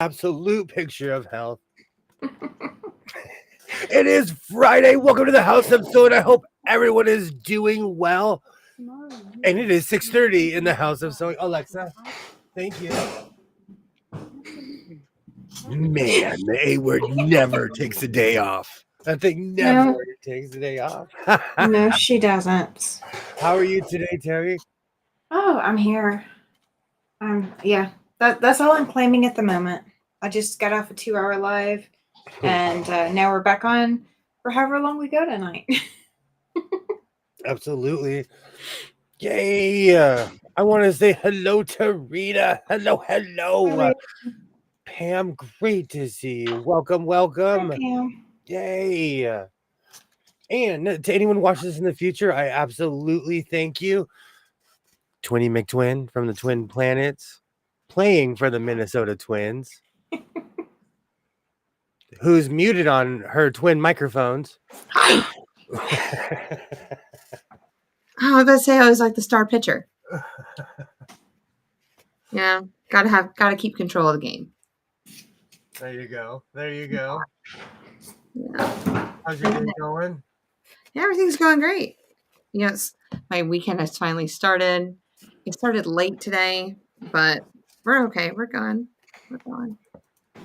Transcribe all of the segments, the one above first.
Absolute picture of health. It is Friday. Welcome to the House Episode. I hope everyone is doing well. And it is 6:30 in the House of Sewing. Alexa, thank you. Man, the A word never takes a day off. That thing never takes a day off. No, she doesn't. How are you today, Terry? Oh, I'm here. Yeah, that's all I'm claiming at the moment. I just got off a 2-hour live, and now we're back on for however long we go tonight. Absolutely. Yay. I want to say hello to Rita. Hello. Hi, Pam, great to see you. Welcome. Pam. Yay. And to anyone watching this in the future, I absolutely thank you. Twinny McTwin from the Twin Planets, playing for the Minnesota Twins, who's muted on her twin microphones. Hi. I was about to say I was like the star pitcher. Yeah, gotta keep control of the game. There you go. Yeah. How's your day going? Yeah, everything's going great. Yes, my weekend has finally started. It started late today, but we're okay. We're going.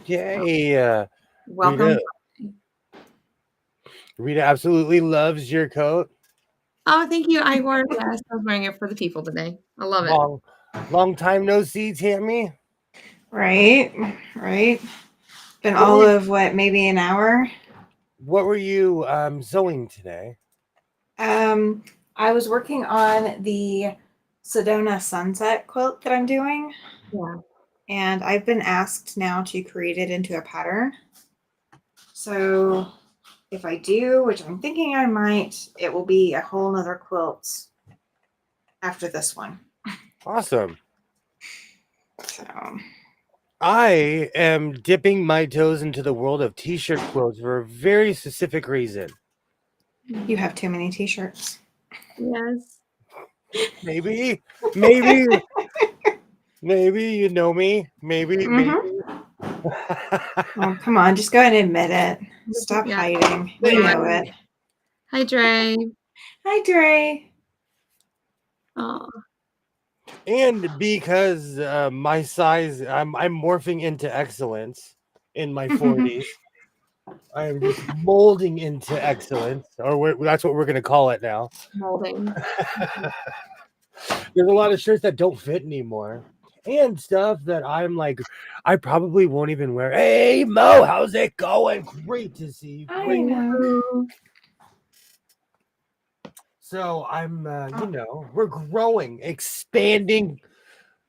Yay. Welcome. Rita absolutely loves your coat. Oh, thank you. I was wearing it for the people today. I love it. Long time no see, Tammy. Right. Been all of maybe an hour. What were you sewing today? I was working on the Sedona Sunset quilt that I'm doing. Yeah. And I've been asked now to create it into a pattern. So if I do, which I'm thinking I might, it will be a whole nother quilt after this one. Awesome. So I am dipping my toes into the world of t-shirt quilts for a very specific reason. You have too many t-shirts. Yes. Maybe you know me. Maybe. Oh, come on, just go ahead and admit it. Stop hiding. We know it. Hi, Dre. Hi, Dre. Oh. And because my size, I'm morphing into excellence in my 40s. I'm just molding into excellence, or that's what we're going to call it now. Molding. There's a lot of shirts that don't fit anymore. And stuff that I'm like, I probably won't even wear. Hey, Mo, how's it going? Great to see you. I know. So I'm, we're growing, expanding,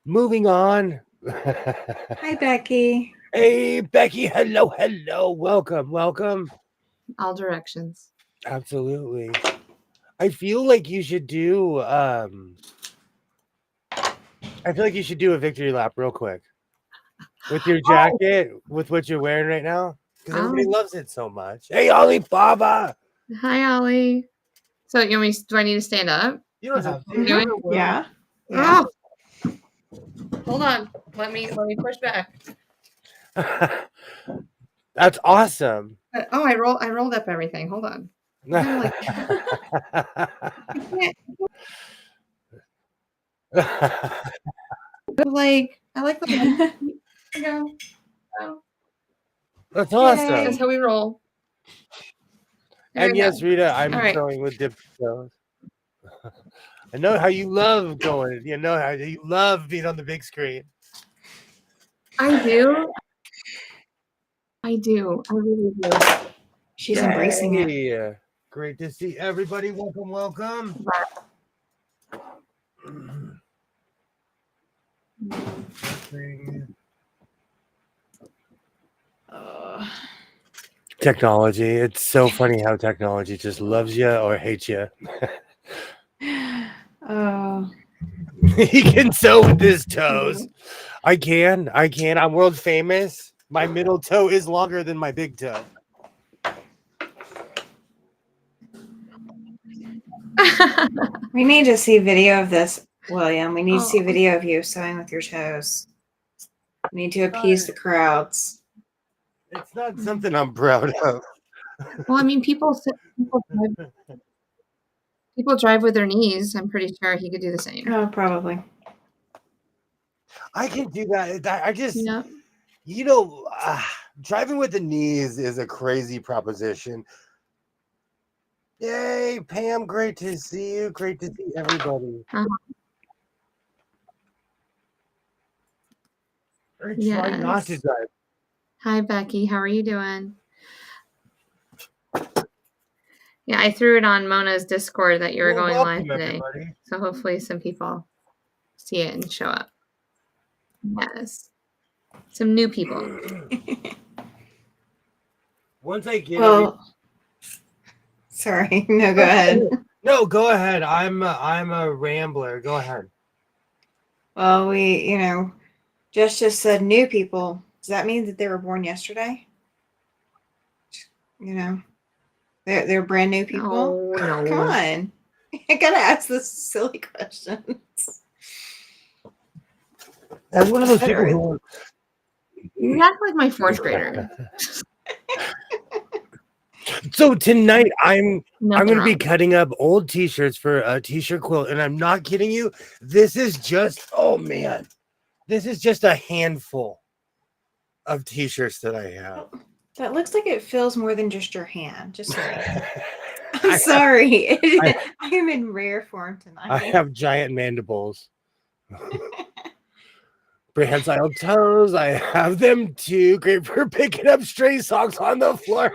moving on. Hi, Becky. Hey, Becky. Hello. Welcome. All directions. Absolutely. I feel like you should do, a victory lap real quick with your jacket, with what you're wearing right now, because everybody loves it so much. Hey, Ollie Baba. Hi, Ollie. So, do I need to stand up? You don't have to. Yeah. Oh. Hold on. Let me push back. That's awesome. Oh, I rolled up everything. Hold on. I like the go. Oh. That's awesome. That's how we roll. And yes, Rita, I'm sewing with dipped toes. I know how you love going. You know how you love being on the big screen. I do. I really do. She's embracing it. Great to see everybody. Welcome. Technology. It's so funny how technology just loves you or hates you. Oh. He can sew with his toes. I can. I'm world famous. My middle toe is longer than my big toe. We need to see video of this, William. We need to see video of you sewing with your toes. We need to appease the crowds. It's not something I'm proud of. Well, I mean, people drive with their knees. I'm pretty sure he could do the same. Oh, probably. I can do that. I just, Yeah. you know, driving with the knees is a crazy proposition. Yay, Pam, great to see you. Great to see everybody. Uh-huh. Or try not to Yes. drive. Hi, Becky. How are you doing? Yeah, I threw it on Mona's Discord that you were Well, going welcome, live today. everybody. So hopefully some people see it and show up. Yes. Some new people. Once I get Well, sorry. No, go ahead. No, go ahead. I'm a rambler. Go ahead. Well, Jess just said new people. Does that mean that they were born yesterday? They're brand new people. Oh, no. Come on, I gotta ask this silly questions. As one of those people who You act like my fourth grader. So tonight I'm Nothing going to be wrong. cutting up old t-shirts for a t-shirt quilt, and I'm not kidding you. This is just this is just a handful of t-shirts that I have. That looks like it fills more than just your hand. Just saying. I'm sorry. I am in rare form tonight. I have giant mandibles. Prehensile toes. I have them too. Great for picking up stray socks on the floor.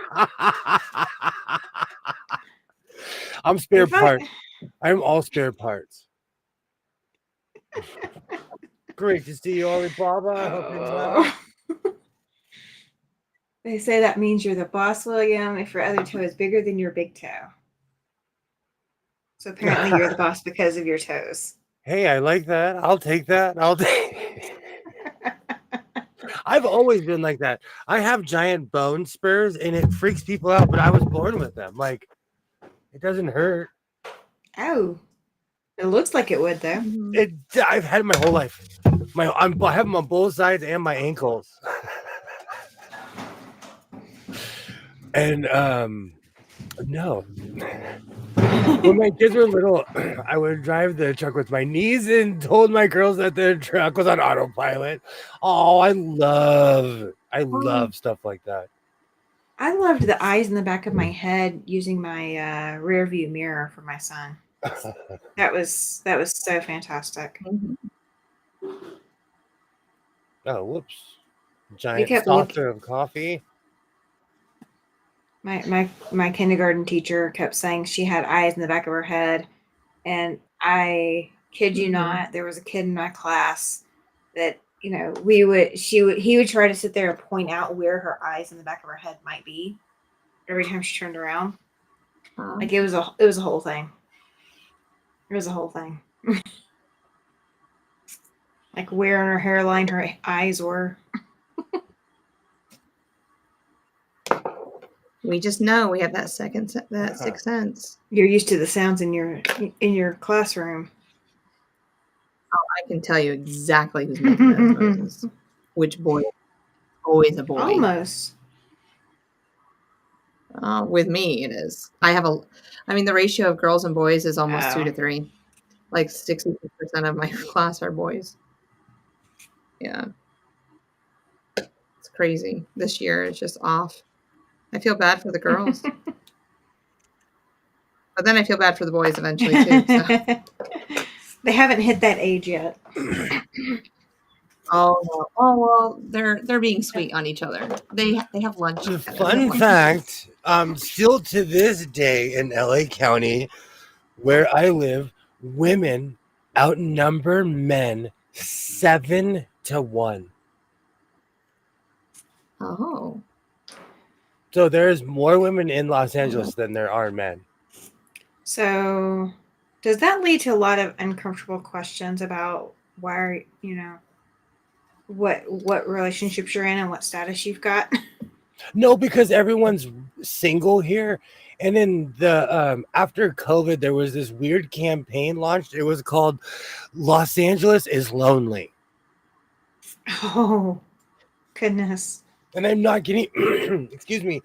I'm spare parts. I'm all spare parts. Great to see you, Alibaba. I hope you're well. They say that means you're the boss, William, if your other toe is bigger than your big toe. So apparently you're the boss because of your toes. Hey, I like that. I'll take that. I've always been like that. I have giant bone spurs and it freaks people out, but I was born with them. Like, it doesn't hurt. Oh, it looks like it would though. I've had it my whole life. I have them on both sides and my ankles. And no. When my kids were little, I would drive the truck with my knees and told my girls that the truck was on autopilot. Oh, I love stuff like that. I loved the eyes in the back of my head using my rear view mirror for my son. That was so fantastic. Oh, whoops. Giant saucer of coffee. My kindergarten teacher kept saying she had eyes in the back of her head, and I kid you not, there was a kid in my class that he would try to sit there and point out where her eyes in the back of her head might be every time she turned around. Like it was a whole thing. It was a whole thing. Like where in her hairline her eyes were. We just know we have that sixth sense. You're used to the sounds in your classroom. Oh, I can tell you exactly who's making those noises. Which boy? Always a boy. Almost. With me, it is. The ratio of girls and boys is almost 2 to 3. Like 60% of my class are boys. Yeah. It's crazy. This year it's just off. I feel bad for the girls. But then I feel bad for the boys eventually too. So. They haven't hit that age yet. Oh well, they're being sweet on each other. They have lunch. Fun fact, still to this day in LA County, where I live, women outnumber men 7 to 1. Oh. So there's more women in Los Angeles than there are men. So does that lead to a lot of uncomfortable questions about why, what relationships you're in and what status you've got? No, because everyone's single here. And in the after COVID, there was this weird campaign launched. It was called Los Angeles is Lonely. Oh, goodness. And I'm not getting, excuse me,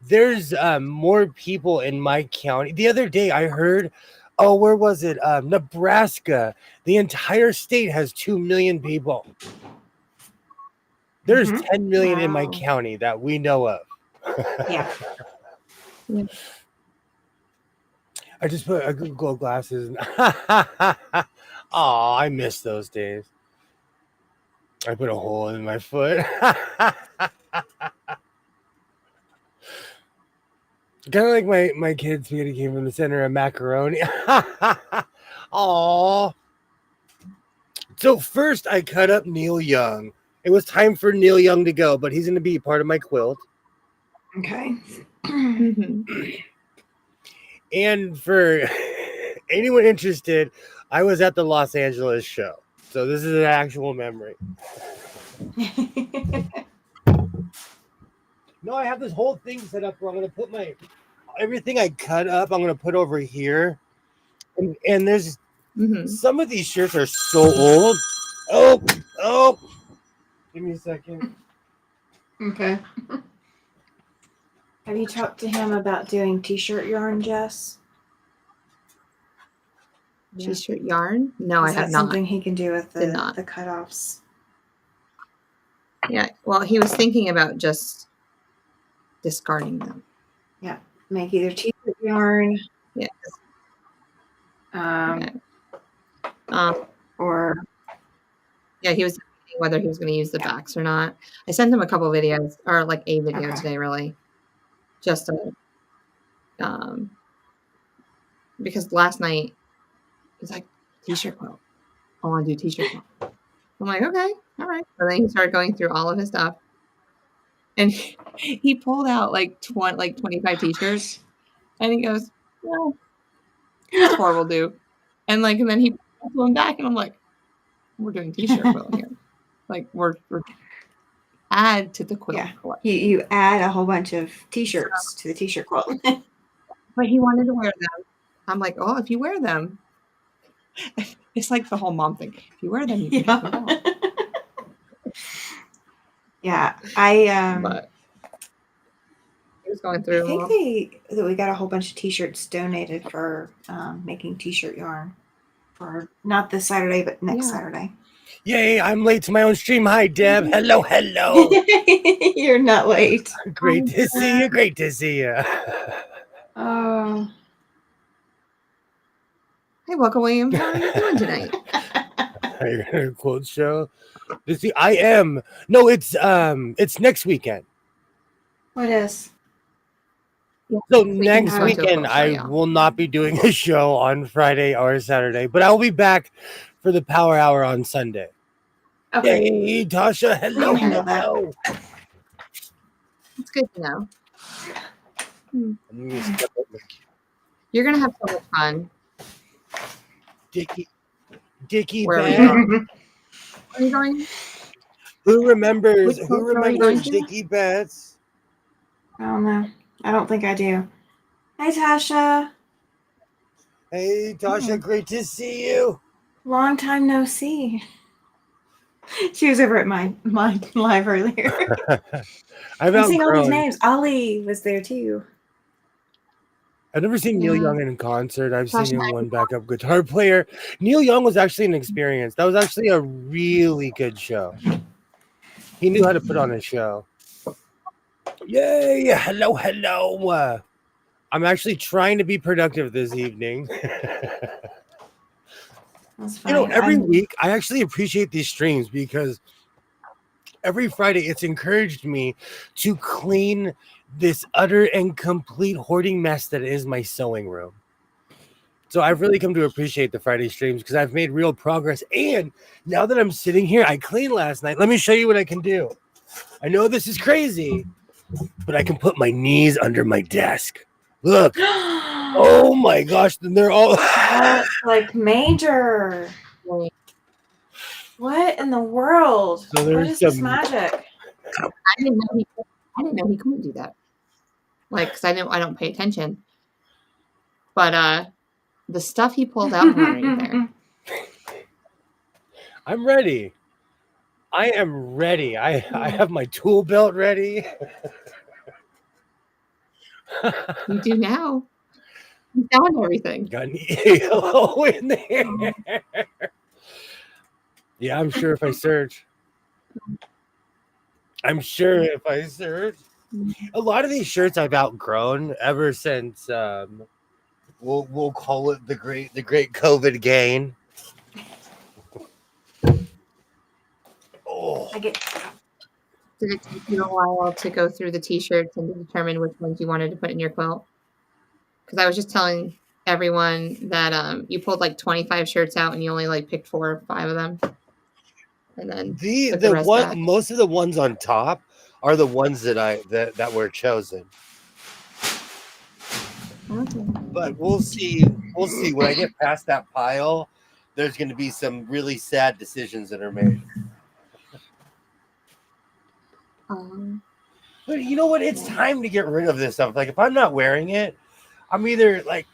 there's more people in my county. The other day I heard, oh, where was it? Nebraska. The entire state has 2 million people. There's 10 million in my Wow. county that we know of. Yeah. Yeah. I just put a Google glasses. Oh, I miss those days. I put a hole in my foot. Kind of like my kids' spaghetti came from the center of macaroni. Aw. So first I cut up Neil Young. It was time for Neil Young to go, but he's going to be part of my quilt. Okay. And for anyone interested, I was at the Los Angeles show. So this is an actual memory. No, I have this whole thing set up where I'm going to put everything I cut up, I'm going to put over here. And there's some of these shirts are so old. Oh, give me a second. Okay. Have you talked to him about doing t-shirt yarn, Jess? T-shirt yarn? No, Is I have that not. something he can do with Did not. the cutoffs? Yeah. Well, he was thinking about just discarding them. Yeah. Make either t-shirt yarn. Yeah. Or yeah, he was thinking whether he was going to use the backs or not. I sent him a couple videos, or like a video today, really, just to, because last night he's like, t-shirt quilt. I want to do t-shirt quilt. I'm like, okay, all right. So then he started going through all of his stuff, and he pulled out like 25 t-shirts, and he goes, "Well, this 4 will do." And then he pulled them back, and I'm like, "We're doing t-shirt quilt here. Like we're add to the quilt." Yeah, you add a whole bunch of t-shirts to the t-shirt quilt. But he wanted to wear them. I'm like, oh, if you wear them, it's like the whole mom thing. If you wear them, you can take them off. Yeah, But he was going through. I think that we got a whole bunch of t-shirts donated for making t-shirt yarn for not this Saturday, but next Saturday. Yay, I'm late to my own stream. Hi, Deb. Hello. You're not late. Great to see you. Great to see you. Oh. Hey, welcome, William. How are you doing tonight? Are you going to quote show? I am. No, it's next weekend. What is? So next weekend, I will not be doing a show on Friday or Saturday, but I will be back for the Power Hour on Sunday. Okay. Hey, Tasha. Hello. It's good to know. You're going to have so much fun. Dickie Where Bats. Are you going? Who remembers Dickie Bats? I don't know. I don't think I do. Hey, Tasha. Hey, Tasha. Great to see you. Long time no see. She was over at my live earlier. I'm seeing all these names. Ollie was there too. I've never seen Neil Young in concert. I've seen him one backup guitar player. Neil Young was actually an experience. That was actually a really good show. He knew how to put on a show. Yay! Hello. I'm actually trying to be productive this evening. That's fine. Every week I actually appreciate these streams because every Friday it's encouraged me to clean this utter and complete hoarding mess that is my sewing room. So I've really come to appreciate the Friday streams because I've made real progress. And now that I'm sitting here, I cleaned last night. Let me show you what I can do. I know this is crazy, but I can put my knees under my desk. Look. Oh my gosh. They're all like major. What in the world? So what is this magic? I didn't know he couldn't do that. Because I don't pay attention. But the stuff he pulled out from underneath there. I'm ready. I am ready. I have my tool belt ready. You do now. You found everything. Got an EO in there. Yeah, I'm sure if I search. I'm sure if I search. A lot of these shirts I've outgrown ever since we'll call it the great COVID gain. Oh, Did it take you a while to go through the t-shirts and to determine which ones you wanted to put in your quilt? Because I was just telling everyone that you pulled like 25 shirts out and you only like picked 4 or 5 of them, and then put the rest one back. most of the ones on top are the ones that were chosen. Okay. But we'll see when I get past that pile. There's going to be some really sad decisions that are made. But you know what? It's time to get rid of this stuff. Like, if I'm not wearing it, I'm either like,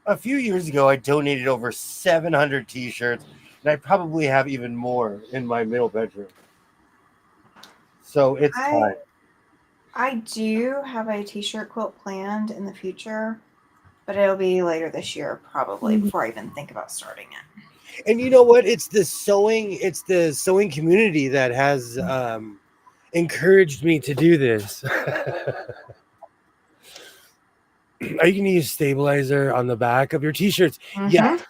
a few years ago, I donated over 700 t-shirts, and I probably have even more in my middle bedroom. So it's time. I do have a t-shirt quilt planned in the future, but it'll be later this year, probably, before I even think about starting it. And you know what? It's the sewing community that has encouraged me to do this. Are you going to use stabilizer on the back of your t-shirts? Mm-hmm.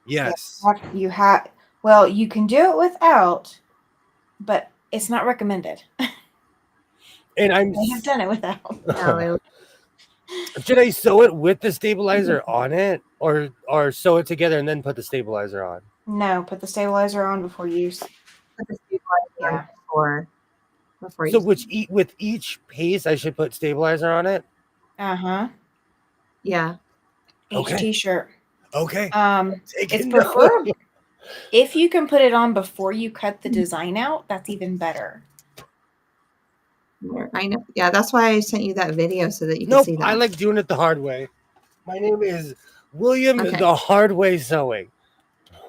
Yes. You have. Well, you can do it without, but it's not recommended. And I have done it without. Should I sew it with the stabilizer on it, or sew it together and then put the stabilizer on? No, put the stabilizer on before you. Put the stabilizer on before So you. with each piece, I should put stabilizer on it. Yeah. Each t-shirt. Okay. It's preferable if you can put it on before you cut the design out. That's even better. I know. Yeah, that's why I sent you that video so that you can see that. I like doing it the hard way. My name is William the Hard Way Sewing.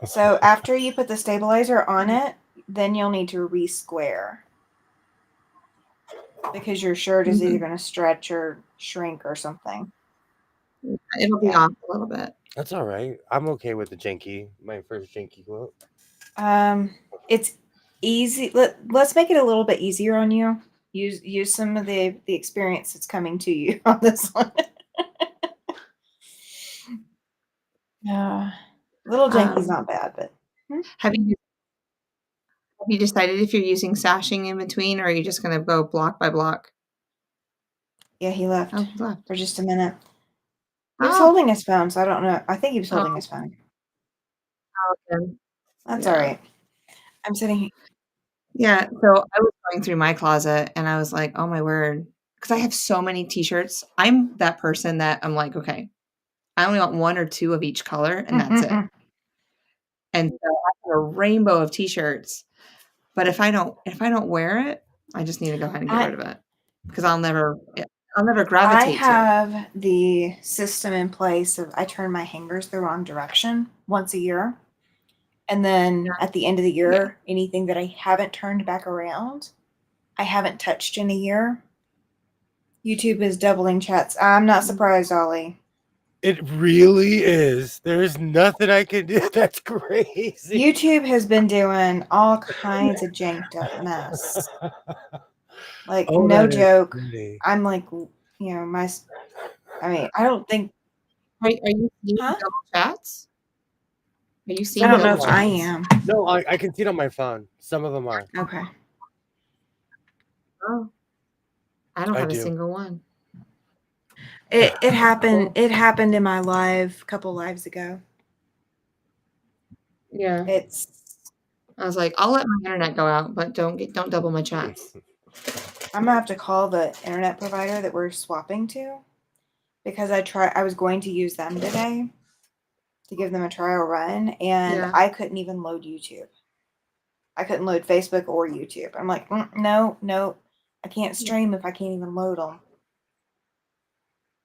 So after you put the stabilizer on it, then you'll need to re-square, because your shirt is either going to stretch or shrink or something. It'll be off a little bit. That's all right. I'm okay with my first janky quilt. It's easy. Let's make it a little bit easier on you. Use some of the experience that's coming to you on this one. Little janky's not bad, but have you decided if you're using sashing in between, or are you just going to go block by block? Yeah, he left. Oh, he left for just a minute. He was holding his phone, so I don't know. I think he was holding his phone. Okay. That's all right. I'm sitting here. Yeah, so I was going through my closet and I was like, oh my word, because I have so many t-shirts. I'm that person that I'm like, okay, I only want 1 or 2 of each color and that's it. And so I have a rainbow of t-shirts, but if I don't wear it, I just need to go ahead and get rid of it, because I'll never gravitate I have the system in place of I turn my hangers the wrong direction once a year. And then at the end of the year, anything that I haven't turned back around, I haven't touched in a year. YouTube is doubling chats. I'm not surprised, Ollie. It really is. There's nothing I can do. That's crazy. YouTube has been doing all kinds of janked up mess. Like, no joke. I'm like, I don't think. Are you seeing double chats? Are you seeing? I don't know if I am. No, I can see it on my phone. Some of them are. Okay. Oh, I don't have a single one. It happened. It happened in my live a couple lives ago. Yeah. I was like, I'll let my internet go out, but don't double my chats. I'm gonna have to call the internet provider that we're swapping to, because I was going to use them today to give them a trial run, and I couldn't even load YouTube. I couldn't load Facebook or YouTube. I'm like, no, I can't stream if I can't even load them.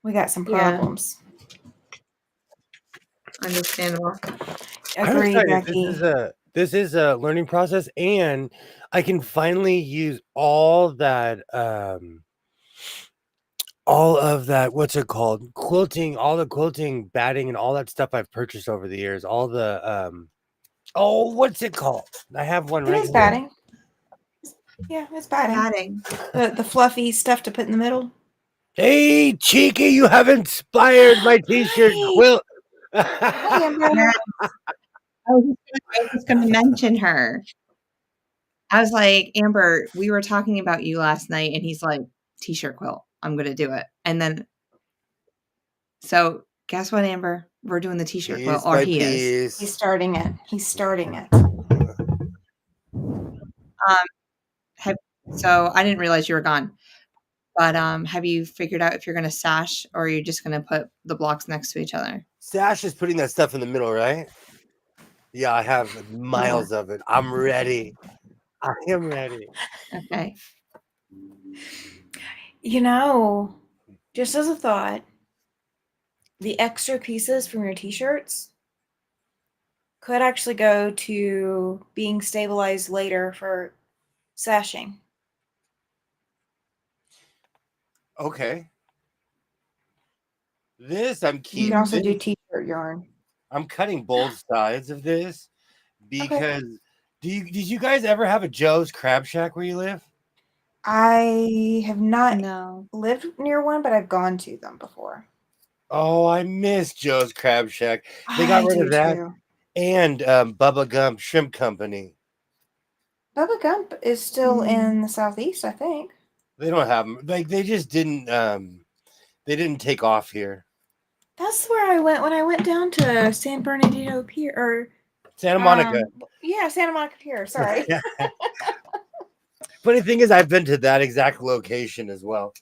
We got some problems. Understandable. Agree, Becky. This is a learning process, and I can finally use all of that, what's it called? Quilting, all the quilting, batting, and all that stuff I've purchased over the years. All the oh, what's it called? I have one It right is here. batting. Yeah, it's batting. Batting. The fluffy stuff to put in the middle. Hey, Cheeky, you have inspired my t-shirt Hi. quilt. Hi, Amber. I was just going to mention her. I was like, Amber, we were talking about you last night, and he's like, t-shirt quilt. I'm going to do it. And then, so guess what, Amber? We're doing the t-shirt quilt, or he is. He's starting it. He's starting it. So I didn't realize you were gone. But have you figured out if you're going to sash, or are you just going to put the blocks next to each other? Sash is putting that stuff in the middle, right? Yeah, I have miles of it. I'm ready. I am ready. Okay. You know, just as a thought, the extra pieces from your t-shirts could actually go to being stabilized later for sashing. Okay. This I'm You keeping. can also do t-shirt yarn. I'm cutting both sides of this because did you guys ever have a Joe's Crab Shack where you live? I have not No. lived near one, but I've gone to them before. Oh, I miss Joe's Crab Shack. They got rid of that. Too. And Bubba Gump Shrimp Company. Bubba Gump is still in the southeast, I think. They don't have them. Like they just didn't. They didn't take off here. That's where I went when I went down to San Bernardino Pier or Santa Monica. Yeah, Santa Monica Pier. Sorry. Funny thing is, I've been to that exact location as well.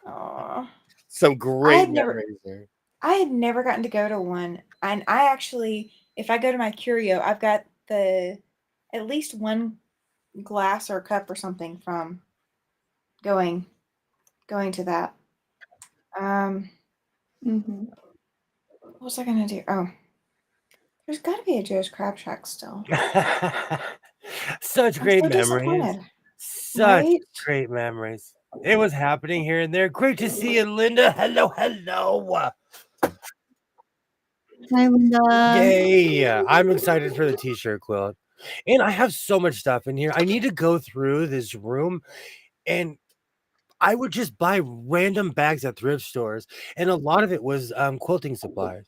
Aww. Some great memories there. I had never gotten to go to one, and I actually, if I go to my curio, I've got at least one glass or cup or something from going to that. What was I gonna do? Oh, there's got to be a Joe's Crab Shack still. Such great memories. Such great memories. It was happening here and there. Great to see you, Linda. Hello, hello. Hi, Linda. Yay. I'm excited for the t-shirt quilt. And I have so much stuff in here. I need to go through this room, and I would just buy random bags at thrift stores, and a lot of it was quilting supplies.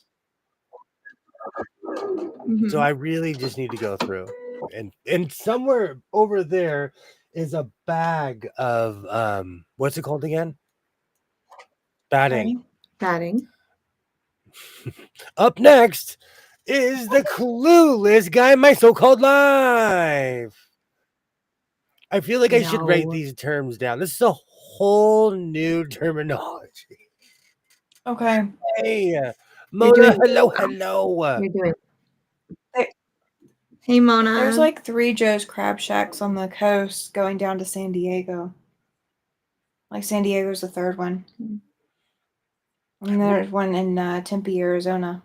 So I really just need to go through. And somewhere over there is a bag of what's it called again? Batting. Up next is the clueless guy in my so-called life. I feel like I should write these terms down. This is a whole new terminology. Okay. Hey, Mona, hello. Hey, Mona. There's like 3 Joe's Crab Shacks on the coast going down to San Diego. Like San Diego's the 3rd one. And there's one in Tempe, Arizona.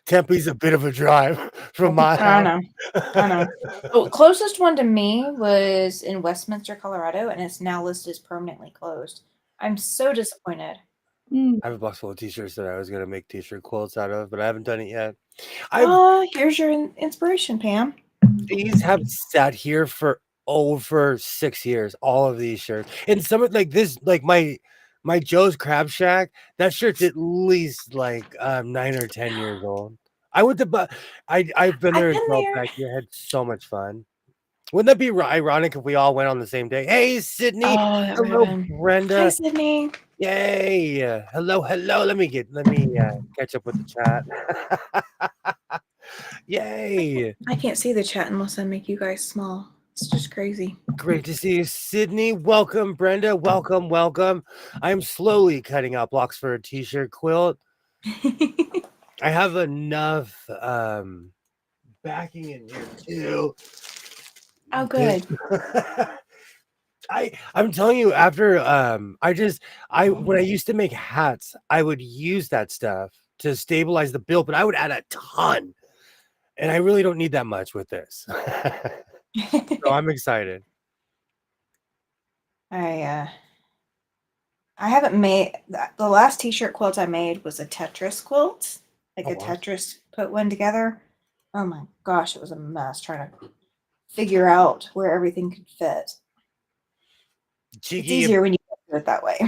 Tempe's a bit of a drive from my house. I know. The closest one to me was in Westminster, Colorado, and it's now listed as permanently closed. I'm so disappointed. I have a box full of t-shirts that I was going to make t-shirt quilts out of, but I haven't done it yet. Here's your inspiration, Pam. These have sat here for over 6 years, all of these shirts. And some of like this, like my Joe's Crab Shack, that shirt's at least like 9 or 10 years old. I've been there as well back here. Had so much fun. Wouldn't that be ironic if we all went on the same day? Hey, Sydney. Hello, Brenda. Hi, Sydney. Yay. Hello. Let me catch up with the chat. Yay. I can't see the chat unless I make you guys small. It's just crazy. Great to see you, Sydney. Welcome, Brenda. Welcome. I'm slowly cutting out blocks for a t-shirt quilt. I have enough backing in here too. Oh, good. I'm telling you, after when I used to make hats, I would use that stuff to stabilize the build, but I would add a ton. And I really don't need that much with this. So I'm excited. I haven't made the last t-shirt quilt I made was a Tetris quilt, like Oh, a awesome. Tetris put one together. Oh my gosh, it was a mess trying to figure out where everything could fit. It's easier when you do it that way.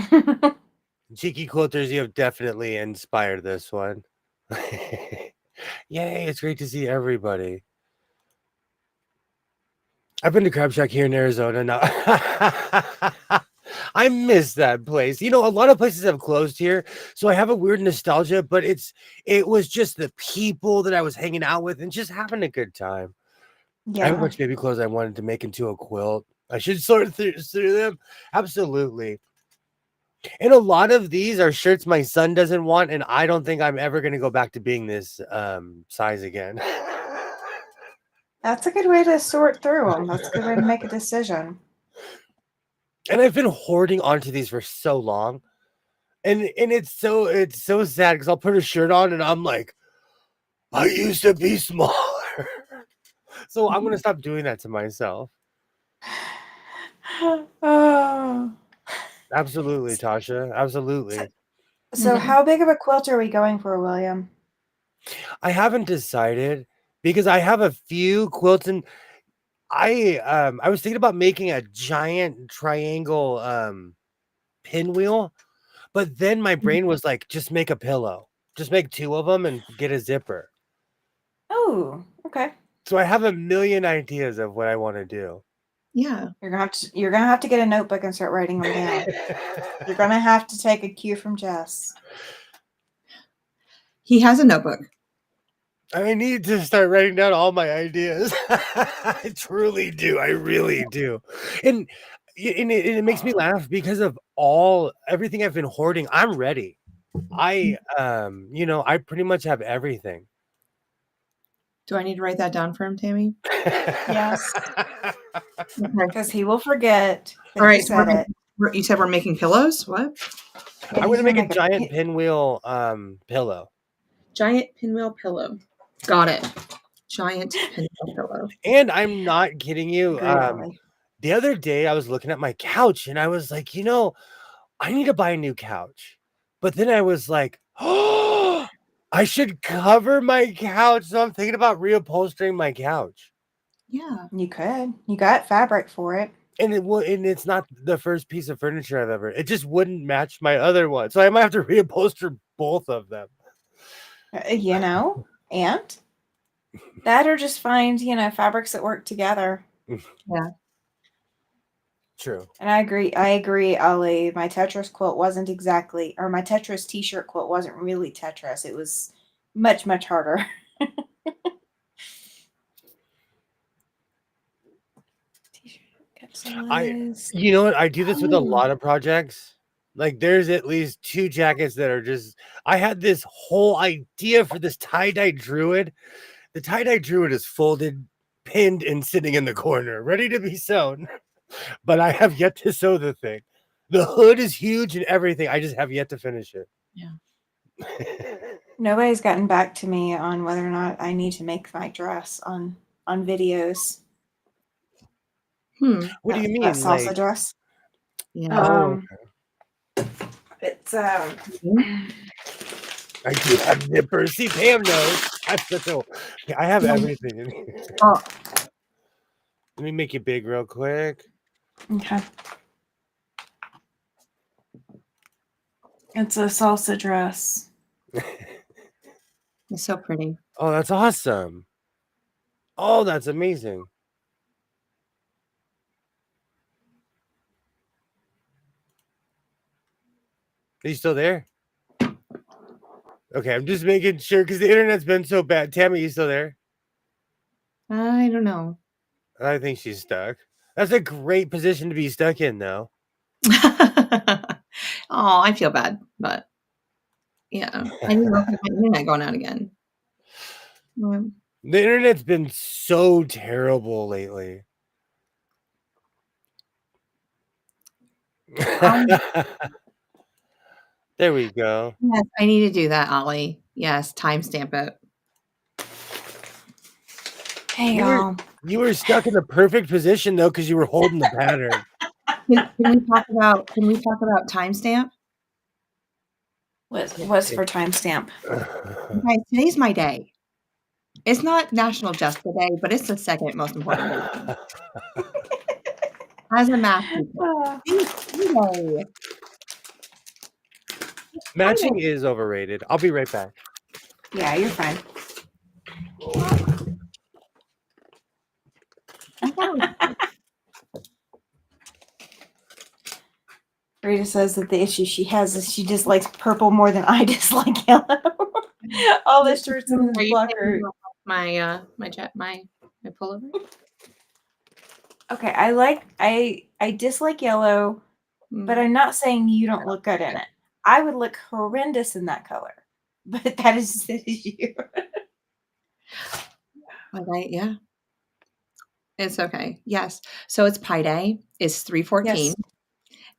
Cheeky quilters, you have definitely inspired this one. Yay, it's great to see everybody. I've been to Crab Shack here in Arizona now. I miss that place. You know, a lot of places have closed here, so I have a weird nostalgia, but it was just the people that I was hanging out with and just having a good time. I have a Yeah. bunch of baby clothes I wanted to make into a quilt. I should sort through them. Absolutely. And a lot of these are shirts my son doesn't want, and I don't think I'm ever going to go back to being this size again. That's a good way to sort through them. That's a good way to make a decision. And I've been hoarding onto these for so long. And it's so sad because I'll put a shirt on and I'm like, I used to be smaller. So I'm gonna stop doing that to myself. Oh. Absolutely, Tasha. Absolutely. So how big of a quilt are we going for, William? I haven't decided because I have a few quilts and I was thinking about making a giant triangle pinwheel, but then my brain was like, just make a pillow. Just make 2 of them and get a zipper. Oh, okay. So I have a million ideas of what I want to do. Yeah. You're gonna have to get a notebook and start writing them down. You're gonna have to take a cue from Jess. He has a notebook. I need to start writing down all my ideas. I truly do. I really do. And it makes me laugh because of everything I've been hoarding. I'm ready. I pretty much have everything. Do I need to write that down for him, Tammy? Yes. Okay. Because he will forget that All right. he said it. You said we're making pillows? What? I'm going to make a giant pinwheel pillow. Giant pinwheel pillow. Got it. Giant pinwheel pillow. And I'm not kidding you. Really. The other day I was looking at my couch and I was like, I need to buy a new couch. But then I was like, oh, I should cover my couch. So I'm thinking about reupholstering my couch. Yeah. You could. You got fabric for it. And it's not the first piece of furniture I've ever. It just wouldn't match my other one. So I might have to reupholster both of them. And that or just find, fabrics that work together. Yeah. True. And I agree, Ollie. My Tetris quilt wasn't exactly, or my Tetris t-shirt quilt wasn't really Tetris. It was much, much harder. You know what? I do this with a lot of projects. Like there's at least 2 jackets that are just, I had this whole idea for this tie-dye druid. The tie-dye druid is folded, pinned, and sitting in the corner, ready to be sewn. But I have yet to sew the thing. The hood is huge and everything. I just have yet to finish it. Yeah. Nobody's gotten back to me on whether or not I need to make my dress on videos. What do you mean? That salsa dress? Yeah. It's I do have zippers. See, Pam knows. I have everything in here. Oh. Let me make it big real quick. Okay. It's a salsa dress. It's so pretty. Oh, that's awesome. Oh, that's amazing. Are you still there? Okay, I'm just making sure because the internet's been so bad. Tammy, you still there? I don't know. I think she's stuck. That's a great position to be stuck in, though. Oh, I feel bad, but yeah, I didn't know if my internet going out again. The internet's been so terrible lately. There we go. Yes, I need to do that, Ollie. Yes, timestamp it. Hey, You were y'all. you were stuck in the perfect position though, because you were holding the pattern. Can we talk about timestamp? What's for timestamp? Guys, today's my day. It's not National Justice Day, but it's the second most important day. As a math teacher. Yay. Matching is overrated. I'll be right back. Yeah, you're fine. Rita says that the issue she has is she dislikes purple more than I dislike yellow. All the shirts in this block are. My pullover. Okay, I dislike yellow, but I'm not saying you don't look good in it. I would look horrendous in that color, but that is the issue. Yeah. It's okay. Yes. So it's Pi Day. It's 3/14. Yes.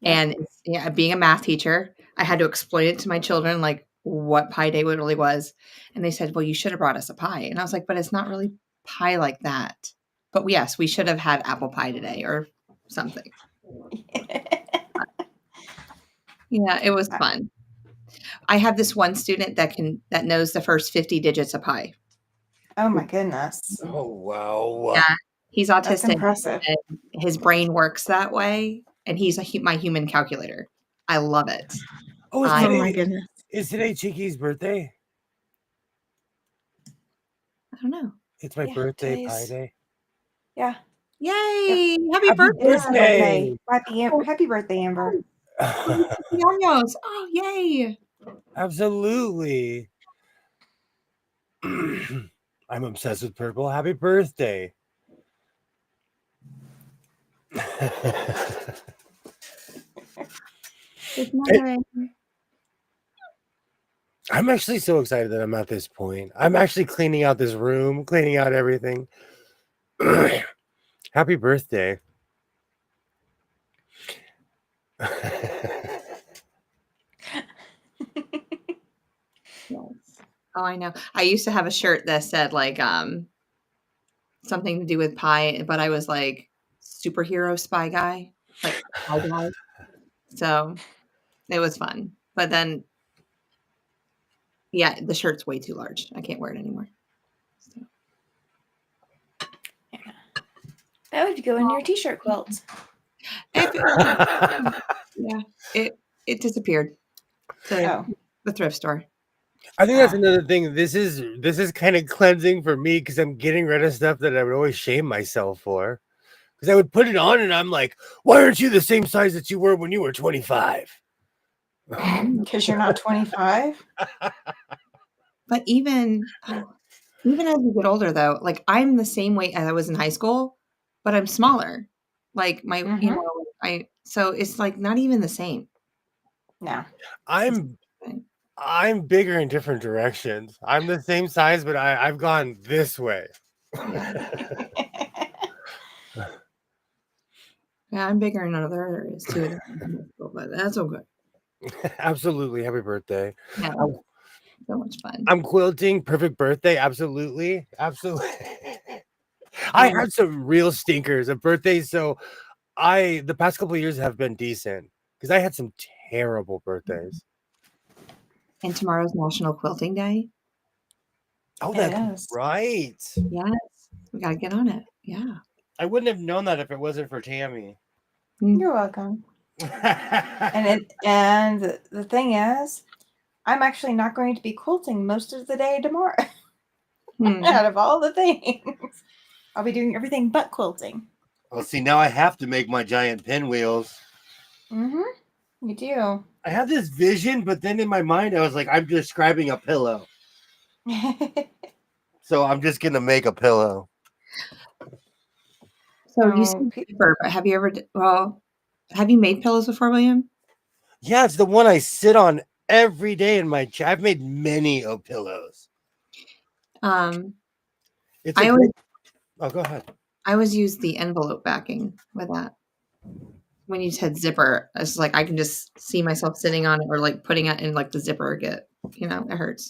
And it's, being a math teacher, I had to explain it to my children, like what Pi Day really was. And they said, well, you should have brought us a pie. And I was like, but it's not really pie like that. But yes, we should have had apple pie today or something. Yeah, it was fun. I have this one student that knows the first 50 digits of pi. Oh my goodness. Oh wow. Yeah, he's autistic. That's impressive. And his brain works that way, and he's my human calculator. I love it. Oh, my goodness. Is today Cheeky's birthday? I don't know. It's my birthday, Pi Day. Yeah. Yay! Yep. Happy birthday! Happy birthday, Amber. Oh, yay! Absolutely. I'm obsessed with purple. Happy birthday. I'm actually so excited that I'm at this point. I'm actually cleaning out this room, cleaning out everything. Happy birthday. Oh, I know. I used to have a shirt that said like something to do with pie, but I was like superhero spy guy, like spy guy. So it was fun. But then yeah, the shirt's way too large. I can't wear it anymore. So. Yeah. That would go in your t-shirt quilt. Yeah, it disappeared to the thrift store. I think that's another thing. This is kind of cleansing for me because I'm getting rid of stuff that I would always shame myself for. Because I would put it on and I'm like, why aren't you the same size that you were when you were 25? Because you're not 25. But even as we get older, though, like I'm the same weight as I was in high school, but I'm smaller. Like my, so it's like not even the same. No, I'm bigger in different directions. I'm the same size, but I've gone this way. Yeah, I'm bigger in other areas too, but that's okay. Absolutely. Happy birthday. Yeah, so much fun. I'm quilting. Perfect birthday. Absolutely. I had some real stinkers of birthdays. So the past couple of years have been decent because I had some terrible birthdays. And tomorrow's National Quilting Day. Oh, that's right. Yes. We got to get on it. Yeah. I wouldn't have known that if it wasn't for Tammy. You're welcome. and the thing is, I'm actually not going to be quilting most of the day tomorrow. Out of all the things, I'll be doing everything but quilting. Well, see, now I have to make my giant pinwheels. You do. I have this vision, but then in my mind, I was like, I'm describing a pillow. So I'm just going to make a pillow. So you said paper, but have you made pillows before, William? Yeah, it's the one I sit on every day in my chair. I've made many of pillows. Go ahead. I always use the envelope backing with that. When you said zipper, it's like I can just see myself sitting on it or like putting it in like the zipper it hurts.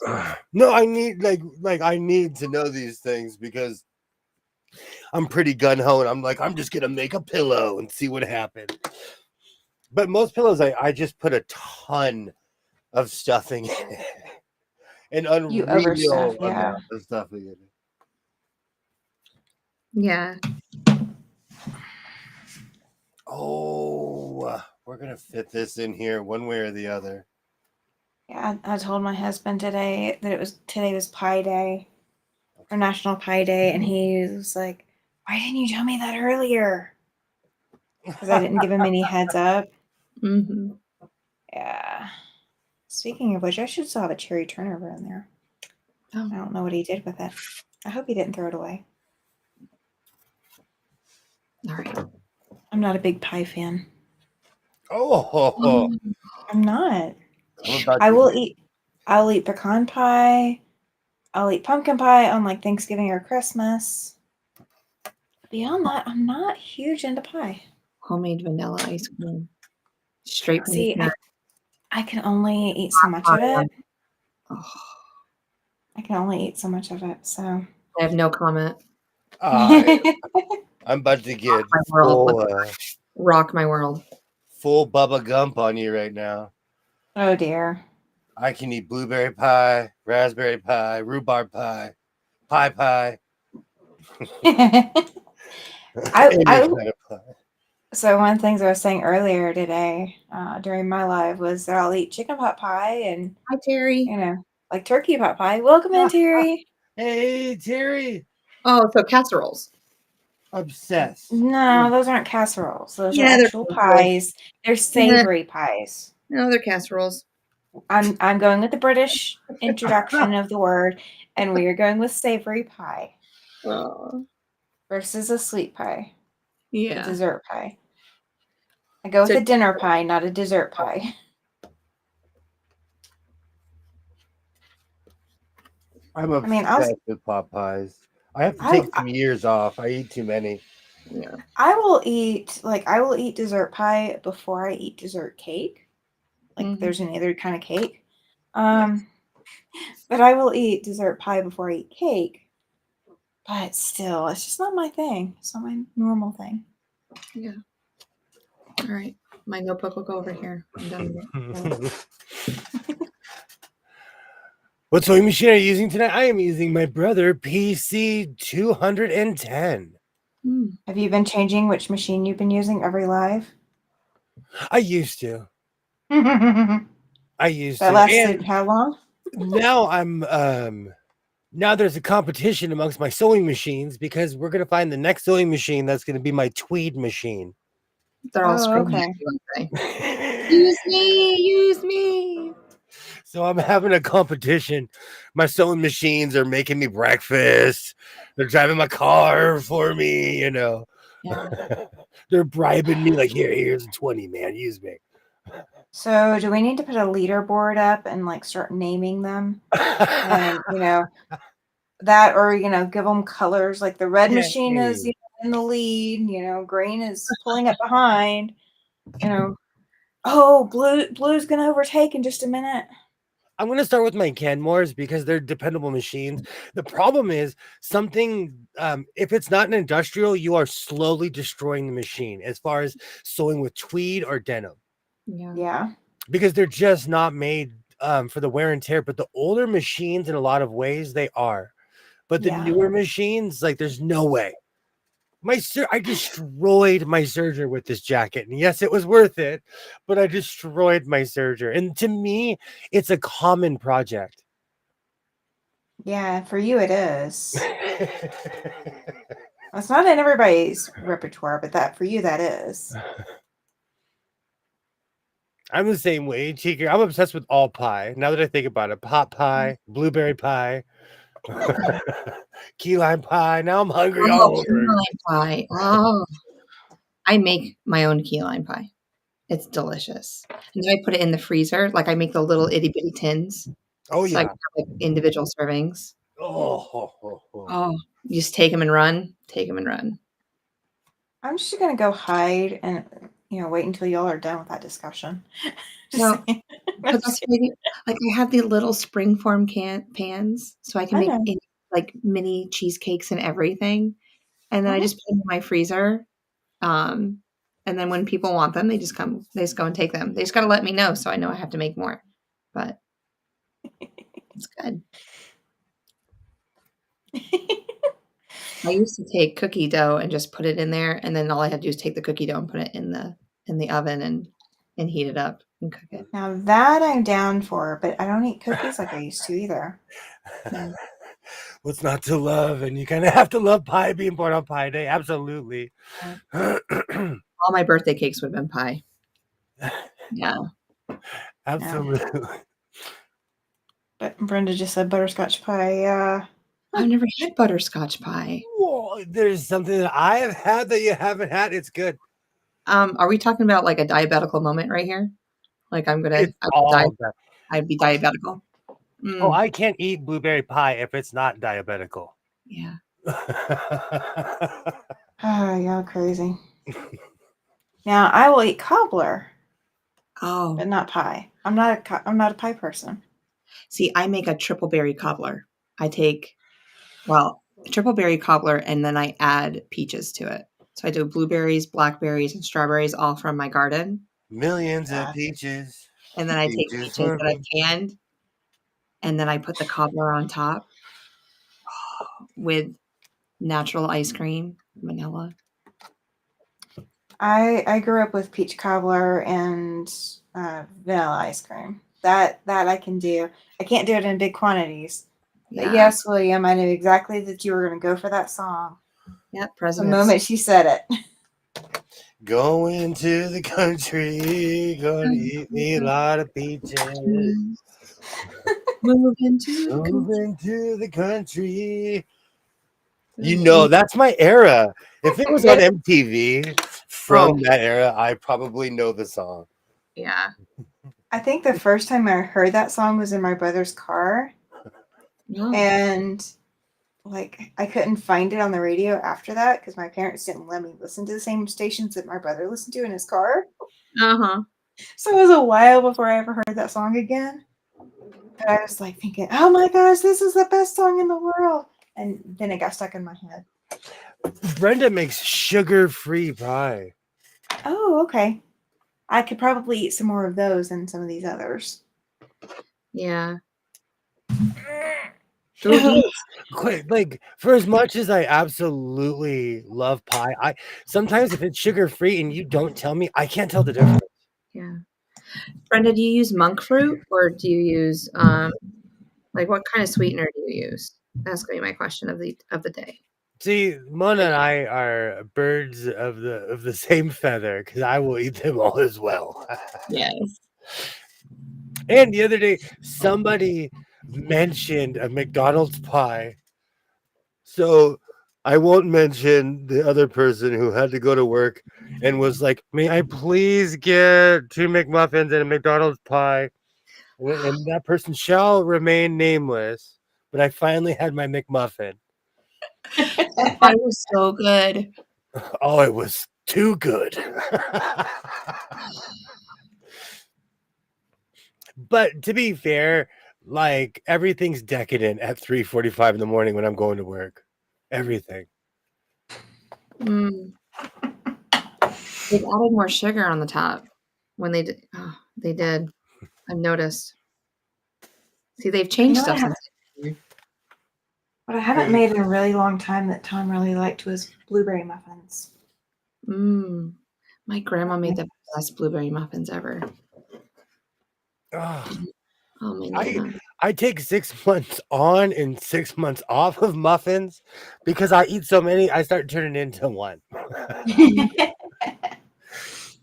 No, I need like I need to know these things because I'm pretty gun-ho, and I'm like, I'm just gonna make a pillow and see what happens. But most pillows, I just put a ton of stuffing in it. An You overstuff, unreal yeah. amount of stuffing in it. Yeah. Oh, we're gonna fit this in here one way or the other. Yeah, I told my husband today that today was Pie Day, or National Pie Day, and he was like, "Why didn't you tell me that earlier?" Because I didn't give him any heads up. Mm-hmm. Yeah. Speaking of which, I should still have a cherry turnover in there. Oh. I don't know what he did with it. I hope he didn't throw it away. All right. I'm not a big pie fan. Oh, I'm not. I'm about I to will get- eat. I'll eat pecan pie. I'll eat pumpkin pie on like Thanksgiving or Christmas. Beyond that, I'm not huge into pie. Homemade vanilla ice cream. Straight from the See, nut. I can only eat so much of it. Oh, I can only eat so much of it. So I have no comment. I'm about to get My world. Rock my world. full Bubba Gump on you right now. Oh dear. I can eat blueberry pie, raspberry pie, rhubarb pie, pie. Any kind of pie. So one of the things I was saying earlier today during my live was that I'll eat chicken pot pie and, Hi, Terry. like turkey pot pie. Welcome in, Terry. Hey, Terry. Oh, so casseroles. Obsessed. No, those aren't casseroles. Those are Yeah, they're actual casseroles. pies. They're savory pies. No, they're casseroles. I'm going with the British introduction of the word, and we are going with savory pie Oh, versus a sweet pie, a yeah. dessert pie. I go with a dinner pie, not a dessert pie. I'm obsessed with pot pies. I have to take some years off. I eat too many. Yeah. I will eat dessert pie before I eat dessert cake. Like there's any other kind of cake. But I will eat dessert pie before I eat cake. But still, it's just not my thing. It's not my normal thing. Yeah. All right. My notebook will go over here. I'm done with it. What sewing machine are you using tonight? I am using my Brother PC 210. Have you been changing which machine you've been using every live? I used to. That lasted And how long? now I'm now there's a competition amongst my sewing machines because we're gonna find the next sewing machine that's gonna be my tweed machine. They're all screaming at you, aren't they? Use me, use me. So I'm having a competition. My sewing machines are making me breakfast. They're driving my car for me, Yeah. They're bribing me like, here's a 20, man. Use me. So do we need to put a leaderboard up and like start naming them? And that, or give them colors, like the red machine is in the lead, green is pulling up behind, oh, blue's gonna overtake in just a minute. I'm going to start with my Kenmores because they're dependable machines. The problem is if it's not an industrial, you are slowly destroying the machine as far as sewing with tweed or denim. Yeah. Because they're just not made for the wear and tear. But the older machines, in a lot of ways, they are. But the newer machines, like, there's no way. I destroyed my serger with this jacket, and yes, it was worth it, but I destroyed my serger. And to me, it's a common project. Yeah, for you it is. It's not in everybody's repertoire, but for you that is. I'm the same way, Cheeker. I'm obsessed with all pie. Now that I think about it, pot pie, blueberry pie, key lime pie. Now I'm hungry all over. Key lime pie. Oh, I make my own key lime pie. It's delicious. And then I put it in the freezer. Like I make the little itty bitty tins. Oh, so I can have, like individual servings. Oh, you just take them and run. Take them and run. I'm just gonna go hide and wait until y'all are done with that discussion. No, but that's like I have the little springform pans, so I can make like mini cheesecakes and everything. and then I just put them in my freezer. And then when people want them, they just go and take them. They just got to let me know so I know I have to make more. But it's good. I used to take cookie dough and just put it in there, and then all I had to do is take the cookie dough and put it in the oven and heat it up and cook it. Now that I'm down for, but I don't eat cookies like I used to either. Yeah. What's not to love? And you kind of have to love pie being born on Pie Day. Absolutely. All my birthday cakes would have been pie. Yeah. Absolutely. But Brenda just said butterscotch pie. Yeah. I've never had butterscotch pie. Whoa, there's something that I have had that you haven't had. It's good. Are we talking about like a diabetical moment right here? Like I'd It's all good. I'd be diabetical. Oh, I can't eat blueberry pie if it's not diabetical. Yeah. Oh, y'all crazy. Now I will eat cobbler, Oh, but not pie. I'm not a pie person. see, I make a triple berry cobbler. I take, a triple berry cobbler, and then I add peaches to it. So I do blueberries, blackberries, and strawberries all from my garden. Millions of peaches. And then I take peaches that I've canned, and then I put the cobbler on top with natural ice cream, vanilla. I grew up with peach cobbler and vanilla ice cream. That I can do. I can't do it in big quantities. Yeah. But yes, William, I knew exactly that you were going to go for that song. Yep, The presidents. moment she said it. Going to the country, gonna eat me a lot of peaches. Moving to the country. You know, that's my era. If it was on MTV from that era, I probably know the song. Yeah. I think the first time I heard that song was in my brother's car. Oh. And like I couldn't find it on the radio after that because my parents didn't let me listen to the same stations that my brother listened to in his car. Uh-huh. So it was a while before I ever heard that song again. But I was like thinking, oh my gosh, this is the best song in the world. And then it got stuck in my head. Brenda makes sugar-free pie. Oh, okay. I could probably eat some more of those than some of these others. Yeah. Like, for as much as I absolutely love pie, I sometimes if it's sugar-free and you don't tell me, I can't tell the difference. Yeah. Brenda, do you use monk fruit or do you use like what kind of sweetener do you use? That's gonna be my question of the day. See, Mona and I are birds of the same feather because I will eat them all as well. Yes. And the other day, somebody mentioned a McDonald's pie. So I won't mention the other person who had to go to work and was like, may I please get 2 McMuffins and a McDonald's pie? And that person shall remain nameless. But I finally had my McMuffin. That pie was so good. Oh, it was too good. But to be fair, like everything's decadent at 3:45 in the morning when I'm going to work. Everything. They've added more sugar on the top when they did. Oh, they did. I've noticed. See, they've changed stuff since. What I haven't made in a really long time that Tom really liked was blueberry muffins. My grandma made the best blueberry muffins ever. Oh, my I take 6 months on and 6 months off of muffins because I eat so many, I start turning into one.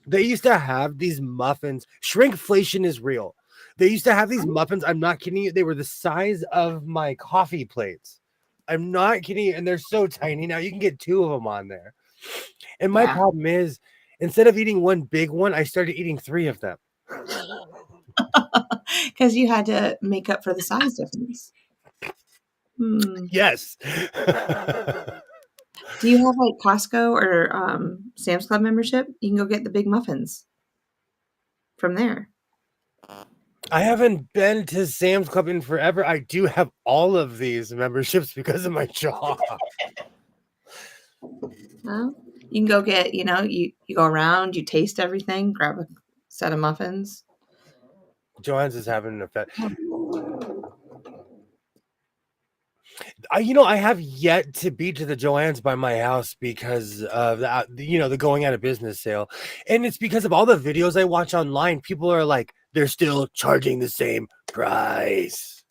They used to have these muffins. Shrinkflation is real. They used to have these muffins. I'm not kidding you. They were the size of my coffee plates. I'm not kidding you. And they're so tiny. Now you can get 2 of them on there. And my problem is, instead of eating one big one, I started eating 3 of them. Because you had to make up for the size difference. Yes. Do you have like Costco or Sam's Club membership? You can go get the big muffins from there. I haven't been to Sam's Club in forever. I do have all of these memberships because of my job. Well, you can go get, you go around, you taste everything, grab a set of muffins. Joanne's is having an effect. I have yet to be to the Joanne's by my house because of the going out of business sale. And it's because of all the videos I watch online. People are like, they're still charging the same price.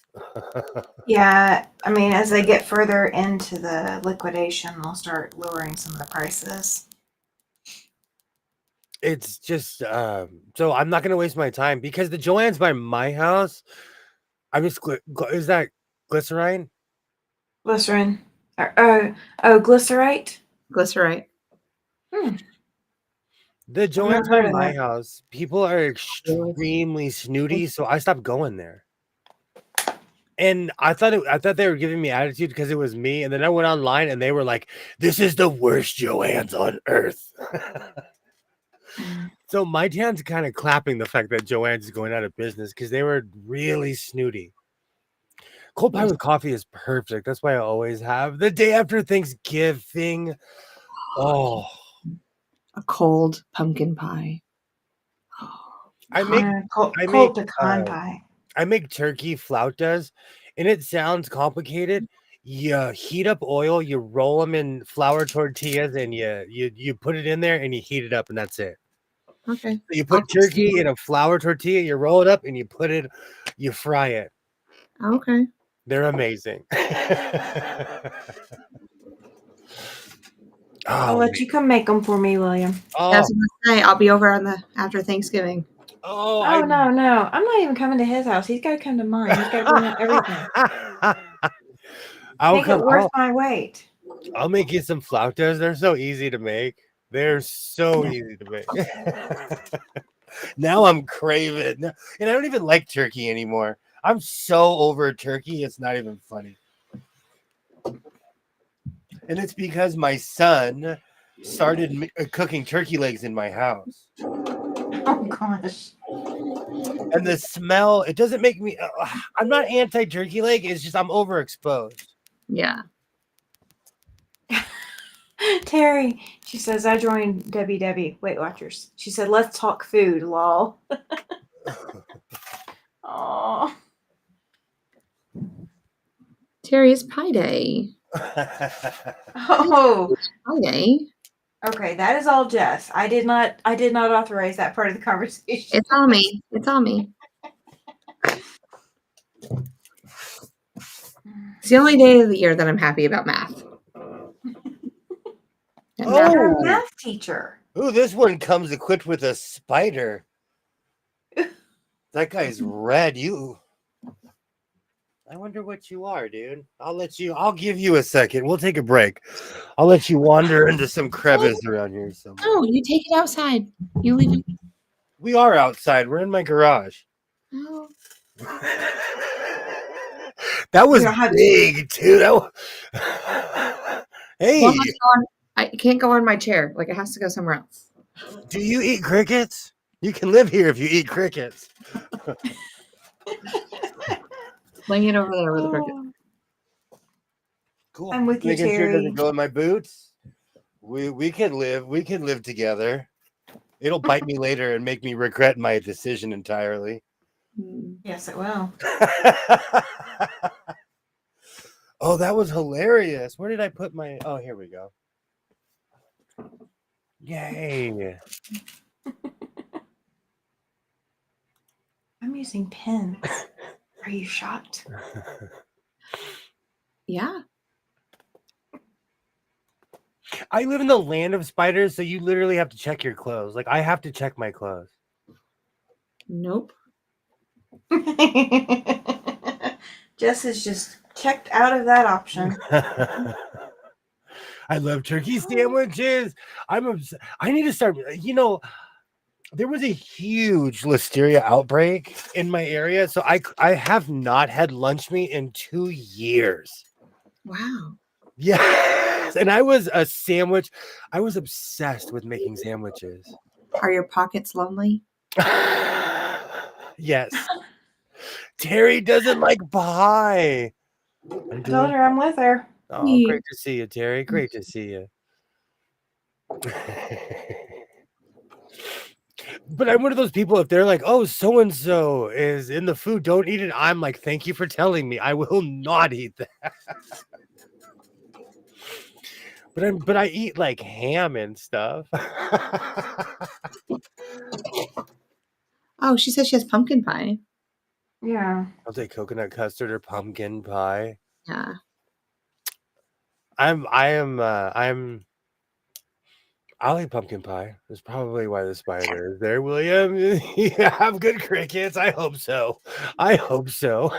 Yeah, I mean, as they get further into the liquidation, they'll start lowering some of the prices. It's just so I'm not gonna waste my time because the Joanne's by my house. I'm just is that glycerine? Glycerin. Glycerite? Glycerite. The I've never Joanne's by heard of my that. house. People are extremely snooty, so I stopped going there. And I thought they were giving me attitude because it was me, and then I went online and they were like, "This is the worst Joanne's on earth." So my dad's kind of clapping the fact that Joanne's is going out of business because they were really snooty. Cold pie with coffee is perfect. That's why I always have the day after Thanksgiving. Oh, A cold pumpkin pie. I make Cold pecan pie. I make turkey flautas, and it sounds complicated. You heat up oil, you roll them in flour tortillas, and you put it in there and you heat it up, and that's it. Okay. So you put turkey in a flour tortilla, you roll it up, and you fry it. Okay. They're amazing. I'll let you come make them for me, William. That's what I say. I'll be over after Thanksgiving. No. I'm not even coming to his house. He's got to come to mine. He's got to bring up everything. Make it worth my wait. I'll make you some flautas. They're so easy to make. They're so easy to make. Now I'm craving. And I don't even like turkey anymore. I'm so over turkey. It's not even funny. And it's because my son started cooking turkey legs in my house. Oh, gosh. And the smell, it doesn't make me... I'm not anti-turkey leg. It's just I'm overexposed. Yeah. Terry, she says, I joined WW Weight Watchers. She said, let's talk food, lol. Oh. Terry, it's pie day. Oh. Pie day. Okay, that is all Jess. I did not authorize that part of the conversation. It's on me. It's on me. It's the only day of the year that I'm happy about math. You're a math teacher. Ooh, this one comes equipped with a spider. That guy's red. I wonder what you are, dude. I'll give you a second. We'll take a break. I'll let you wander into some crevice around here somewhere. No, you take it outside. You leave it. We are outside. We're in my garage. Oh. That was big, too. Hey. Well, I can't go on my chair. Like, it has to go somewhere else. Do you eat crickets? You can live here if you eat crickets. Laying it over there with the cricket. Cool. I'm with you, Making Terry. sure it doesn't go in my boots. We can live together. It'll bite me later and make me regret my decision entirely. Yes, it will. Oh, that was hilarious. Where did I put my... Oh, here we go. Yay. I'm using pins. Are you shocked? Yeah. I live in the land of spiders, so you literally have to check your clothes. Like, I have to check my clothes. Nope. Jess is just checked out of that option. I love turkey sandwiches. I need to start, there was a huge listeria outbreak in my area, so I have not had lunch meat in 2 years. Wow. Yes, and I was obsessed with making sandwiches. Are your pockets lonely? Yes. Terry doesn't like pie. I told her I'm with her. Oh, great to see you, Terry. Great to see you. But I'm one of those people, if they're like, oh, so and so is in the food, don't eat it. I'm like, thank you for telling me. I will not eat that. But I eat like ham and stuff. Oh, she says she has pumpkin pie. Yeah. I'll take coconut custard or pumpkin pie. Yeah. I'll eat pumpkin pie. That's probably why the spider is there, William. You have good crickets. I hope so. I hope so.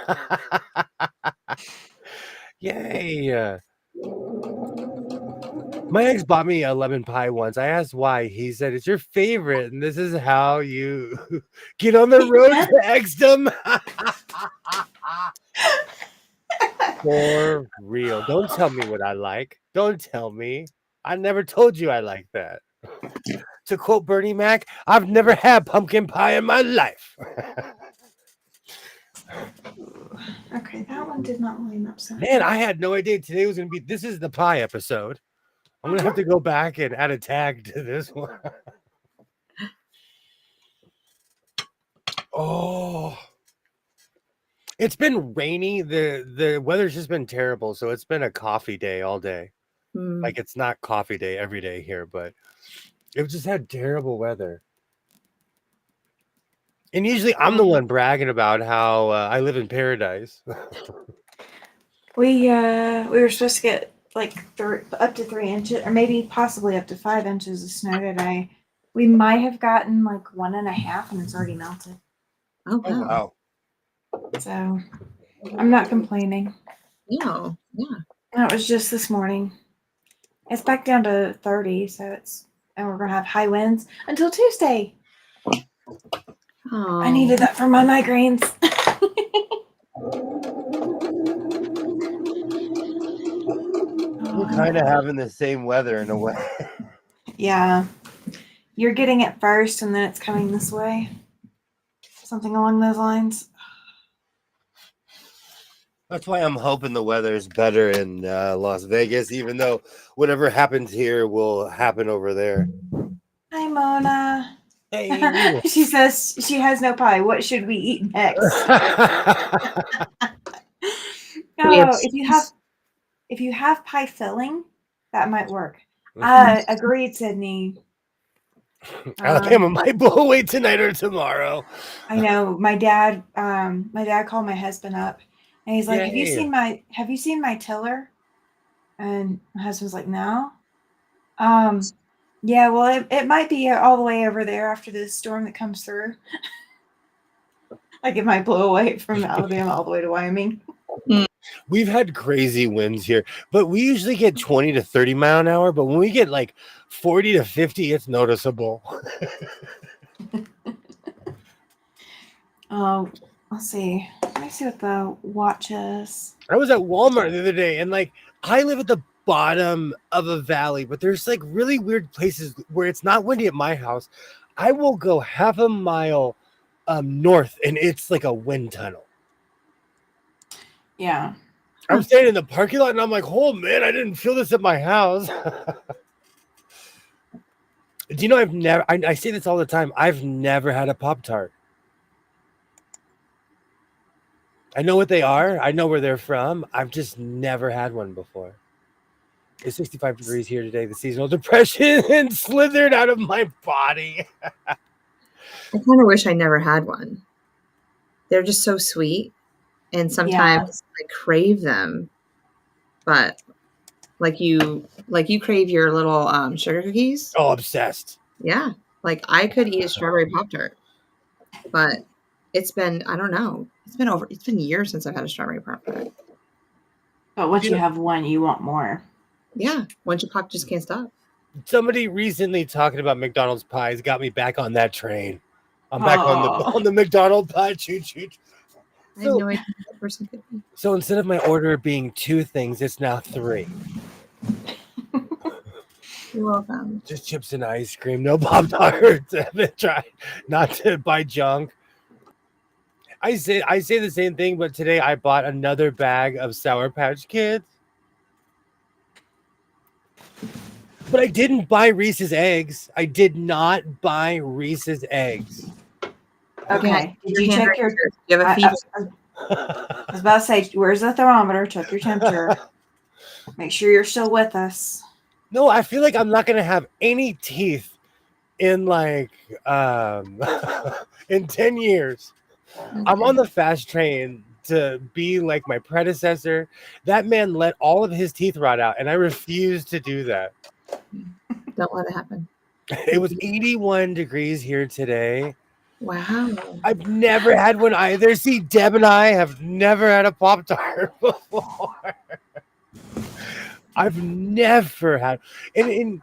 Yay. My ex bought me a lemon pie once. I asked why. He said, it's your favorite, and this is how you get on the road to exdom. For real. Don't tell me what I like. Don't tell me. I never told you I like that. To quote Bernie Mac, I've never had pumpkin pie in my life. Okay, that one did not line up so. Man, I had no idea today was going to be. This is the pie episode. I'm going to have to go back and add a tag to this one. Oh, it's been rainy. The weather's just been terrible. So it's been a coffee day all day. Like it's not coffee day every day here, but it just had terrible weather. And usually I'm the one bragging about how I live in paradise. We were supposed to get like up to 3 inches, or maybe possibly up to 5 inches of snow today. We might have gotten like 1.5, and it's already melted. Oh wow. So I'm not complaining. No. Yeah. That was just this morning. It's back down to 30, so and we're gonna have high winds until Tuesday. Oh. I needed that for my migraines. We're kind of having the same weather in a way. Yeah. You're getting it first, and then it's coming this way. Something along those lines. That's why I'm hoping the weather is better in Las Vegas, even though whatever happens here will happen over there. Hi, Mona. Hey. She says she has no pie. What should we eat next? If you have pie filling, that might work. Agreed, Sydney. Alabama might blow away tonight or tomorrow. I know. My dad called my husband up, and he's like, Yay. Have you seen my tiller? And my husband's like, no. Yeah, well, it might be all the way over there after this storm that comes through. Like it might blow away from Alabama all the way to Wyoming. We've had crazy winds here, but we usually get 20 to 30 mile an hour. But when we get like 40 to 50, it's noticeable. Let's see. Let me see what the watch is. I was at Walmart the other day, and like I live at the bottom of a valley, but there's like really weird places where it's not windy at my house. I will go half a mile north, and it's like a wind tunnel. Yeah. I'm standing in the parking lot, and I'm like, oh man, I didn't feel this at my house. Do you know I say this all the time. I've never had a Pop-Tart. I know what they are. I know where they're from. I've just never had one before. It's 65 degrees here today. The seasonal depression slithered out of my body. I kind of wish I never had one. They're just so sweet. And sometimes I crave them. But like you crave your little sugar cookies. Oh, obsessed. Yeah. Like I could eat a strawberry Pop-Tart. But it's been, I don't know. It's been years since I've had a strawberry Pop-Tart. But once you have one, you want more. Yeah. Once you pop, just can't stop. Somebody recently talking about McDonald's pies got me back on that train. I'm back on the McDonald's pie. Choo choo. I had no idea what that person could be. So instead of my order being 2 things, it's now 3. You're welcome. Just chips and ice cream, no Pop-Tarts. Try not to buy junk. I say the same thing, but today I bought another bag of Sour Patch Kids. But I didn't buy Reese's eggs. I did not buy Reese's eggs. Okay. Did you check your? You have a fever. I was about to say, where's the thermometer? Check your temperature. Make sure you're still with us. No, I feel like I'm not gonna have any teeth in like in 10 years. Okay. I'm on the fast train to be like my predecessor. That man let all of his teeth rot out, and I refuse to do that. Don't let it happen. It was 81 degrees here today. Wow. I've never had one either. See, Deb and I have never had a Pop-Tart before. I've never had, and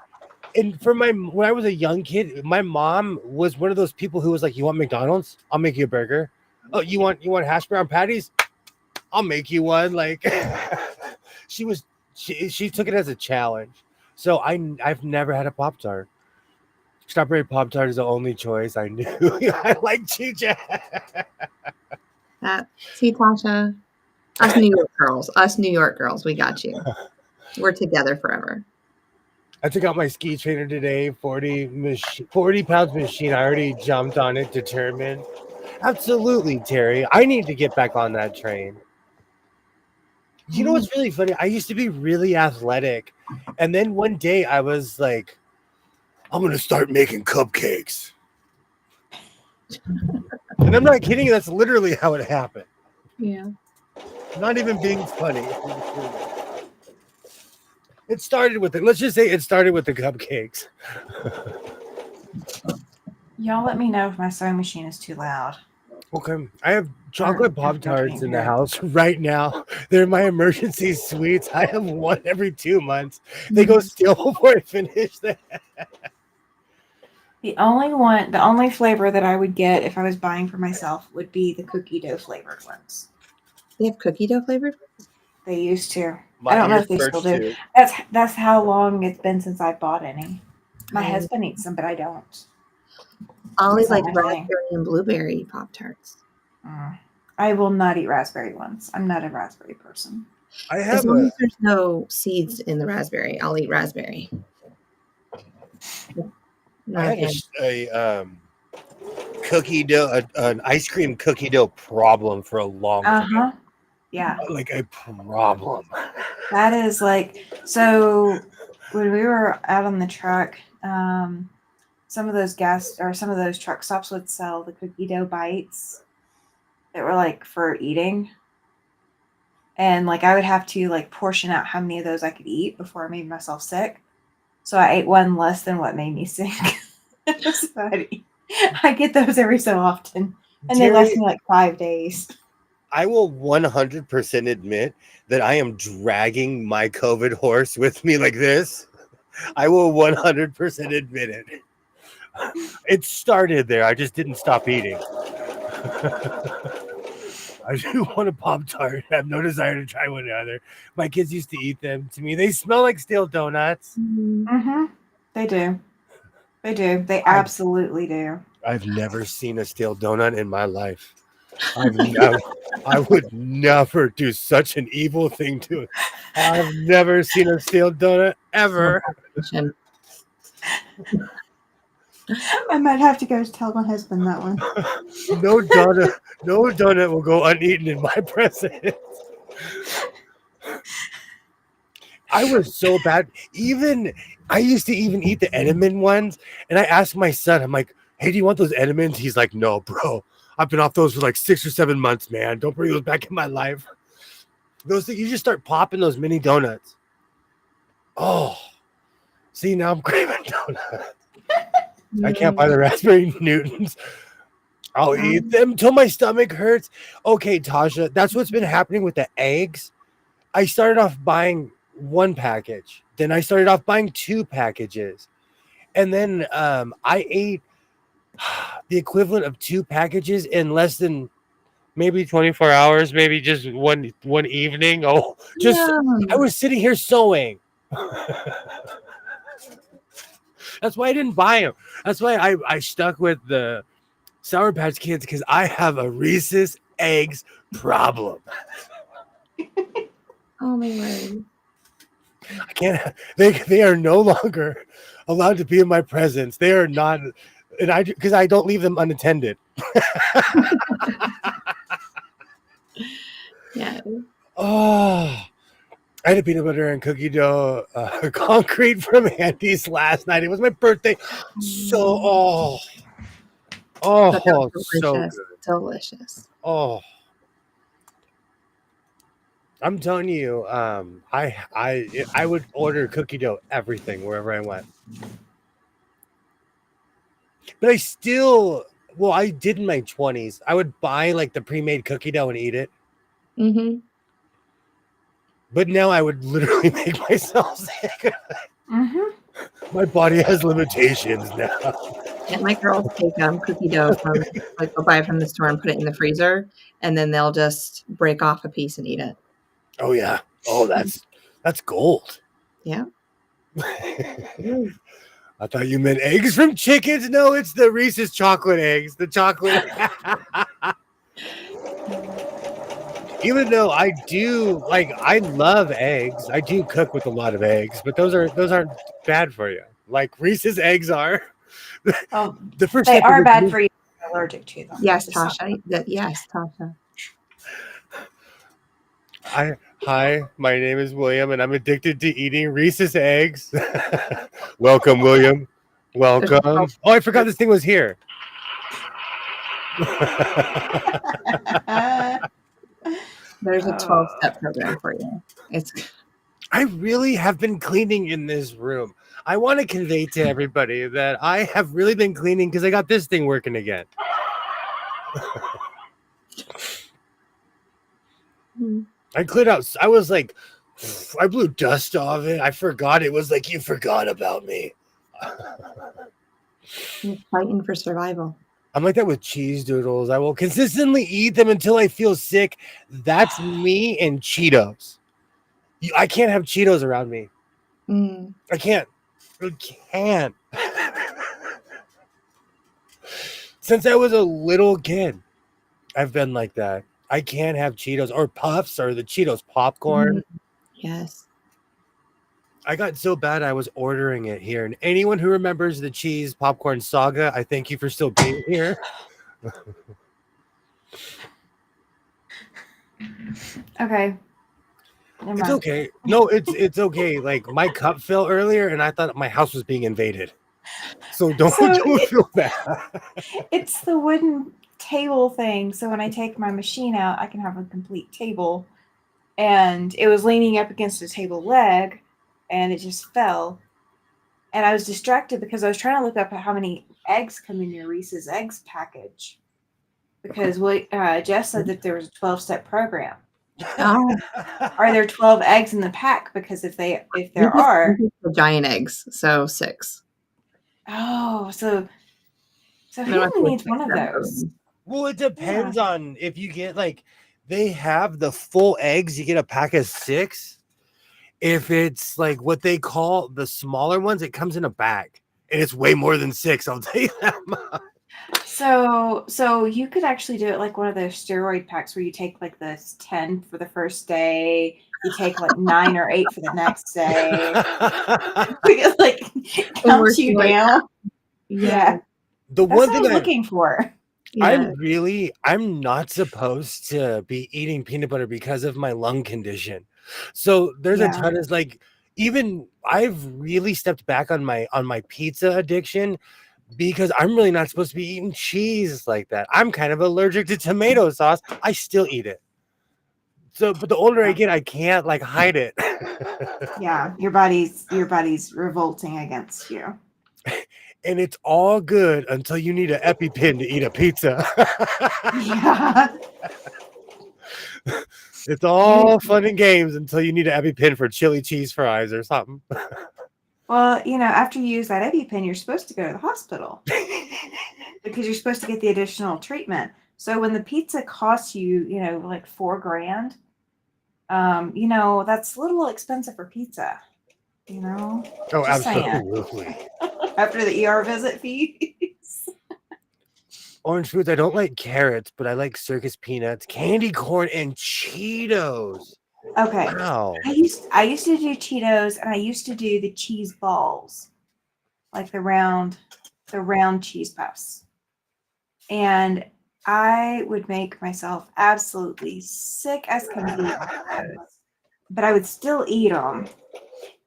for when I was a young kid, my mom was one of those people who was like, "You want McDonald's? I'll make you a burger. Oh, you want hash brown patties? I'll make you one." Like, she took it as a challenge. So I've never had a Pop-Tart. Strawberry Pop-Tart is the only choice I knew. I like Chicha. See, Tasha, us New York girls, we got you. We're together forever. I took out my ski trainer today, 40 pounds machine. I already jumped on it, determined. Absolutely, Terry. I need to get back on that train. You know what's really funny? I used to be really athletic. And then one day I was like, I'm going to start making cupcakes. And I'm not kidding. That's literally how it happened. Yeah. Not even being funny. It started with let's just say it started with the cupcakes. Y'all let me know if my sewing machine is too loud. Okay. I have chocolate Pop-Tarts in the house right now. They're my emergency sweets. I have one every 2 months. They go stale before I finish that. The only flavor that I would get if I was buying for myself would be the cookie dough flavored ones. They have cookie dough flavored? They used to. I don't know if they still do. Too. That's how long it's been since I bought any. My husband eats them, but I don't. Ollie likes raspberry and blueberry Pop-Tarts. I will not eat raspberry ones. I'm not a raspberry person. As long as there's no seeds in the raspberry, I'll eat raspberry. I had a cookie dough, an ice cream cookie dough problem for a long time. Yeah. Like a problem. That is like, so when we were out on the truck, some of those truck stops would sell the cookie dough bites that were like for eating. And like I would have to like portion out how many of those I could eat before I made myself sick. So I ate one less than what made me sick. I get those every so often. And they last me like 5 days. I will 100% admit that I am dragging my COVID horse with me like this. I will 100% admit it. It started there. I just didn't stop eating. I do want a Pop-Tart. I have no desire to try one other. My kids used to eat them. To me, they smell like stale donuts. Mm-hmm. They do. They do. They absolutely do. I've never seen a stale donut in my life. I would never do such an evil thing to it. I've never seen a stale donut ever. I might have to go tell my husband that one. No donut will go uneaten in my presence. I was so bad. I used to even eat the Edelman ones, and I asked my son, I'm like, "Hey, do you want those Edelmans?" He's like, "No, bro. I've been off those for like 6 or 7 months, man. Don't bring those back in my life." Those things, you just start popping those mini donuts. Oh, see, now I'm craving donuts. I can't buy the raspberry Newtons. I'll eat them till my stomach hurts. Okay, Tasha, that's what's been happening with the eggs. I started off buying 1 package. Then I started off buying 2 packages. And then I ate the equivalent of 2 packages in less than maybe 24 hours, maybe just one evening. I was sitting here sewing. That's why I didn't buy them. That's why I stuck with the Sour Patch Kids, because I have a Reese's Eggs problem. Oh my word. I can't. They are no longer allowed to be in my presence. They are not, and because I don't leave them unattended. Yeah. Oh, I had a peanut butter and cookie dough concrete from Andy's last night. It was my birthday. So But they're so delicious. good. Delicious. Oh, I'm telling you, I would order cookie dough everything wherever I went. But I still, well, I did in my 20s. I would buy like the pre-made cookie dough and eat it. Mm-hmm. But now I would literally make myself sick. Mm-hmm. My body has limitations now. Yeah, my girls take cookie dough from like they'll buy it from the store and put it in the freezer, and then they'll just break off a piece and eat it. Oh yeah. Oh, that's gold. Yeah. I thought you meant eggs from chickens. No, it's the Reese's chocolate eggs. The chocolate. Even though I do I love eggs. I do cook with a lot of eggs, but those aren't bad for you. Like Reese's eggs are. Oh, The first they step are is bad for you. If you're allergic to them. Yes, Just not- Tasha. Yes, Tasha. Hi, my name is William, and I'm addicted to eating Reese's eggs. Welcome, William. Welcome. Oh, I forgot this thing was here. There's a 12-step program for you. I really have been cleaning in this room. I want to convey to everybody that I have really been cleaning because I got this thing working again. I cleared out. I was like, I blew dust off it. I forgot. It was like, you forgot about me. You're fighting for survival. I'm like that with cheese doodles. I will consistently eat them until I feel sick. That's me and Cheetos. I can't have Cheetos around me. I can't. I can't. Since I was a little kid, I've been like that. I can't have Cheetos or Puffs or the Cheetos popcorn. Yes. I got so bad I was ordering it here. And anyone who remembers the cheese popcorn saga, I thank you for still being here. Okay. It's okay. No, it's okay. Like my cup fell earlier and I thought my house was being invaded. So don't feel bad. It's the wooden table thing. So when I take my machine out, I can have a complete table. And it was leaning up against a table leg and it just fell. And I was distracted because I was trying to look up how many eggs come in your Reese's Eggs package. Because Jess said that there was a 12-step program. Oh. Are there 12 eggs in the pack? Because if there are giant eggs, so 6. Oh, so he only needs one of those. Well, it depends on if you get they have the full eggs, you get a pack of 6. If it's like what they call the smaller ones, it comes in a bag and it's way more than 6. I'll tell you that much. So you could actually do it like one of those steroid packs where you take like this 10 for the first day, you take like 9 or 8 for the next day. Because it counts you down. Yeah. The That's one what thing I'm looking for. Yeah. I'm not supposed to be eating peanut butter because of my lung condition. So there's a ton of even I've really stepped back on my pizza addiction because I'm really not supposed to be eating cheese like that. I'm kind of allergic to tomato sauce. I still eat it. So, but the older I get, I can't hide it. Yeah, your body's revolting against you. And it's all good until you need an EpiPen to eat a pizza. Yeah. It's all fun and games until you need an EpiPen for chili cheese fries or something. Well, after you use that EpiPen, you're supposed to go to the hospital because you're supposed to get the additional treatment. So when the pizza costs you, like $4,000, that's a little expensive for pizza. Oh, just absolutely. Saying. After the ER visit fees. Orange foods. I don't like carrots, but I like circus peanuts, candy corn, and Cheetos. Okay. Wow. I used to do Cheetos, and I used to do the cheese balls, like the round cheese puffs. And I would make myself absolutely sick as can be with those, but I would still eat them.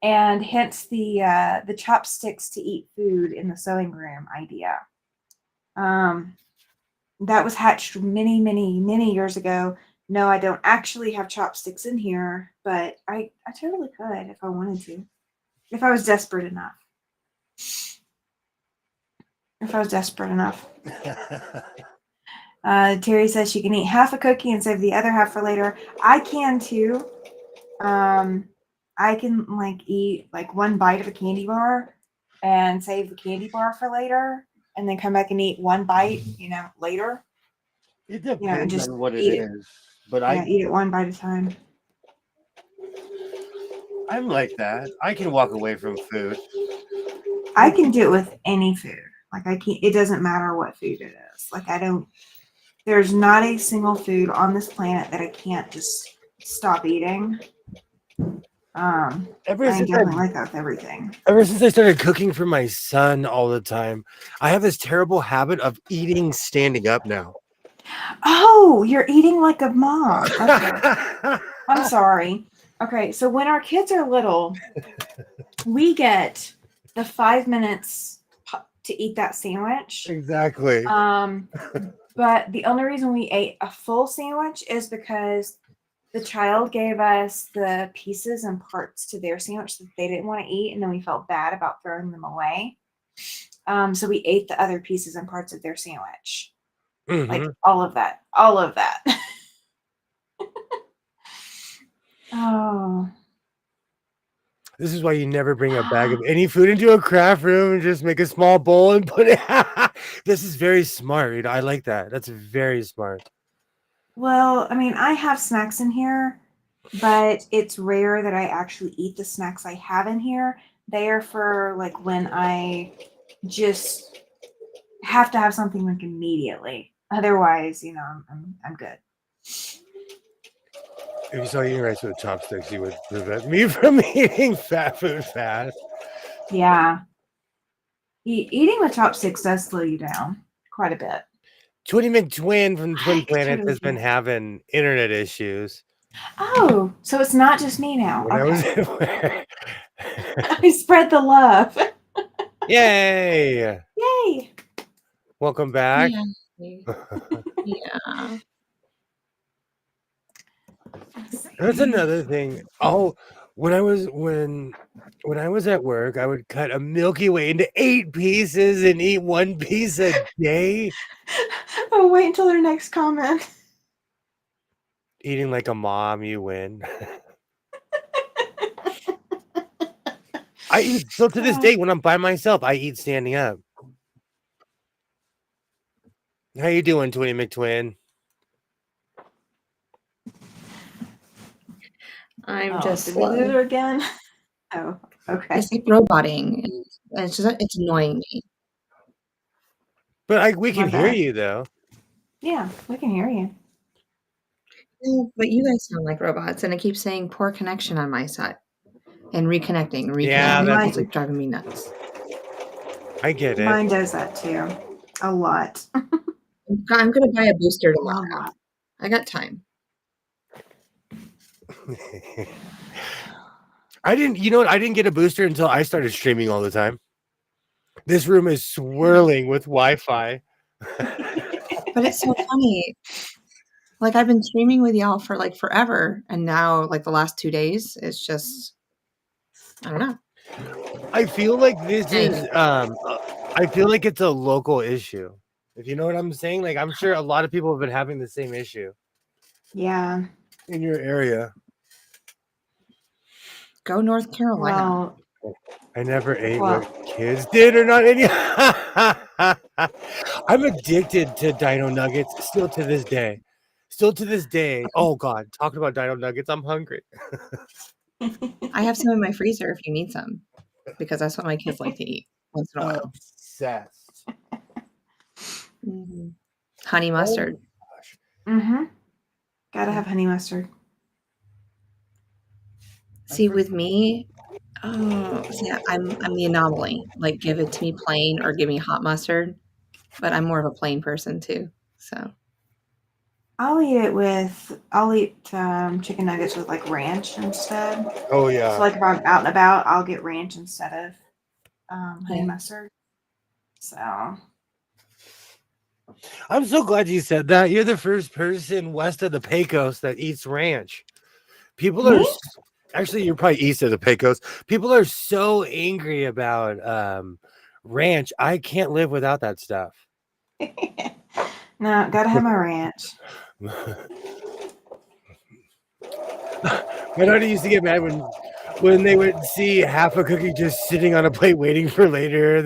And hence the chopsticks to eat food in the sewing room idea. That was hatched many, many, many years ago. No, I don't actually have chopsticks in here, but I totally could if I wanted to. If I was desperate enough. If I was desperate enough. Terry says she can eat half a cookie and save the other half for later. I can too. I can like eat like one bite of a candy bar and save the candy bar for later, and then come back and eat one bite, later. It And depends just on what it eat it. is, but Eat it one bite at a time. I'm like that. I can walk away from food. I can do it with any food. Like I can't. It doesn't matter what food it is. Like I don't. There's not a single food on this planet that I can't just stop eating. I definitely like that with everything. Ever since I started cooking for my son all the time, I have this terrible habit of eating standing up now. Oh, you're eating like a mom. Okay. I'm sorry. Okay, so when our kids are little, we get the 5 minutes to eat that sandwich. Exactly. But the only reason we ate a full sandwich is because the child gave us the pieces and parts to their sandwich that they didn't want to eat, and then we felt bad about throwing them away. So we ate the other pieces and parts of their sandwich. Mm-hmm. Like all of that. All of that. Oh. This is why you never bring a bag of any food into a craft room and just make a small bowl and put it. This is very smart. I like that. That's very smart. Well, I mean, I have snacks in here, but it's rare that I actually eat the snacks I have in here. They are for like when I just have to have something like immediately. Otherwise, I'm good. If you saw eating rice with chopsticks, you would prevent me from eating fat food fast. Yeah. Eating with chopsticks does slow you down quite a bit. Twinny McTwin from Twin I could Planets totally has been do it. having internet issues. Oh, so it's not just me now. When I was Okay. I spread the love. Yay! Yay! Welcome back. Yeah. That's another thing. Oh, when I was at work, I would cut a Milky Way into 8 pieces and eat 1 piece a day. Oh, wait until their next comment. Eating like a mom, you win. I eat still to this day when I'm by myself. I eat standing up. How you doing, Twinny McTwin? I'm just did we lose slow. her again? Oh, okay. It's like roboting. And it's annoying me. But we can My hear bad. you though. Yeah, we can hear you. No, but you guys sound like robots, and it keeps saying poor connection on my side. And reconnecting. Yeah, It's like driving me nuts. I get it. Mine does that too. A lot. I'm gonna buy a booster A tomorrow. lot. I got time. I didn't get a booster until I started streaming all the time. This room is swirling with Wi-Fi. But it's so funny. Like I've been streaming with y'all for like forever, and now like the last 2 days, it's just I don't know. I feel like this is I feel like it's a local issue. If you know what I'm saying, like I'm sure a lot of people have been having the same issue. Yeah. In your area. Go North Carolina. Well, I never ate what kids did or not any. I'm addicted to Dino Nuggets still to this day. Still to this day. Oh God, talking about Dino Nuggets, I'm hungry. I have some in my freezer if you need some, because that's what my kids like to eat once in a while. Obsessed. Mm-hmm. Honey mustard. Mm-hmm. Gotta have honey mustard. See, with me, oh, see, I'm the anomaly. Like, give it to me plain or give me hot mustard. But I'm more of a plain person too. So I'll eat chicken nuggets with like ranch instead. Oh So yeah. like if I'm out and about, I'll get ranch instead of honey yeah. mustard. So I'm so glad you said that. You're the first person west of the Pecos that eats ranch. People are me? actually you're probably east of the Pecos. People are so angry about ranch. I can't live without that stuff. No, gotta have my ranch. My daughter used to get mad when they would see half a cookie just sitting on a plate waiting for later.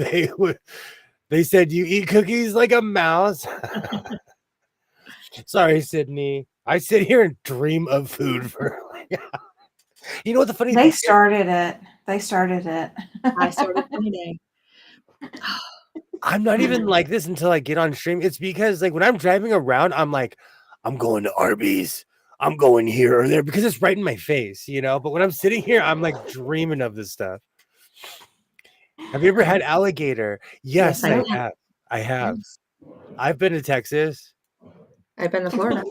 They said you eat cookies like a mouse. Sorry, Sydney. I sit here and dream of food for you know what the funny They thing is? started it. They started it. I started Friday. I'm not even like this until I get on stream. It's because like when I'm driving around, I'm like, I'm going to Arby's. I'm going here or there because it's right in my face, you know. But when I'm sitting here, I'm like dreaming of this stuff. Have you ever had alligator? Yes, Yes, I I have. have. I have. Yes. I've been to Texas. I've been to Florida.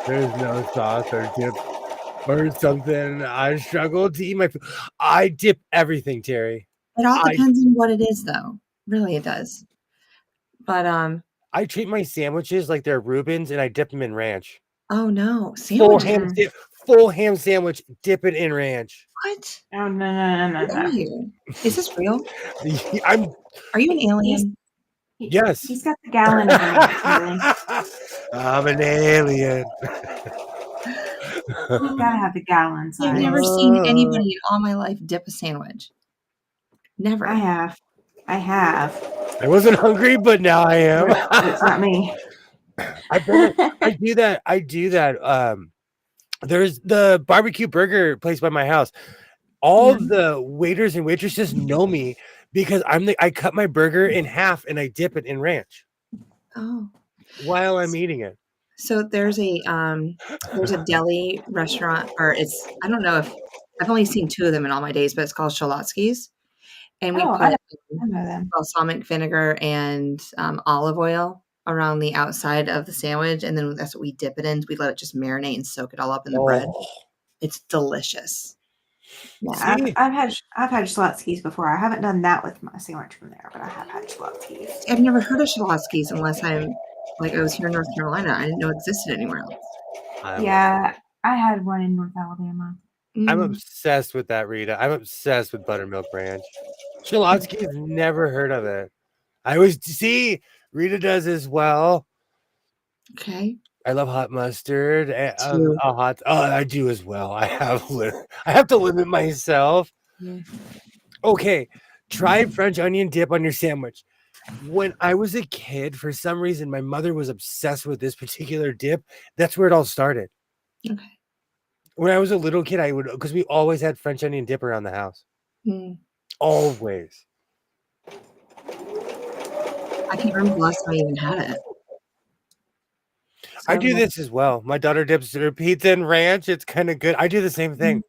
There's no sauce or dip or something. I struggle to eat my food. I dip everything, Terry. It all I depends on what it is, though. Really, it does. But I treat my sandwiches like they're Reubens and I dip them in ranch. oh no, Full sandwiches. ham, full ham sandwich, dip it in ranch. What? Oh no. Who are you? Is this real? I'm Are you an alien? yes. He's got the gallon of ranch, Haley. I'm an alien. You gotta have the gallon I've size. never seen anybody in all my life dip a sandwich. Never. I have. I wasn't hungry, but now I am. But it's not me. I do that. I do that. There's the barbecue burger place by my house. All the waiters and waitresses know me because I cut my burger in half and I dip it in ranch Oh. while I'm eating it. So there's a deli restaurant, or I don't know if I've only seen 2 of them in all my days, but it's called Shalotsky's, and we Oh, I put know them. balsamic vinegar and olive oil around the outside of the sandwich, and then that's what we dip it in. We let it just marinate and soak it all up in the bread. It's delicious. Yeah, I've had Schlotzky's before. I haven't done that with my sandwich from there, but I have had Schlotzky's. I've never heard of Shalotsky's unless I was here in North Carolina. I didn't know it existed anywhere else. Yeah, I had one in North Alabama. I'm obsessed with that, Rita. I'm obsessed with buttermilk ranch. Shalotsky's never heard of it. I always see Rita does as well. Okay. I love hot mustard. Too. I do as well. I have to limit myself. Yeah. Okay, try French onion dip on your sandwich. When I was a kid, for some reason, my mother was obsessed with this particular dip. That's where it all started. Okay. When I was a little kid, because we always had French onion dip around the house. Always. I can't remember the last time I even had it. I do this as well. My daughter dips her pizza in ranch. It's kind of good. I do the same thing.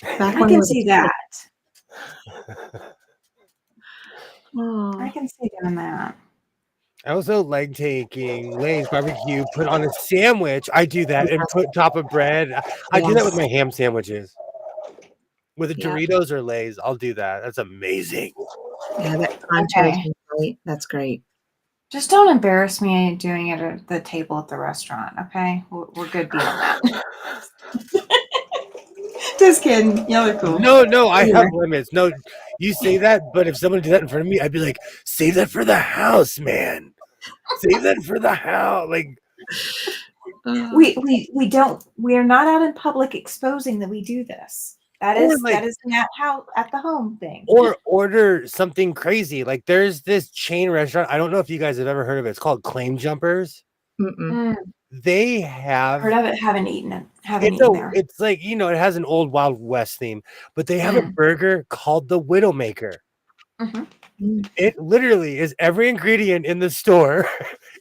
I can see that. I can see doing that. I also like taking Lay's barbecue, put on a sandwich. I do that and put top of bread. I do that with my ham sandwiches. With the Doritos or Lay's, I'll do that. That's amazing. Yeah, that contour is great. That's great. Just don't embarrass me doing it at the table at the restaurant, okay? We're good beyond that. Just kidding. Y'all are cool. No, I have limits. No, you say that, but if someone did that in front of me, I'd be like, save that for the house, man. Save that for the house. Like we're not out in public exposing that we do this. That is at the home thing. Or order something crazy. Like there's this chain restaurant. I don't know if you guys have ever heard of it. It's called Claim Jumpers. They have heard of it, haven't eaten it. There. It's like, it has an old Wild West theme, but they have a burger called the Widowmaker. It literally is every ingredient in the store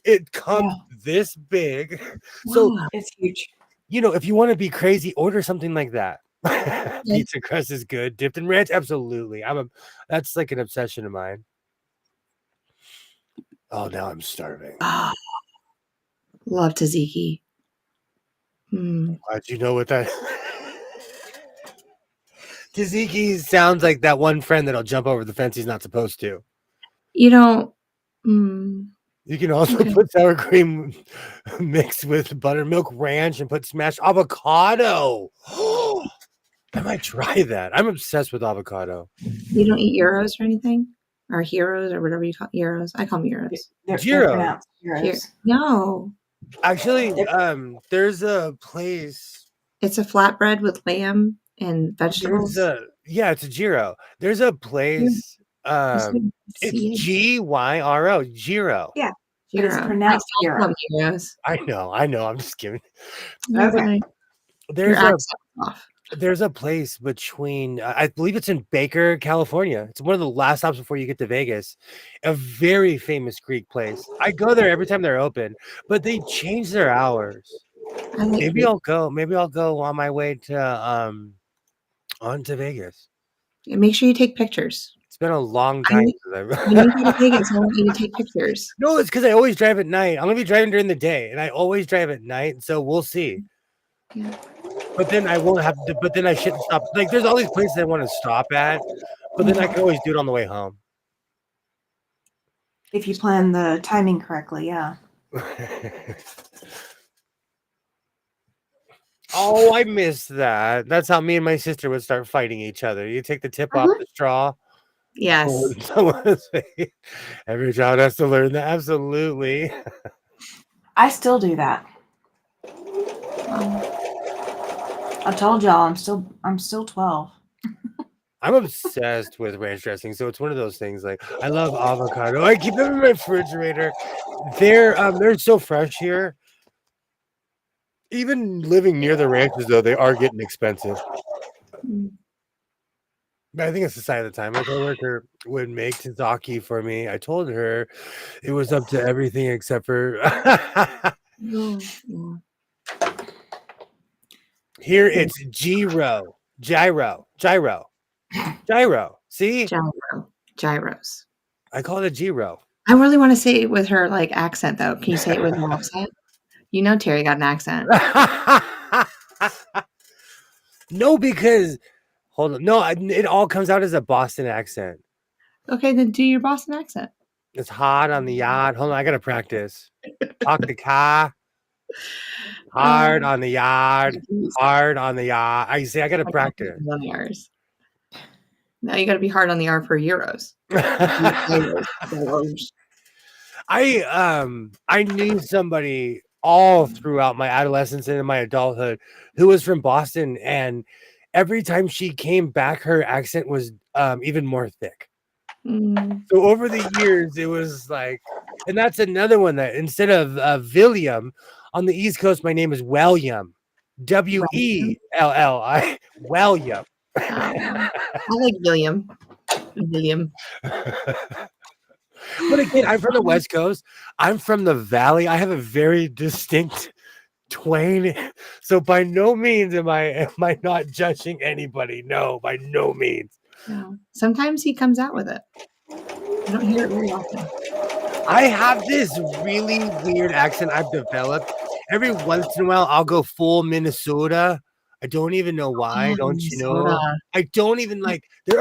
It comes this big. So Wow. It's huge. if you want to be crazy, order something like that. Pizza crust is good, dipped in ranch. Absolutely, that's like an obsession of mine. Oh, now I'm starving. Love tzatziki. How'd you know what that? Tzatziki sounds like that one friend that'll jump over the fence he's not supposed to. You know, You can also put sour cream mixed with buttermilk ranch and put smashed avocado. I might try that. I'm obsessed with avocado. you don't eat gyros or anything? Or heroes or whatever you call gyros. I call them gyros. They're Gyro. pronounced gyros. No. Actually, there's a place. It's a flatbread with lamb and vegetables. It's a gyro. There's a place. It's Gyro. Gyro. Yeah. It's pronounced gyro. Gyros. I know. I'm just kidding. Okay. There's a place between, I believe it's in Baker, California. It's one of the last stops before you get to Vegas. A very famous Greek place. I go there every time they're open, but they change their hours. Maybe I'll go on my way to on to Vegas. And make sure you take pictures. It's been a long time since I've when you go to Vegas, I want you to take pictures. No, it's because I always drive at night. I'm gonna be driving during the day, and I always drive at night, so we'll see. Yeah. But then I won't have to. But then I shouldn't stop. Like, there's all these places I want to stop at, but then I can always do it on the way home. If you plan the timing correctly, yeah. Oh, I missed that. That's how me and my sister would start fighting each other. You take the tip off the straw. Yes. Every child has to learn that. Absolutely. I still do that. I told y'all I'm still 12. I'm obsessed with ranch dressing, so it's one of those things. Like, I love avocado. I keep them in my refrigerator. They're so fresh here. Even living near the ranches, though, they are getting expensive. But I think it's the sign of the time. My coworker would make tzatziki for me. I told her it was up to everything except for here it's gyro. See? Gyros. I call it a gyro. I really want to say it with her like accent though. Can you say it with an accent? You know Terry got an accent. No, because hold on. No, it all comes out as a Boston accent. Okay, then do your Boston accent. It's hot on the yacht. Hold on, I gotta practice. Talk the car. Hard on the yard. Hard on the yard. I gotta practice. Now you gotta be hard on the R for euros. I knew somebody all throughout my adolescence and in my adulthood who was from Boston, and every time she came back, her accent was even more thick. So over the years, it was like, and that's another one that instead of William on the East Coast, my name is William, W-E-L-L-I, William. I like William. But again, I'm from the West Coast. I'm from the Valley. I have a very distinct twang. So by no means am I not judging anybody. No, by no means. No. Sometimes he comes out with it. I don't hear it very often. I have this really weird accent I've developed. Every once in a while, I'll go full Minnesota. I don't even know why. Don't you know? I don't even like. There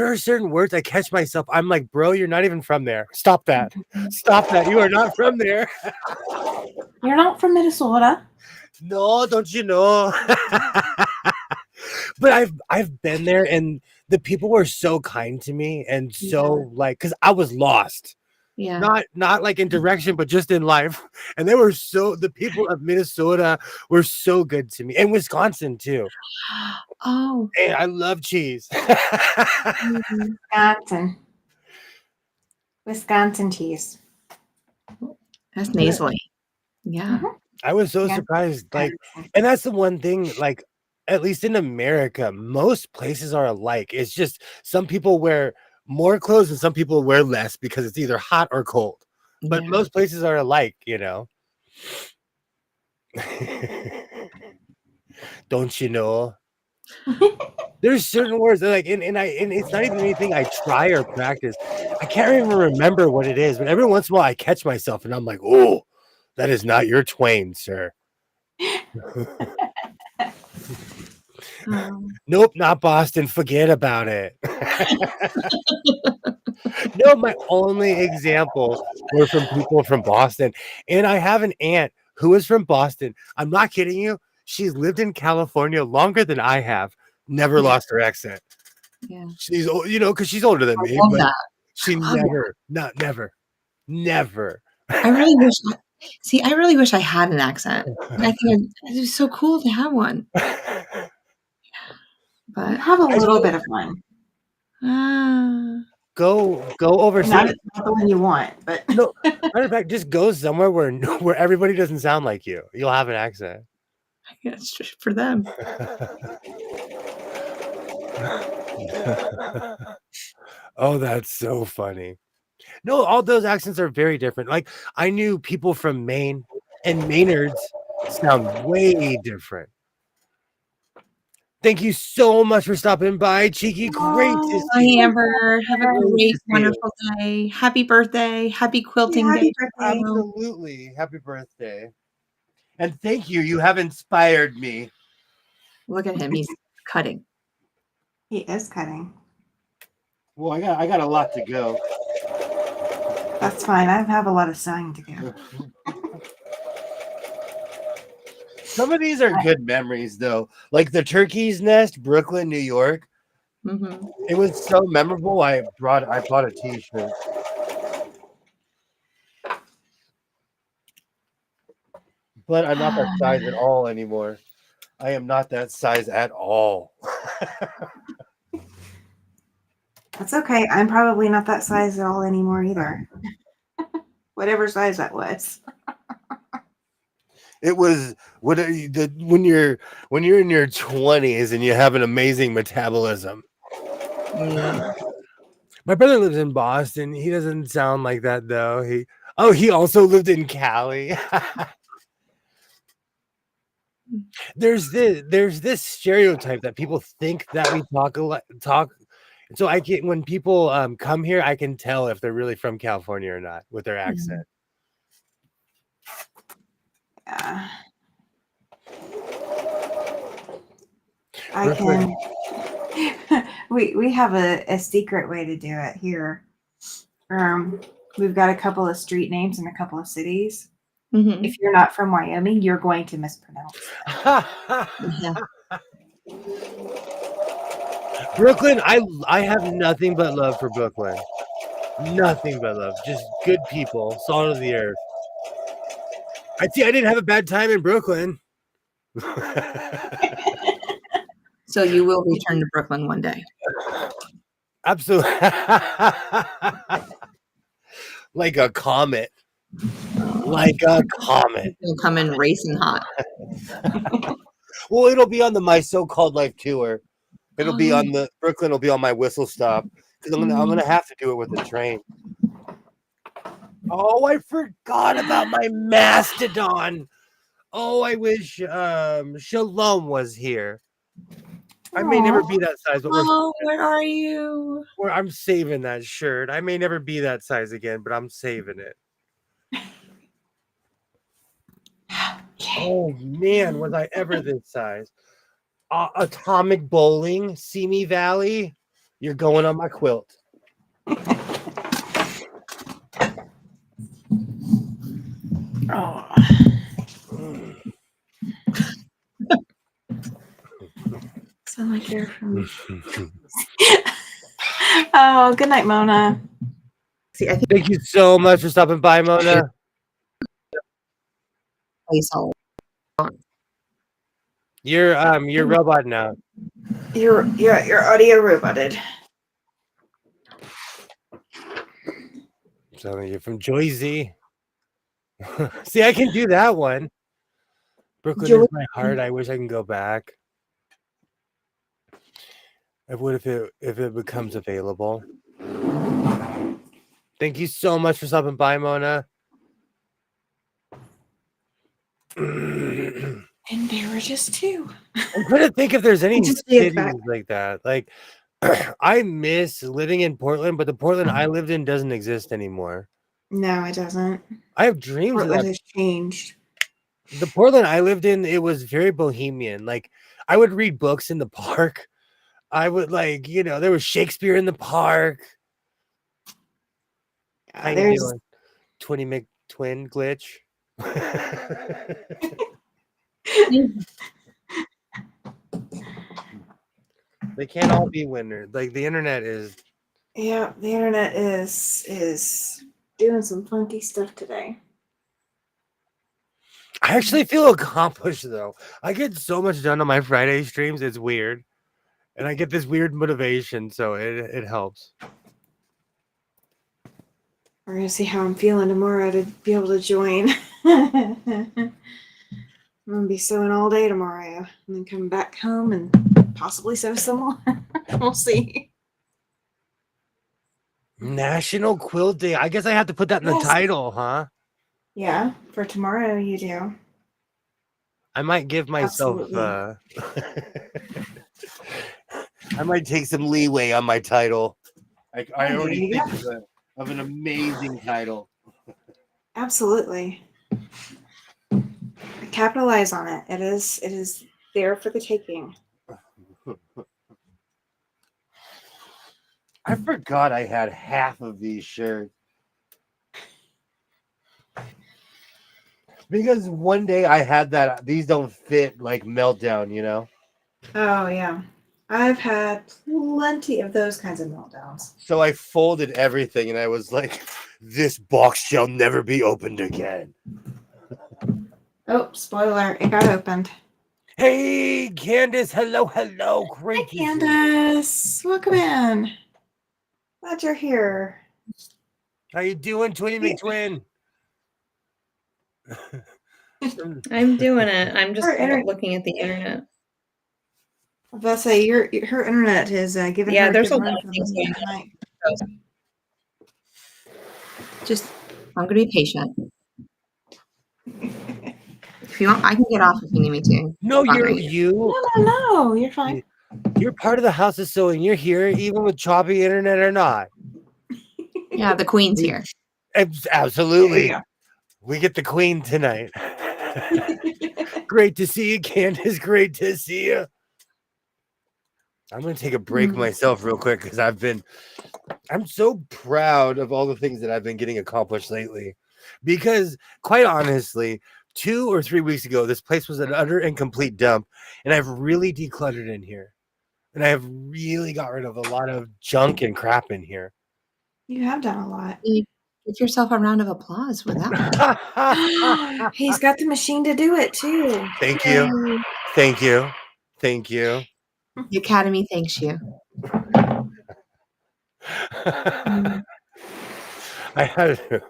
are certain words I catch myself. I'm like, bro, you're not even from there. Stop that. Stop that. You are not from there. You're not from Minnesota. No, don't you know? But I've been there, and the people were so kind to me, and so like, because I was lost. Yeah. Not like in direction, but just in life. And the people of Minnesota were so good to me. And Wisconsin too. Oh. And I love cheese. Wisconsin cheese. That's nasally. Yeah. Mm-hmm. I was so surprised. Like, and that's the one thing, like, at least in America, most places are alike. It's just some people wear more clothes and some people wear less because it's either hot or cold. but Yeah. most places are alike, you know. Don't you know? There's certain words that like, and it's not even anything I try or practice. I can't even remember what it is, but every once in a while I catch myself and I'm like, oh, that is not your twain, sir. Nope, not Boston. Forget about it. No, my only example were from people from Boston. And I have an aunt who is from Boston. I'm not kidding you. She's lived in California longer than I have. Never lost her accent. Yeah. She's, you know, because she's older than I me, love but that. she never. I really wish. I really wish I had an accent. I think it was so cool to have one. I But have a little bit of one. go overseas. Not the one you want, but no. Matter of fact, just go somewhere where everybody doesn't sound like you. You'll have an accent. Yeah, it's just for them. Oh, that's so funny. No, all those accents are very different. Like I knew people from Maine, and Maynards sound way different. Thank you so much for stopping by, Cheeky. Great to Hi, see you. Amber. Have a Great to great, see you. wonderful day. Happy birthday. Happy quilting happy day. birthday. Absolutely. Happy birthday. And thank you. You have inspired me. Look at him. He's cutting. He is cutting. Well, I got a lot to go. That's fine. I have a lot of sewing to do. Some of these are good memories, though. Like the Turkey's Nest, Brooklyn, New York. Mm-hmm. It was so memorable. I bought a T-shirt. But I'm not that size at all anymore. I am not that size at all. That's okay. I'm probably not that size at all anymore either. Whatever size that was. It was when you're in your 20s and you have an amazing metabolism. Yeah. My brother lives in Boston. He doesn't sound like that though. He also lived in Cali. There's this stereotype that people think that we talk. So when people come here, I can tell if they're really from California or not with their accent. Yeah. I can. We have a secret way to do it here. We've got a couple of street names and a couple of cities. Mm-hmm. If you're not from Wyoming, you're going to mispronounce them. Yeah. Brooklyn, I have nothing but love for Brooklyn. Nothing but love. Just good people, salt of the earth. I didn't have a bad time in Brooklyn. So you will return to Brooklyn one day. Absolutely. Like a comet. Like a comet. It'll come in racing hot. Well, it'll be on the My So-Called Life tour. It'll be on the Brooklyn will be on my whistle stop. Because I'm gonna have to do it with the train. Oh, I forgot about my mastodon. Oh, I wish Shalom was here. I may never be that size, but where are you? I'm saving that shirt. I may never be that size again, but I'm saving it. Oh man, was I ever this size? Atomic Bowling, Simi Valley. You're going on my quilt. Oh. Sound like you're from. Oh, good night, Mona. Thank you so much for stopping by, Mona. You're robot now. You're audio roboted. So you're from Jersey. See, I can do that one. Brooklyn is my heart. I wish I can go back. I would if it becomes available. Thank you so much for stopping by, Mona. I'm And there were just two. trying to think if there's any Just the cities effect. like that. Like, I miss living in Portland, but the Portland I lived in doesn't exist anymore. No, it doesn't. I have dreams of Portland that. has changed. The Portland I lived in, it was very bohemian. Like, I would read books in the park. I would there was Shakespeare in the park. How you There's doing? Twin glitch. They can't all be winners. Like the internet is. the internet is doing some funky stuff today. I actually feel accomplished though. I get so much done on my Friday streams. It's weird, and I get this weird motivation, so it helps. We're gonna see how I'm feeling tomorrow to be able to join. I'm gonna be sewing all day tomorrow, and then come back home and possibly sew some more. We'll see. National Quilt Day. I guess I have to put that in the Yes. title, huh? Yeah, for tomorrow you do. I might give myself. Absolutely. I might take some leeway on my title. I There already you think go. of an amazing title. Absolutely. Capitalize on it. It is there for the taking. I forgot I had half of these shirts. Because one day I had that these don't fit like meltdown, you know? Oh yeah. I've had plenty of those kinds of meltdowns. So I folded everything and I was like, this box shall never be opened again. Oh, spoiler, it got opened. Hey, Candace. Hello. Great. Hi, Candace. Welcome in. Glad you're here. How you doing, Twinny McTwin? I'm doing it. I'm just Her looking at the internet. I was about to say her internet is giving Yeah, her there's good a run lot for of the things money going tonight. Just, I'm gonna be patient. If you want, I can get off if you need me to. No, Bother No, you're fine. You're part of the house of sewing. You're here, even with choppy internet or not. Yeah, the queen's here. Absolutely. There We get the queen tonight. Great to see you, Candace. Great to see you. I'm going to take a break myself real quick because I'm so proud of all the things that I've been getting accomplished lately. Because quite honestly, 2 or 3 weeks ago, this place was an utter and complete dump. And I've really decluttered in here. And I have really got rid of a lot of junk and crap in here. You have done a lot. Give yourself a round of applause with that one. He's got the machine to do it too. Thank you. Thank you. Thank you. The Academy thanks you. I had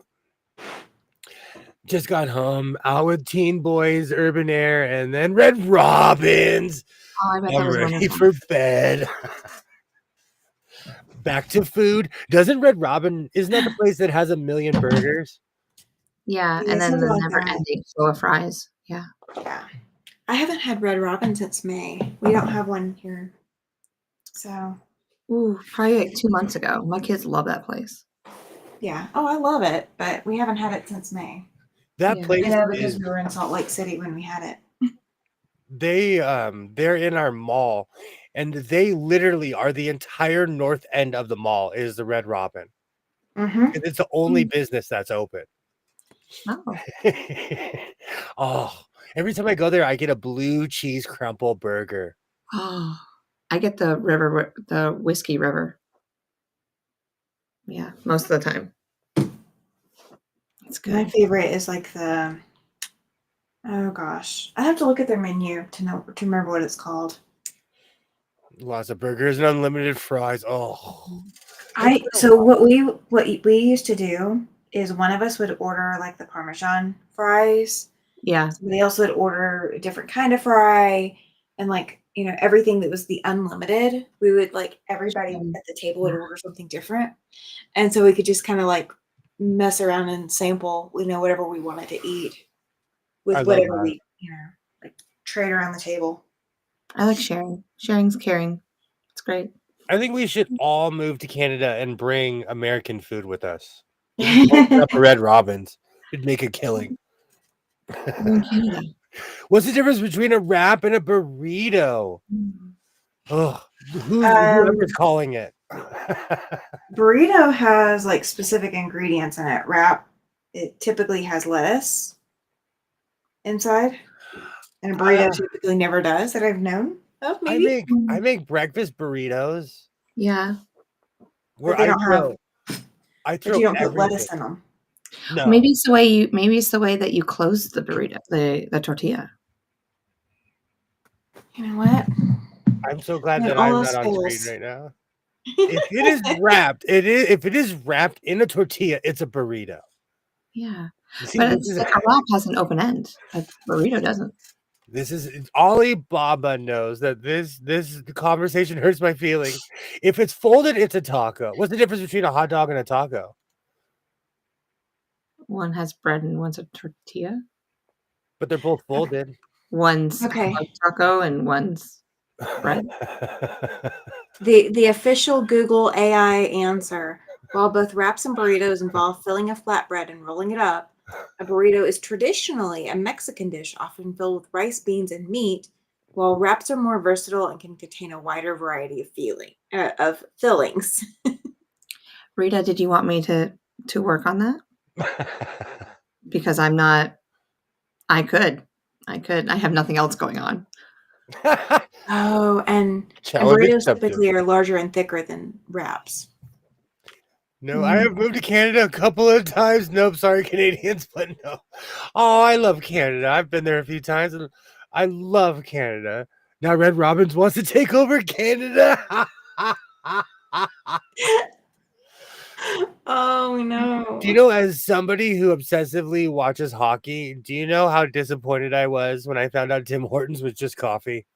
just got home out with Teen Boys, Urban Air, and then Red Robins. Oh, I bet that I'm was ready wonderful. for bed. Back to food. Doesn't Red Robin, isn't that the place that has 1 million burgers? Yeah, Yeah, and then something the like never that. ending show of fries. Yeah. Yeah. I haven't had Red Robin since May. We don't have one here. So Ooh, probably like 2 months ago. My kids love that place. yeah. Oh, I love it, but we haven't had it since May. That Yeah. place You know, because is we were in Salt Lake City when we had it. they're in our mall, and they literally are the entire north end of the mall is the Red Robin. Mm-hmm. It's the only business that's open. Oh. Oh, every time I go there, I get a blue cheese crumple burger. Oh. I get the whiskey river. Yeah, most of the time. It's good. My favorite is like the. Oh gosh, I have to look at their menu to remember what it's called. Lots of burgers and unlimited fries. Oh, So what we used to do is one of us would order like the Parmesan fries. Yeah. Somebody else would order a different kind of fry, and like everything that was the unlimited, we would like everybody at the table would order something different, and so we could just kind of like mess around and sample, whatever we wanted to eat with I love whatever that. we, like trade around the table. I like sharing. Sharing's caring. It's great. I think we should all move to Canada and bring American food with us. Open up a Red Robin's. It'd make a killing. We're in Canada. What's the difference between a wrap and a burrito? Oh, whoever's calling it. Burrito has like specific ingredients in it. Wrap, it typically has lettuce inside, and a burrito typically never does that I've known of. Maybe I make breakfast burritos. Yeah. Where they don't have. But you don't put lettuce in them. No. Maybe it's the way that you close the burrito, the tortilla. You know what? I'm so glad that I'm not on screen right now. If it is wrapped in a tortilla, it's a burrito. Yeah. See, But it's like a wrap has an open end. A burrito doesn't. This is Alibaba knows that this conversation hurts my feelings. If it's folded, it's a taco. What's the difference between a hot dog and a taco? One has bread and one's a tortilla. But they're both folded. One's a taco and one's bread. The official Google AI answer: while both wraps and burritos involve filling a flatbread and rolling it up, a burrito is traditionally a Mexican dish often filled with rice, beans, and meat, while wraps are more versatile and can contain a wider variety of fillings. Rita, did you want me to work on that? Because I'm not. I could. I have nothing else going on. Oh, and burritos typically are larger and thicker than wraps. No, I have moved to Canada a couple of times. Nope, sorry, Canadians, but no. Oh, I love Canada. I've been there a few times, and I love Canada. Now Red Robin's wants to take over Canada. Oh, no. Do you know, as somebody who obsessively watches hockey, do you know how disappointed I was when I found out Tim Hortons was just coffee?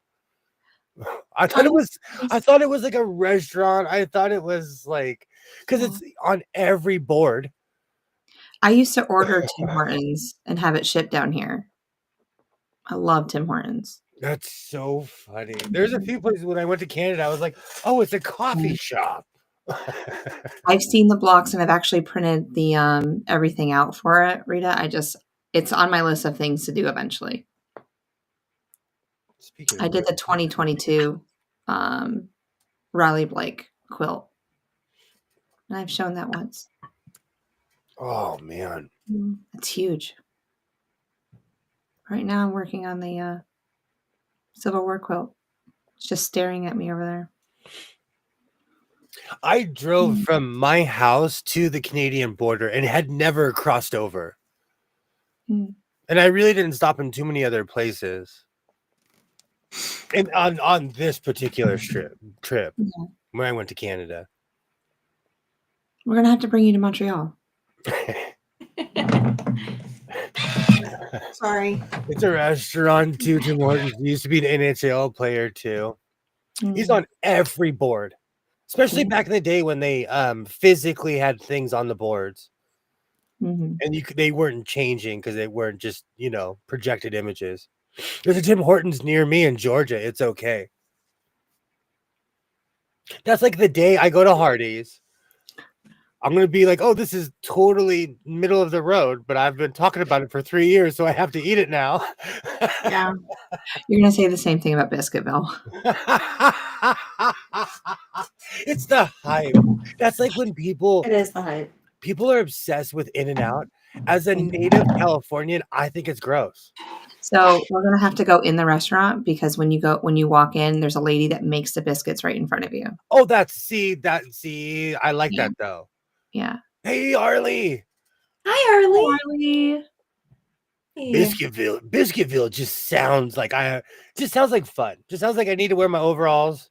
I thought it was like a restaurant. I thought it was like, because it's on every board. I used to order Tim Hortons and have it shipped down here. I love Tim Hortons. That's so funny. There's a few places when I went to Canada, I was like, oh, it's a coffee shop. I've seen the blocks and I've actually printed the everything out for it, Rita. It's on my list of things to do eventually. I did the 2022 Riley Blake quilt. And I've shown that once. Oh, man. It's huge. Right now I'm working on the Civil War quilt. It's just staring at me over there. I drove from my house to the Canadian border and had never crossed over. And I really didn't stop in too many other places. And on this particular trip when I went to Canada. We're going to have to bring you to Montreal. Sorry. It's a restaurant too, Tim Hortons. He used to be an NHL player too. He's on every board. Especially back in the day when they physically had things on the boards. And they weren't changing because they weren't just, projected images. There's a Tim Hortons near me in Georgia. It's okay. That's like the day I go to Hardee's. I'm going to be like, oh, this is totally middle of the road, but I've been talking about it for 3 years, so I have to eat it now. Yeah. You're going to say the same thing about Biscuitville. It's the hype. That's like when It is the hype. People are obsessed with In-N-Out. As a native Californian, I think it's gross. So we're going to have to go in the restaurant because when you walk in, there's a lady that makes the biscuits right in front of you. Oh, I like that though. Yeah. Hey, Arlie. Hi, Arlie. Hey. Biscuitville just sounds like fun. Just sounds like I need to wear my overalls.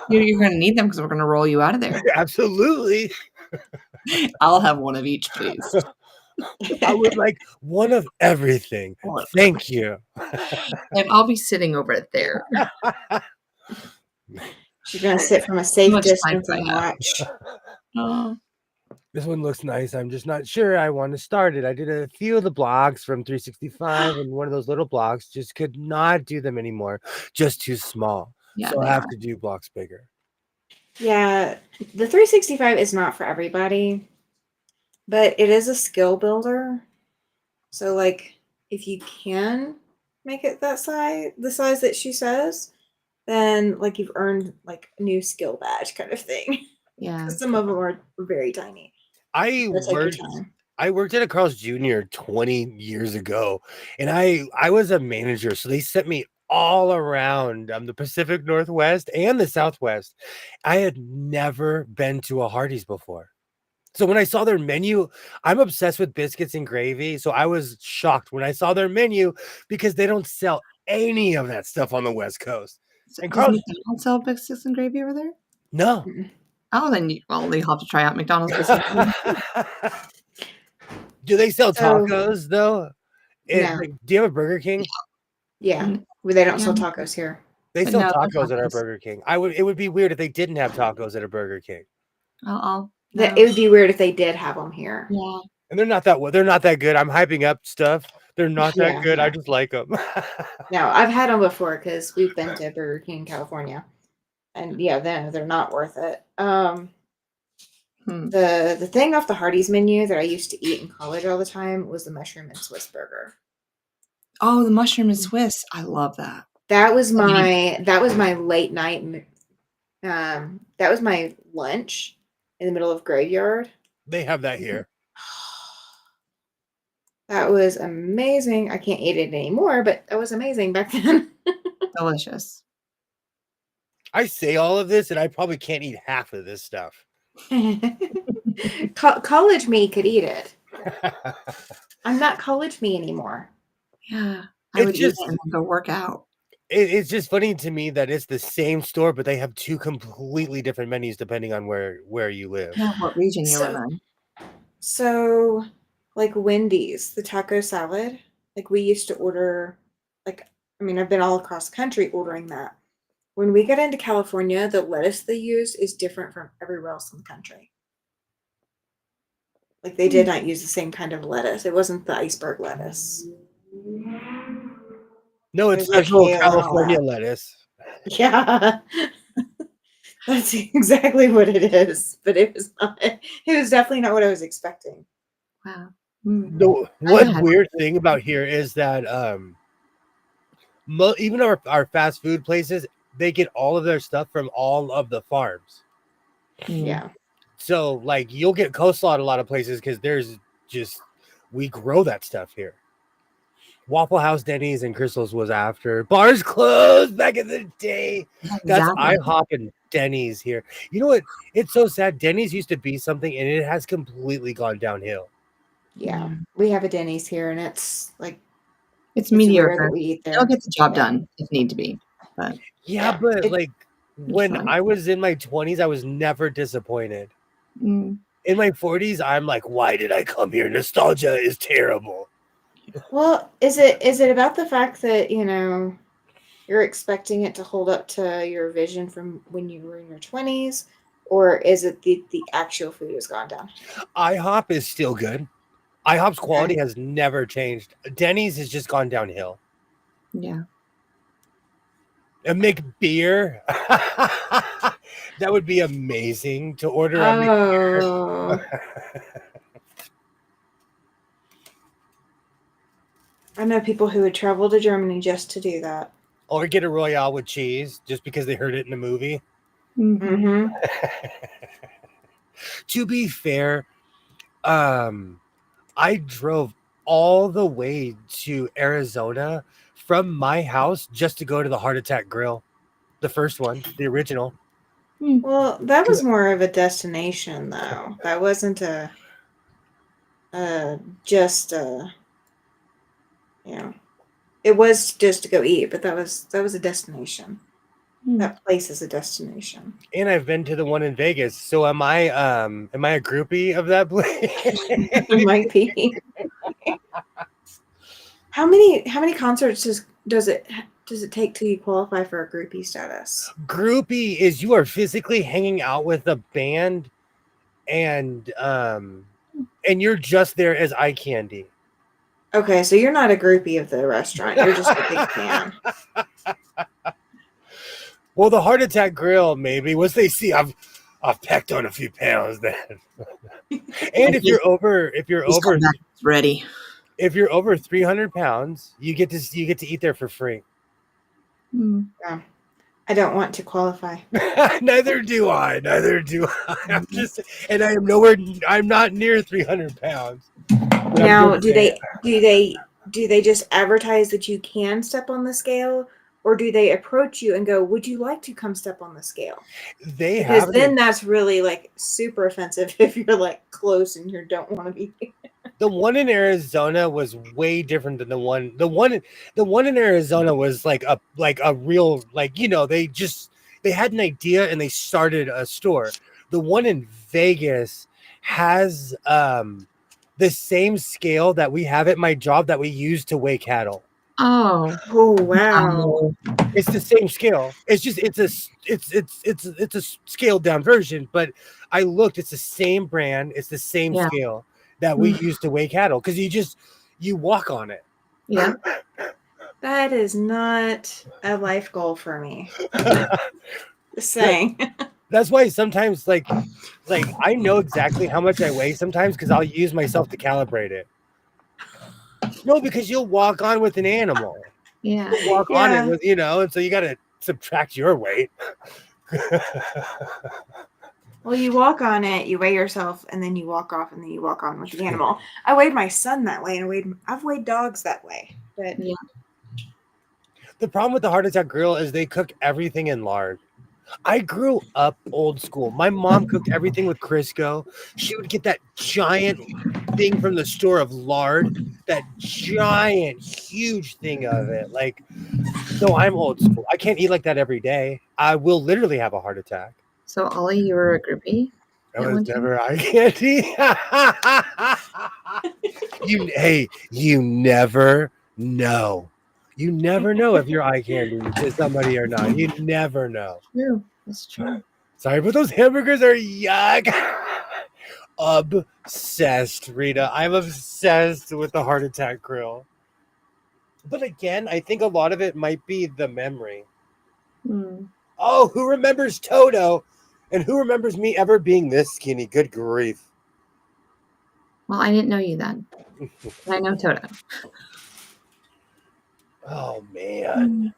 You're going to need them because we're going to roll you out of there. Absolutely. I'll have one of each, please. I would like one of everything. Thank you. And I'll be sitting over it there. She's going to sit from a safe distance and watch. Oh. This one looks nice. I'm just not sure I want to start it. I did a few of the blocks from 365 and one of those little blocks. Just could not do them anymore. Just too small. Yeah, so I they have are. to do blocks bigger. Yeah, the 365 is not for everybody, but it is a skill builder. So like if you can make it that size, the size that she says, then like you've earned like a new skill badge kind of thing. Yeah. Some of them are very tiny. I So take your worked time. I worked at a Carl's Jr. 20 years ago, and I was a manager, so they sent me all around the Pacific Northwest and the Southwest. I had never been to a Hardee's before. So when I saw their menu, I'm obsessed with biscuits and gravy. So I was shocked when I saw their menu because they don't sell any of that stuff on the West Coast. So And does Carl's, McDonald's sell biscuits and gravy over there? no. Oh, then you have to try out McDonald's biscuits. Do they sell So- tacos though? No. Like, do you have a Burger King? Yeah, Mm. well, they don't sell Yeah. tacos here. They But sell no, they're tacos at our tacos. Burger King. It would be weird if they didn't have tacos at a Burger King. No. It would be weird if they did have them here. Yeah. And they're not that good. I'm hyping up stuff. They're not that Yeah, good. I yeah. just like them. No, I've had them before because we've been to Burger King in California, and yeah, they're not worth it. The thing off the Hardee's menu that I used to eat in college all the time was the mushroom and Swiss burger. Oh, the mushroom and Swiss. I love that. That was my late night. That was my lunch in the middle of graveyard. They have that here. That was amazing. I can't eat it anymore, but that was amazing back then. Delicious. I say all of this, and I probably can't eat half of this stuff. College me could eat it. I'm not college me anymore. Yeah. I would just- eat it and then go work out. It's just funny to me that it's the same store, but they have two completely different menus depending on where you live. Yeah, what region you So- live in. So, like Wendy's, the taco salad, like we used to order, I've been all across the country ordering that. When we get into California, the lettuce they use is different from everywhere else in the country. Like they did not use the same kind of lettuce. It wasn't the iceberg lettuce. No, it's There's special kale and all California that. lettuce. Yeah. That's exactly what it is. But it was not, it was definitely not what I was expecting. Wow. The one weird thing about here is that even our fast food places, they get all of their stuff from all of the farms. Yeah. So like you'll get coleslaw at a lot of places because we grow that stuff here. Waffle House, Denny's, and Crystal's was after. Bars closed back in the day. That's IHOP and Denny's here. You know what? It's so sad. Denny's used to be something, and it has completely gone downhill. Yeah. We have a Denny's here, and it's like It's rare mediocre. that we eat there. They'll get the job done if need to be. But Yeah, but like when fine. I was in my 20s, I was never disappointed. In my 40s, I'm like, why did I come here? Nostalgia is terrible. Well, is it about the fact that, you're expecting it to hold up to your vision from when you were in your 20s, or is it the actual food has gone down? IHOP is still good. IHOP's quality has never changed. Denny's has just gone downhill. yeah. A McBeer. That would be amazing to order a Oh. I know people who would travel to Germany just to do that. Or get a Royale with cheese just because they heard it in a movie. Mm-hmm. To be fair, I drove all the way to Arizona from my house just to go to the Heart Attack Grill. The first one, the original. Well, that was more of a destination, though. That wasn't it was just to go eat, but that was a destination. That place is a destination. And I've been to the one in Vegas. So am I a groupie of that place? It might be. How many concerts does it take till you qualify for a groupie status? Groupie is you are physically hanging out with a band and you're just there as eye candy. Okay, so you're not a groupie of the restaurant. You're just a big fan. Well, the Heart Attack Grill, maybe once they see I've packed on a few pounds then. And if you're over ready. if you're over 300 pounds, you get to eat there for free. Yeah. I don't want to qualify. Neither do I. I'm just, and I'm not near 300 pounds. Now, do they just advertise that you can step on the scale, or do they approach you and go, "Would you like to come step on the scale?" Because then that's really like super offensive if you're like close and you don't want to be. The one in Arizona was way different than the one in Arizona was like a real, like, you know, they had an idea and they started a store. The one in Vegas has the same scale that we have at my job that we use to weigh cattle. Oh wow. It's the same scale. It's just it's a scaled down version, but I looked, it's the same brand, it's the same scale that we use to weigh cattle, because you walk on it. Yeah. That is not a life goal for me. Just saying. That's why sometimes like I know exactly how much I weigh sometimes, because I'll use myself to calibrate it. No, because you'll walk on with an animal. Yeah. You'll walk on it with, you know, and so you got to subtract your weight. Well, you walk on it, you weigh yourself, and then you walk off, and then you walk on with the animal. I weighed my son that way, and I've weighed dogs that way. But yeah. The problem with the Heart Attack Grill is they cook everything in lard. I grew up old school. My mom cooked everything with Crisco. She would get that giant thing from the store of lard, that giant, huge thing of it. Like, so I'm old school. I can't eat like that every day. I will literally have a heart attack. So, Ollie, you were a groupie? I was never eye candy. You never know. You never know if you're eye candy to somebody or not. You never know. True. That's true. Sorry, but those hamburgers are yuck. Obsessed, Rita. I'm obsessed with the Heart Attack Grill. But again, I think a lot of it might be the memory. Oh, who remembers Toto? And who remembers me ever being this skinny? Good grief. Well, I didn't know you then. I know Toto. Oh, man.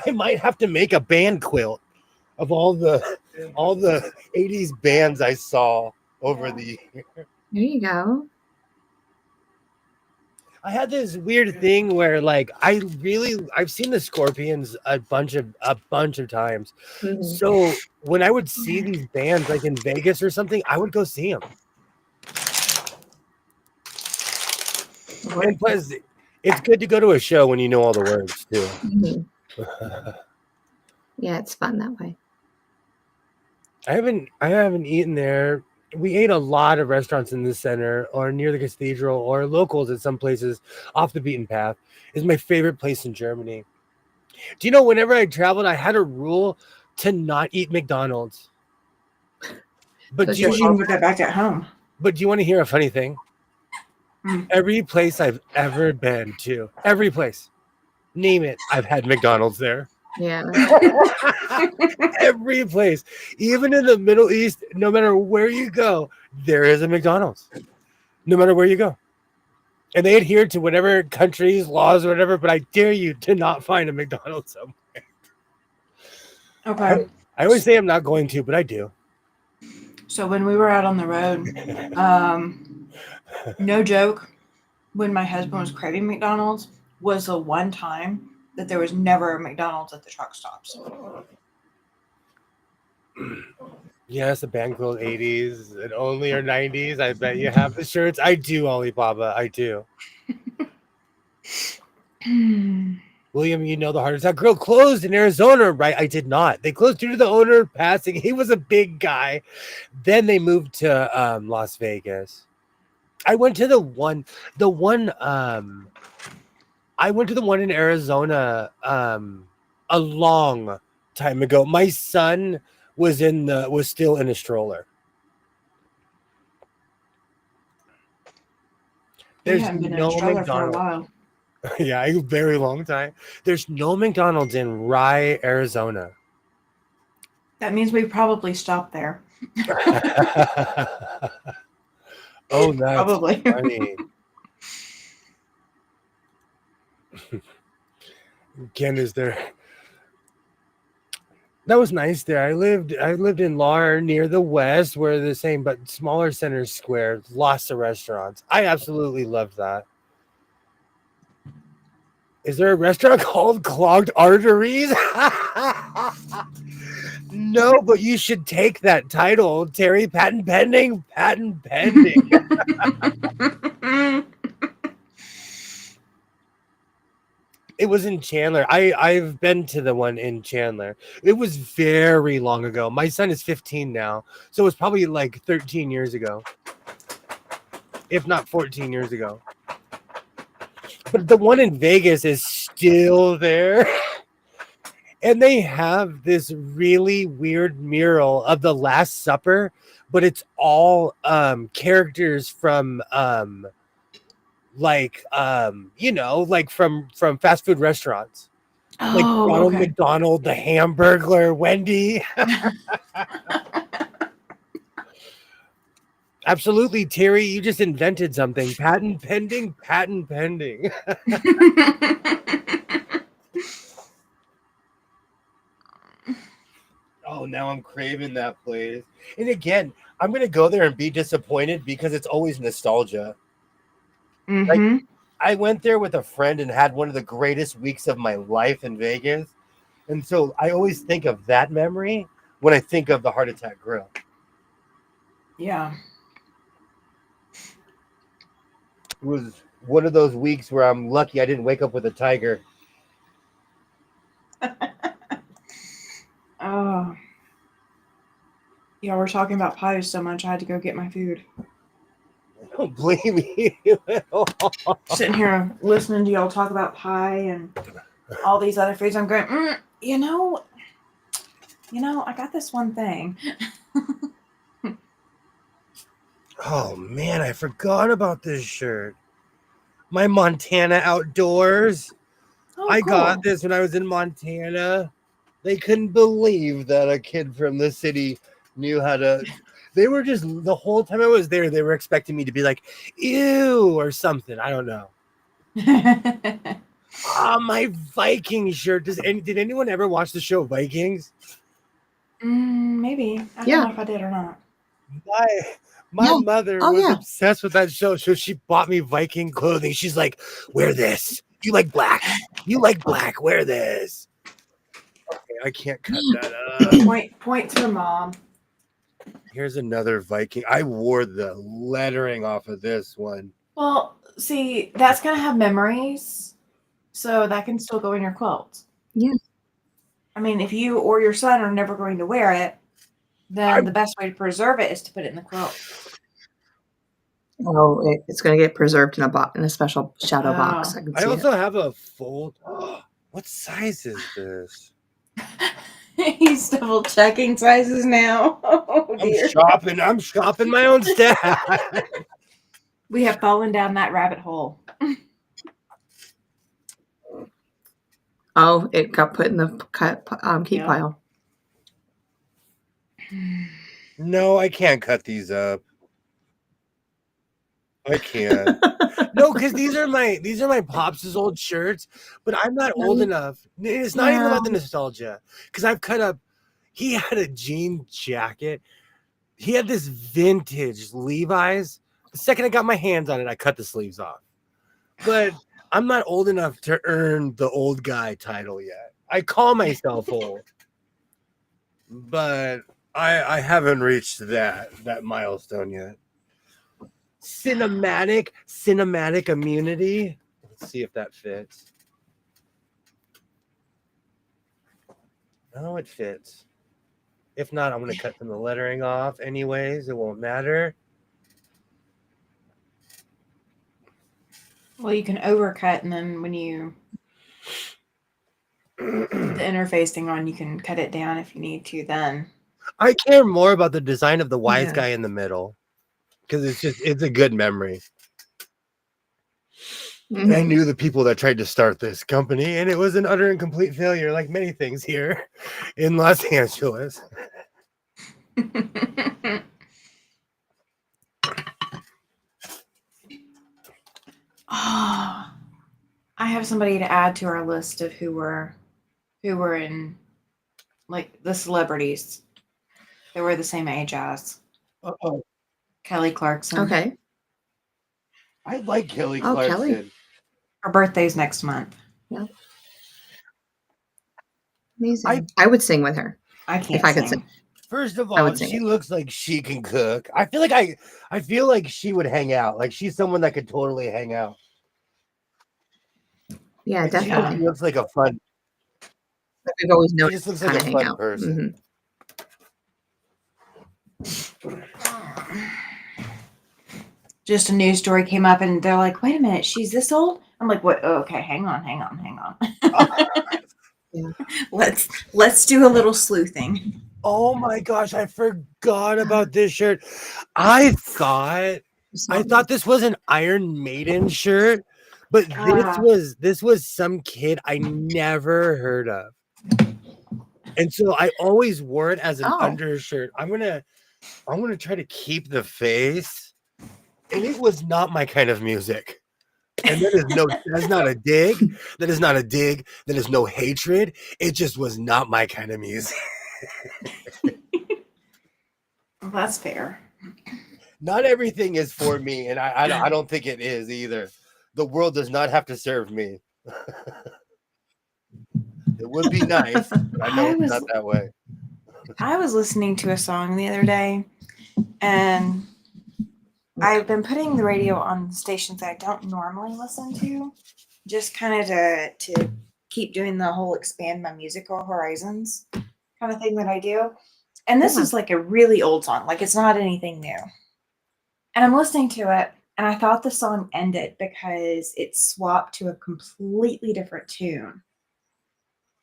I might have to make a band quilt of all the 80s bands I saw over the year. There you go. I had this weird thing where, like, I've seen the Scorpions a bunch of times. Mm-hmm. So when I would see these bands like in Vegas or something, I would go see them. And plus, it's good to go to a show when you know all the words too. Mm-hmm. Yeah, it's fun that way. I haven't eaten there. We ate a lot of restaurants in the center or near the cathedral or locals at some places off the beaten path. It's my favorite place in Germany. Do you know, whenever I traveled, I had a rule to not eat McDonald's. But you shouldn't get that back at home. But do you want to hear a funny thing? Every place I've ever been to, every place, name it, I've had McDonald's there. Yeah. Every place, even in the Middle East, no matter where you go, there is a McDonald's. No matter where you go. And they adhere to whatever country's laws or whatever, but I dare you to not find a McDonald's somewhere. Okay. I always say I'm not going to, but I do. So when we were out on the road, no joke, when my husband was craving McDonald's, was the one time that there was never a McDonald's at the truck stops. Yes, the Banquil 80s and only or 90s. I bet you have the shirts. I do, Alibaba. I do. William, you know the Heart Attack Grill closed in Arizona, right? I did not. They closed due to the owner passing. He was a big guy. Then they moved to Las Vegas. I went to the one in Arizona a long time ago. My son was still in a stroller. We haven't been in Australia for a while. Yeah, a very long time. There's no McDonald's in Rye, Arizona. That means we probably stopped there. Oh, that's Probably. funny. Ken, is there? That was nice there. I lived in Lar near the west, where the same but smaller center square, lots of restaurants. I absolutely loved that. Is there a restaurant called Clogged Arteries? No, but you should take that title, Terry. Patent pending. Patent pending. It was in Chandler. I've been to the one in Chandler. It was very long ago. My son is 15 now, so it was probably like 13 years ago, if not 14 years ago. But the one in Vegas is still there. And they have this really weird mural of the Last Supper, but it's all characters from like from fast food restaurants. Like Ronald McDonald, the Hamburglar, Wendy. Absolutely, Terry, you just invented something. Patent pending, patent pending. Oh, now I'm craving that place. And again, I'm going to go there and be disappointed because it's always nostalgia. Mm-hmm. Like, I went there with a friend and had one of the greatest weeks of my life in Vegas. And so I always think of that memory when I think of the Heart Attack Grill. Yeah. It was one of those weeks where I'm lucky I didn't wake up with a tiger. Oh. Yeah, we're talking about pies so much, I had to go get my food. I don't blame you at all. Sitting here listening to y'all talk about pie and all these other foods, I'm going, you know, I got this one thing. Oh, man, I forgot about this shirt. My Montana Outdoors. Oh, I cool. got this when I was in Montana. They couldn't believe that a kid from the city knew how to. They were just, the whole time I was there, they were expecting me to be like, ew, or something. I don't know. My Viking shirt. Did anyone ever watch the show Vikings? Maybe. I don't know if I did or not. My mother was obsessed with that show, so she bought me Viking clothing. She's like, wear this. You like black. You like black. Wear this. Okay, I can't cut that up. Point to Mom. Here's another Viking. I wore the lettering off of this one. Well, see, that's going to have memories, so that can still go in your quilt. Yeah. I mean, if you or your son are never going to wear it, then the best way to preserve it is to put it in the quilt. Oh, it's going to get preserved in a special shadow box. I also have a fold. What size is this? He's double checking sizes now. Oh, dear. I'm shopping my own stash. We have fallen down that rabbit hole. Oh, it got put in the keep pile. No, I can't cut these up. I can't. No, because these are my pops' old shirts, but I'm not old enough. It's not even about the nostalgia. Because I've cut up. He had a jean jacket. He had this vintage Levi's. The second I got my hands on it, I cut the sleeves off. But I'm not old enough to earn the old guy title yet. I call myself old, but I haven't reached that milestone yet. Cinematic immunity. Let's see if that fits. No, it fits. If not, I'm going to cut some of the lettering off anyways. It won't matter. Well, you can overcut, and then when you put the interface thing on, you can cut it down if you need to then. I care more about the design of the wise guy in the middle because it's a good memory. And I knew the people that tried to start this company, and it was an utter and complete failure, like many things here in Los Angeles. Oh, I have somebody to add to our list of who were in, like, the celebrities that were the same age as Uh-oh. Kelly Clarkson. Okay. I like Kelly Oh, Clarkson. Kelly. Her birthday's next month. Yeah. Amazing. I would sing with her. I can't If I could sing. sing. First of I all, would sing she it. looks like she can cook. I feel like she would hang out. Like she's someone that could totally hang out. Yeah, Like, she definitely. looks like a fun. We've always known She just looks kind like of a hang fun out. person. Just a news story came up, and they're like, "Wait a minute, she's this old?" I'm like, "What? Oh, okay, hang on." Yeah. Let's do a little sleuthing. Oh my gosh, I forgot about this shirt. I thought this was an Iron Maiden shirt, but this was some kid I never heard of. And so I always wore it as an undershirt. I'm gonna try to keep the face. And it was not my kind of music. And that's not a dig. That is not a dig. That is no hatred. It just was not my kind of music. Well, that's fair. Not everything is for me, and I don't think it is either. The world does not have to serve me. It would be nice, but I know it's not that way. I was listening to a song the other day, and I've been putting the radio on stations that I don't normally listen to, just kind of to keep doing the whole expand my musical horizons kind of thing that I do. And this is like a really old song, like it's not anything new. And I'm listening to it, and I thought the song ended because it swapped to a completely different tune.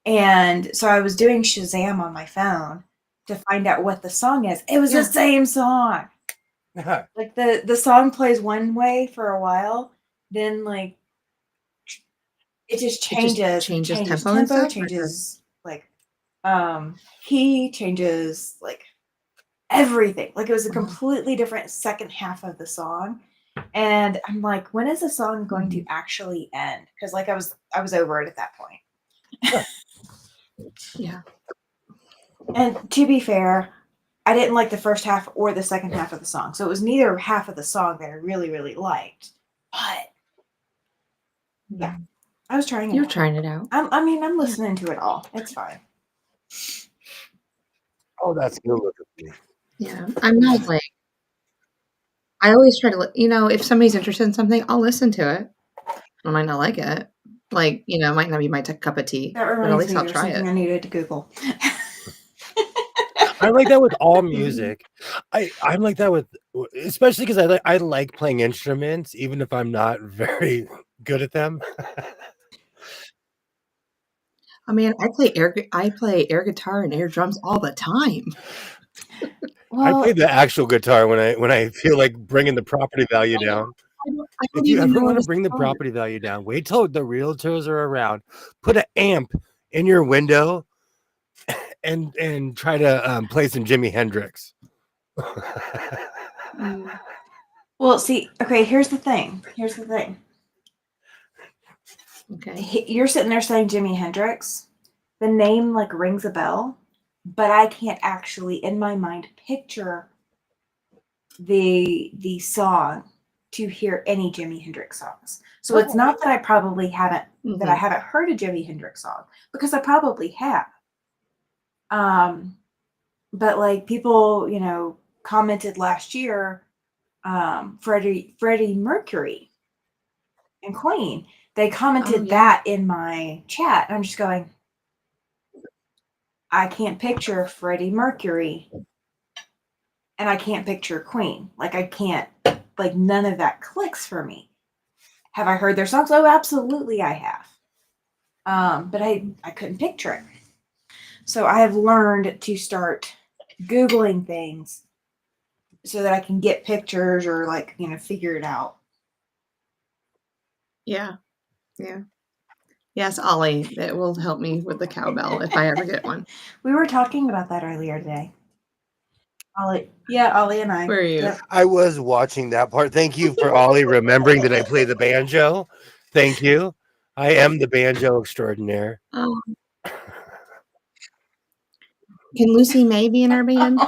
And so I was doing Shazam on my phone to find out what the song is. It was the same song. Like the song plays one way for a while, then like it just changes tempo, changes like key, changes like everything. Like it was a completely different second half of the song. And I'm like, when is the song going to actually end? Because like I was over it at that point. Yeah. And to be fair, I didn't like the first half or the second half of the song. So it was neither half of the song that I really, really liked. But yeah, I was trying it You're out. trying it out. I'm listening to it all. It's fine. Oh, that's good looking. Yeah. I'm not like, I always try to, if somebody's interested in something, I'll listen to it. I might not like it. Like, it might not be my cup of tea, That but at reminds least me I'll there's try something it. I needed to Google. I like that with all music. I'm like that with, especially because I like playing instruments, even if I'm not very good at them. I mean, I play air guitar and air drums all the time. I play the actual guitar when I feel like bringing the property value down. If you ever want to bring the property value down, wait till the realtors are around. Put an amp in your window and try to play some Jimi Hendrix. Well, see, okay, here's the thing. Okay. You're sitting there saying Jimi Hendrix. The name like rings a bell, but I can't actually in my mind picture the song to hear any Jimi Hendrix songs. So it's not that I probably haven't that I haven't heard a Jimi Hendrix song, because I probably have. But like people, commented last year, Freddie Mercury and Queen, they commented that in my chat. And I'm just going, I can't picture Freddie Mercury and I can't picture Queen. Like I can't, like none of that clicks for me. Have I heard their songs? Oh, absolutely I have. But I couldn't picture it. So I have learned to start Googling things so that I can get pictures or figure it out. Yeah. Yeah. Yes, Ollie. It will help me with the cowbell if I ever get one. We were talking about that earlier today. Ollie. Yeah, Ollie and I. Where are you? Yep. I was watching that part. Thank you for Ollie remembering that I play the banjo. Thank you. I am the banjo extraordinaire. Can Lucy May be in our band?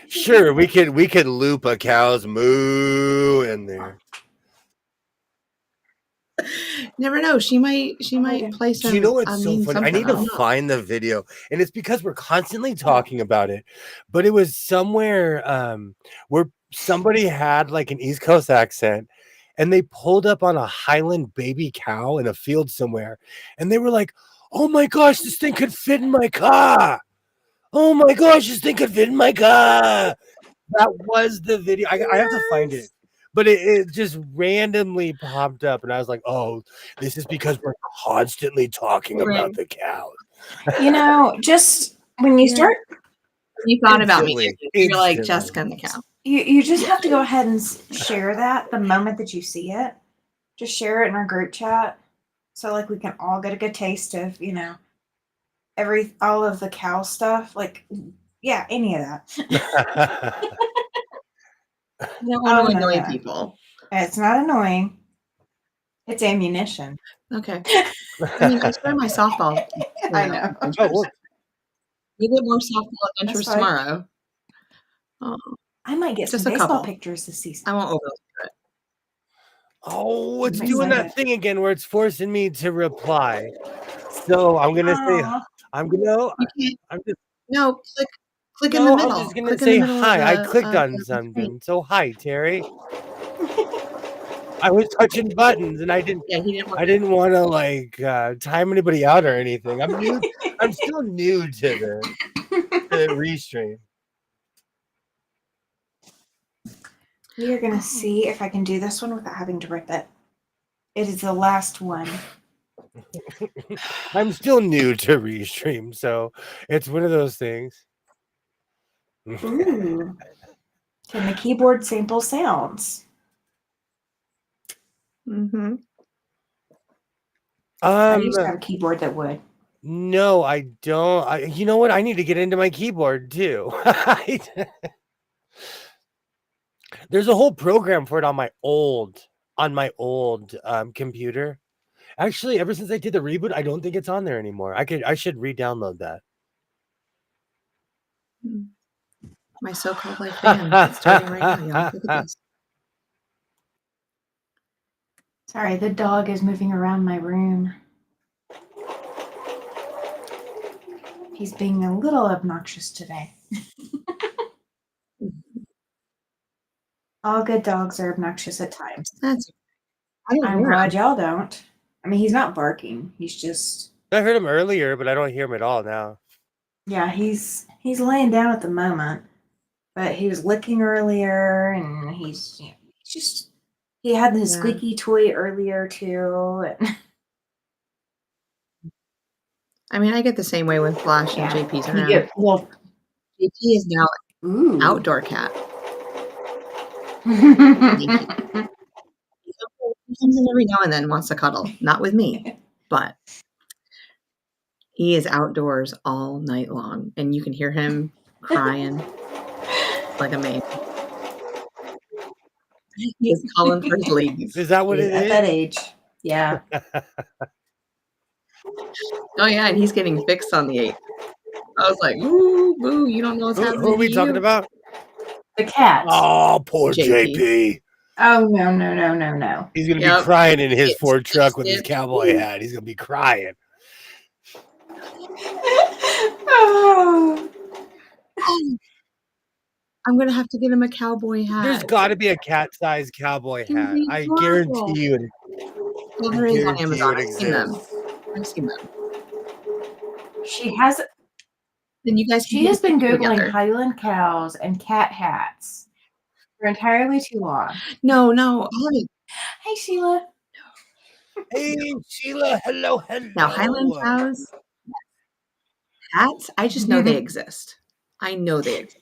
Sure, we could loop a cow's moo in there. Never know. She might play some. Do you know what's so funny? I need to don't know. find the video, and it's because we're constantly talking about it. But it was somewhere where somebody had like an East Coast accent, and they pulled up on a Highland baby cow in a field somewhere, and they were like, "Oh my gosh, this thing could fit in my car! Oh my gosh, this thing could fit in my car!" That was the video. I have to find it. But it just randomly popped up, and I was like, "Oh, this is because we're constantly talking about the cows." You know, just when you start, You thought about me. Instantly. You're like Instantly. Jessica and the cow. you just have to go ahead and share that the moment that you see it. Just share it in our group chat, so like we can all get a good taste of all of the cow stuff. Like, yeah, any of that. You don't want to annoy people. It's not annoying. It's ammunition. Okay. I mean, I swear my softball. I know. Oh, You get more softball adventures That's fine. tomorrow. Oh, I might get Just some a baseball couple. pictures this season. I won't overlook it. oh, it's I'm doing that excited. thing again where it's forcing me to reply. So I'm gonna say Aw. I'm gonna You can't. I'm just No, click in no, the middle. I'm just gonna Click in say the middle hi. I of clicked on the something. screen. So hi, Terry. I was touching buttons and I Yeah, he didn't want I didn't want to like time anybody out or anything. I'm still new to the restream. We are gonna see if I can do this one without having to rip it. It is the last one. I'm still new to restream, so it's one of those things. Ooh. Can the keyboard sample sounds? Mm-hmm. I used to have a keyboard that would. No, I don't. You know what? I need to get into my keyboard too. There's a whole program for it on my old computer. Actually, ever since I did the reboot, I don't think it's on there anymore. I should re-download that. My so-called life band is starting right now, y'all. Look at this. Sorry, the dog is moving around my room. He's being a little obnoxious today. All good dogs are obnoxious at times. I'm glad y'all don't. I mean, he's not barking. He's just. I heard him earlier, but I don't hear him at all now. Yeah, he's laying down at the moment, but he was licking earlier, and he's just. He had his squeaky toy earlier too. I mean, I get the same way with Flash and JP's around. JP is now an outdoor cat. He comes in every now and then, wants to cuddle. Not with me, but he is outdoors all night long, and you can hear him crying like a man. He is calling for his ladies. Is that what it is? At that age, yeah. Oh yeah, and he's getting fixed on the 8th. I was like, "Ooh, boo! You don't know what's happening." Who are we talking about? The cat. Oh, poor JP. Oh no! He's gonna be crying in his Ford truck with his cowboy hat. He's gonna be crying. Oh. I'm gonna have to get him a cowboy hat. There's got to be a cat-sized cowboy hat. I guarantee you it. Well, there is on Amazon. I've seen them. She has. Then you guys. She has been googling Highland cows and cat hats for entirely too long. No. Hey, Sheila. Hey, Sheila. Hello. Now Highland cows. Hats. I just know they exist. I know they exist.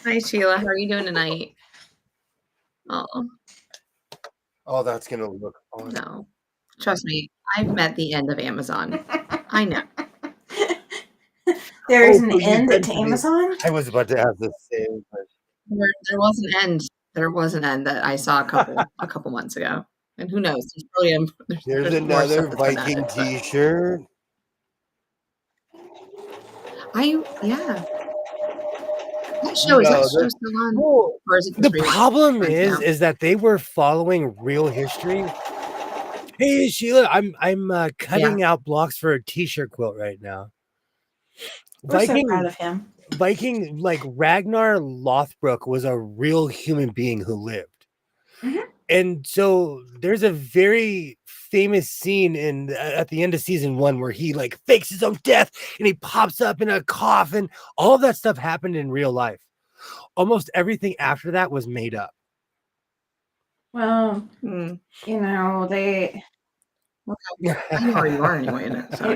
Hi, Sheila. How are you doing tonight? Oh, Oh, that's gonna look fun. no. Trust me, I've met the end of Amazon. I know. There's Oh, an so you've end been to to the. Amazon? I was about to ask the same question. There was an end. There was an end that I saw a couple months ago. And who knows? There's probably There's there's more stuff another that's been Viking added, but T-shirt. yeah. That show is that No, show still on? well, Or is it the just problem reruns now? is that they were following real history. Hey Sheila, I'm cutting out blocks for a T-shirt quilt right now. We're so proud of him. Viking, like Ragnar Lothbrok was a real human being who lived. Mhm. And so there's a very famous scene at the end of season 1 where he like fakes his own death and he pops up in a coffin. All of that stuff happened in real life. Almost everything after that was made up. Well, you know, they. I know where you are anyway. So,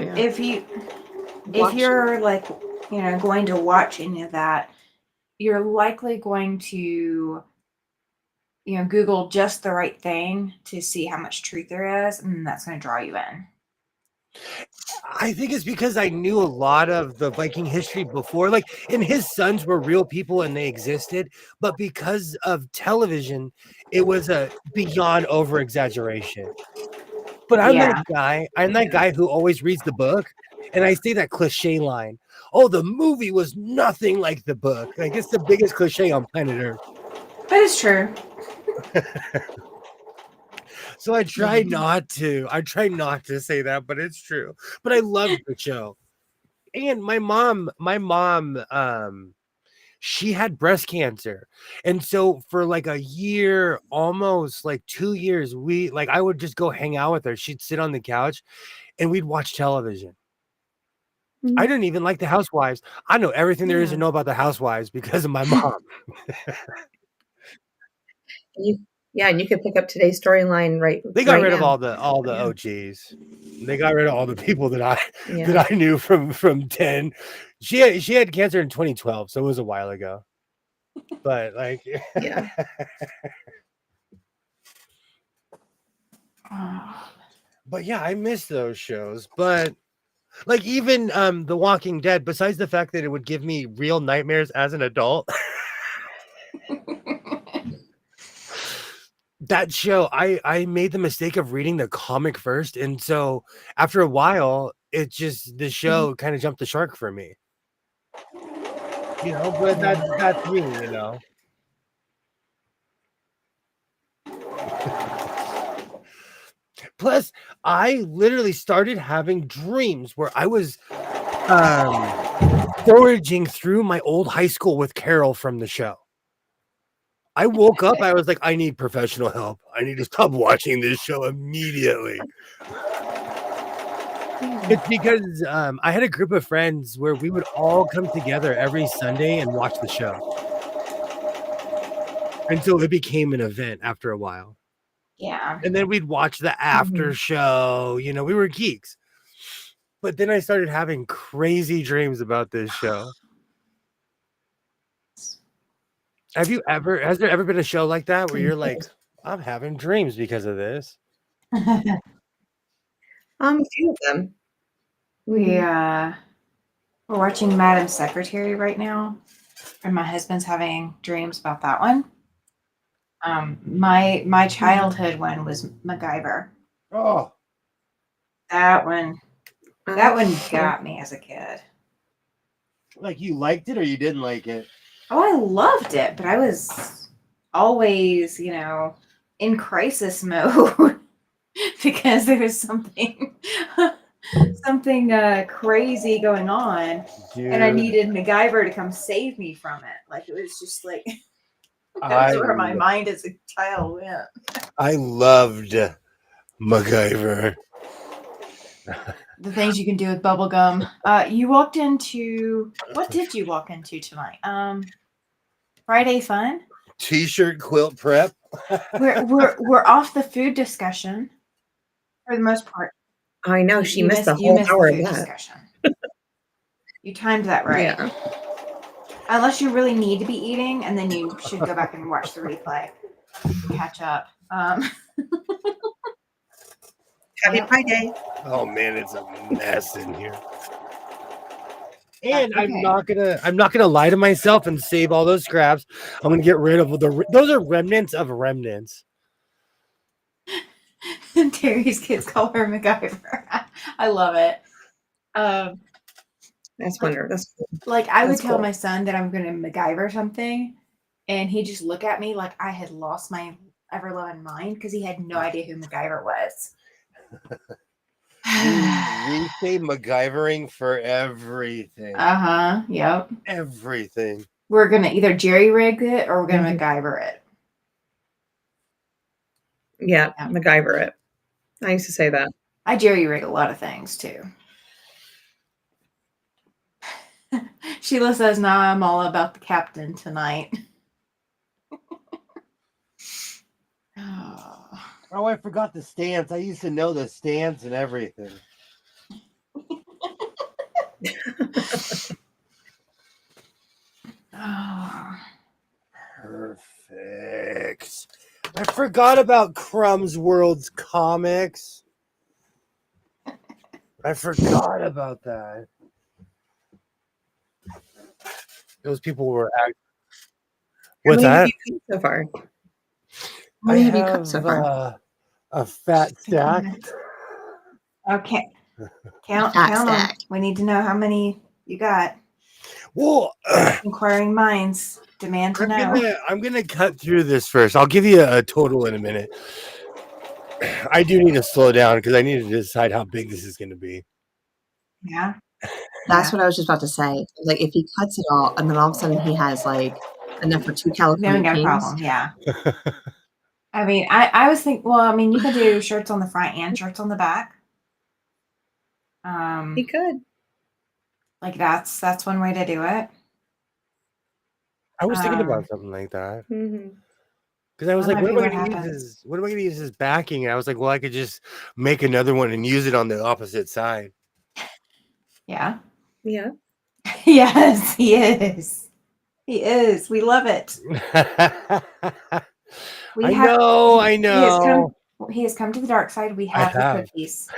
If you're like, you know, going to watch any of that, you're likely going to, you know, Google just the right thing to see how much truth there is, and that's going to draw you in. I think it's because I knew a lot of the Viking history before, like, and his sons were real people and they existed, but because of television, it was a beyond over exaggeration. But I'm that guy who always reads the book, and I say that cliche line, oh, the movie was nothing like the book. Like, it's the biggest cliche on planet Earth. But it's true. So I try not to say that, but it's true. But I loved the show. And my mom, she had breast cancer. And so for like a year, almost like 2 years, I would just go hang out with her. She'd sit on the couch and we'd watch television. I didn't even like the Housewives. I know everything there is to know about the Housewives because of my mom. And you could pick up today's storyline right. They got rid now. of all the OGs. They got rid of all the people that I knew from 10. She had cancer in 2012, so it was a while ago. But like, yeah. But yeah, I miss those shows. But like even The Walking Dead, besides the fact that it would give me real nightmares as an adult. That show, I made the mistake of reading the comic first, and so after a while, the show kind of jumped the shark for me. You know, but that's me, you know. Plus, I literally started having dreams where I was foraging through my old high school with Carol from the show. I woke up, I was like, I need professional help. I need to stop watching this show immediately. It's because I had a group of friends where we would all come together every Sunday and watch the show. And so it became an event after a while. Yeah. And then we'd watch the after show. You know, we were geeks. But then I started having crazy dreams about this show. Has there ever been a show like that where you're like, I'm having dreams because of this? A few of them. We're watching Madam Secretary right now, and my husband's having dreams about that one. My childhood one was MacGyver. Oh, that one got me as a kid. Like you liked it or you didn't like it? Oh, I loved it, but I was always, you know, in crisis mode because there was something crazy going on. Dude. And I needed MacGyver to come save me from it. Like it was just like that's where my mind as a child went. I loved MacGyver. The things you can do with bubblegum. You walked into what did you walk into tonight? Friday fun? T-shirt quilt prep. we're off the food discussion for the most part. I know she missed the whole hour of that discussion. You timed that right. Yeah. Unless you really need to be eating, and then you should go back and watch the replay. catch up. Happy Yep. Pie Day. Oh man, it's a mess in here. And Okay. I'm not gonna lie to myself and save all those scraps. I'm gonna get rid of those are remnants of remnants. Terry's kids call her MacGyver. I love it. That's wonderful. That's cool. Like I would That's tell cool. my son that I'm going to MacGyver something, and he'd just look at me like I had lost my ever loving mind because he had no idea who MacGyver was. We say MacGyvering for everything. Yep. Everything. We're gonna either jerry rig it or we're gonna MacGyver it. Yeah, MacGyver it. I used to say that. I jerry rig a lot of things too. Sheila says, "Nah, I'm all about the captain tonight." Oh, I forgot the stance. I used to know the stance and everything. Perfect. I forgot about Crumb's World's comics. I forgot about that. Those people were What's How many that? have you cut so far? How I many have you cut have so far? a fat stack. Okay. Count Fat them. stack. We need to know how many you got. Well, inquiring minds demand to know. I'm gonna cut through this first. I'll give you a total in a minute. I do need to slow down because I need to decide how big this is going to be. Yeah. That's what I was just about to say. Like, if he cuts it all, and then all of a sudden he has like enough for 2 Then we California got a Kings. problem. Yeah. I mean, I was thinking. Well, I mean, you could do shirts on the front and shirts on the back. He could. Like that's one way to do it. I was thinking about something like that. Mhm. Because I was That like, might what be am I what going to use happens. as what am I going to use as backing? And I was like, well, I could just make another one and use it on the opposite side. Yeah. Yeah. Yes, he is. He is. We love it. I know. He has come to the dark side. We I have the have. cookies.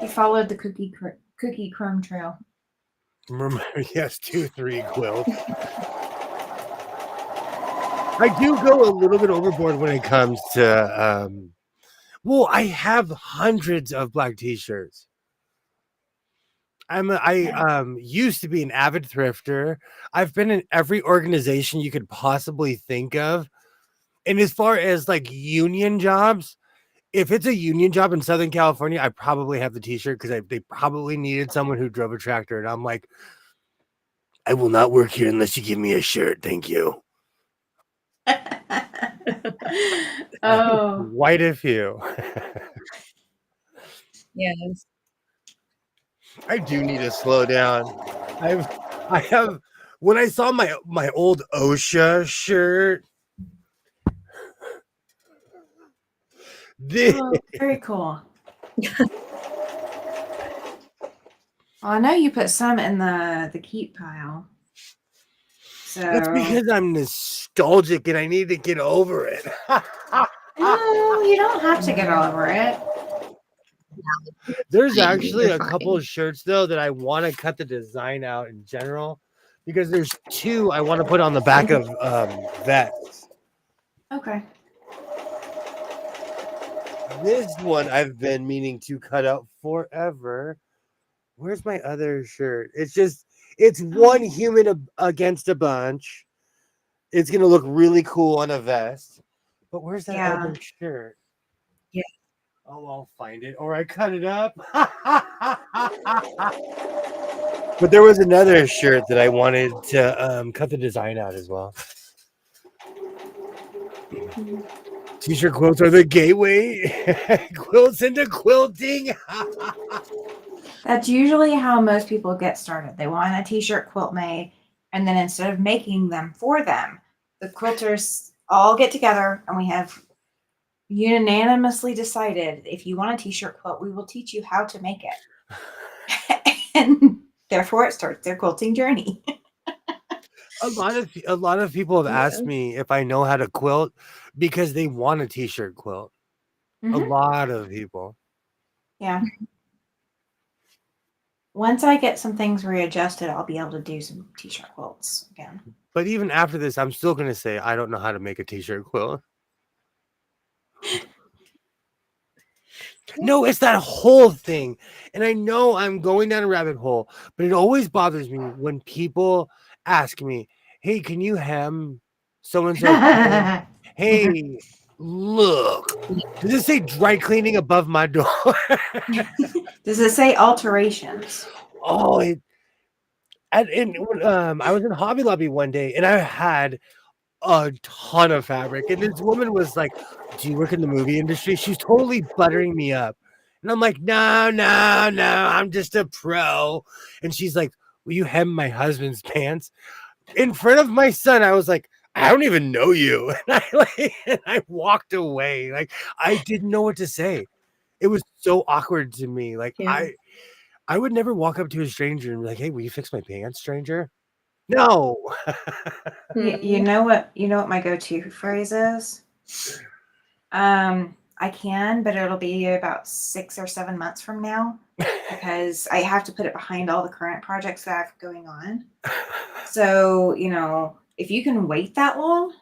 He followed the cookie crumb trail. Remember, yes, 2-3 quilt. I do go a little bit overboard when it comes to well, I have hundreds of black t-shirts. I used to be an avid thrifter. I've been in every organization you could possibly think of. And as far as like union jobs, if it's a union job in Southern California, I probably have the t-shirt because they probably needed someone who drove a tractor. And I'm like, I will not work here unless you give me a shirt. Thank you. Oh. Quite a few. Yes. I do need to slow down. I have when I saw my old OSHA shirt. Very cool. Well, I know you put some in the keep pile. So That's because I'm nostalgic and I need to get over it. no, you don't have to get over it. There's actually a couple of shirts though that I want to cut the design out in general because there's 2 I want to put on the back of vests. Okay. This one I've been meaning to cut out forever. Where's my other shirt? It's one human against a bunch. It's gonna look really cool on a vest. But where's that other shirt? Yeah. Oh, I'll find it. Or I cut it up. But there was another shirt that I wanted to cut the design out as well. T-shirt quilts are the gateway. Quilts into quilting. That's usually how most people get started. They want a t-shirt quilt made, and then instead of making them for them, the quilters all get together and we have unanimously decided if you want a t-shirt quilt, we will teach you how to make it. And therefore it starts their quilting journey. A lot of people have asked me if I know how to quilt because they want a t-shirt quilt. A lot of people. Yeah. Once I get some things readjusted, I'll be able to do some t-shirt quilts again. But even after this, I'm still going to say I don't know how to make a t-shirt quilt. No, it's that whole thing. And I know I'm going down a rabbit hole, but it always bothers me when people ask me, hey, can you hem so-and-so? Hey, look, does it say dry cleaning above my door? Does it say alterations? Oh, I was in Hobby Lobby one day and I had a ton of fabric. And this woman was like, do you work in the movie industry? She's totally buttering me up. And I'm like, no, I'm just a pro. And she's like, will you hem my husband's pants? In front of my son, I was like, I don't even know you. And I walked away. Like, I didn't know what to say. It was so awkward to me. Like, I would never walk up to a stranger and be like, hey, will you fix my pants, stranger? No. You know what my go-to phrase is? I can, but it'll be about 6 or 7 months from now because I have to put it behind all the current projects that I have going on. So, if you can wait that long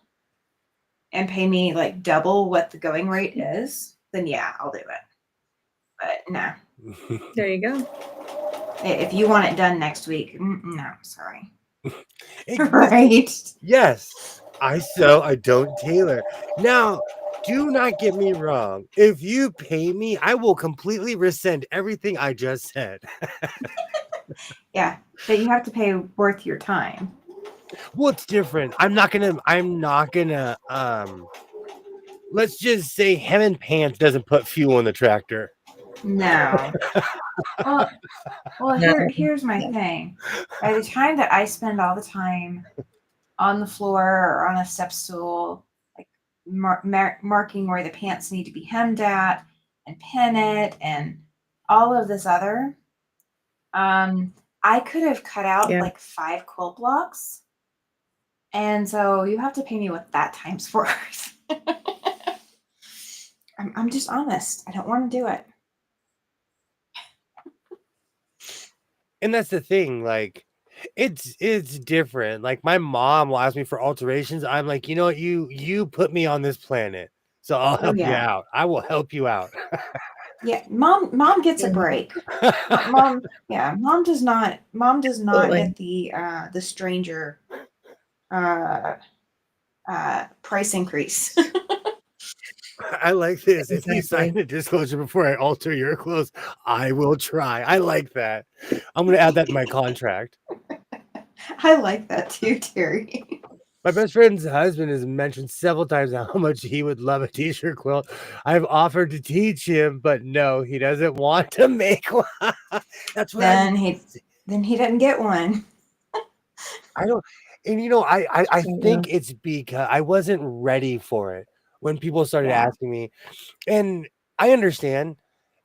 and pay me like double what the going rate is, then yeah, I'll do it. But no. There you go. If you want it done next week, no, sorry. Right? Yes, I sew, I don't tailor. Now, do not get me wrong. If you pay me, I will completely rescind everything I just said. Yeah, but you have to pay worth your time. Well, it's different. I'm not gonna let's just say hemming pants doesn't put fuel in the tractor. No. Well, here's my thing. By the time that I spend all the time on the floor or on a step stool, like marking where the pants need to be hemmed at and pin it and all of this other, I could have cut out like 5 quilt blocks. And so you have to pay me what that time's worth. I'm just honest. I don't want to do it. And that's the thing, like it's different. Like my mom will ask me for alterations. I'm like, you know what, you put me on this planet, so I'll help you out. I will help you out. Yeah, mom gets a break. Mom does not get the stranger price increase. I like this. If you sign a disclosure before I alter your clothes, I will try. I like that. I'm going to add that in my contract. I like that too, Terry. My best friend's husband has mentioned several times how much he would love a t-shirt quilt. I've offered to teach him, but no, he doesn't want to make one. That's what then he doesn't get one. I don't, and I think it's because I wasn't ready for it when people started asking me. And I understand.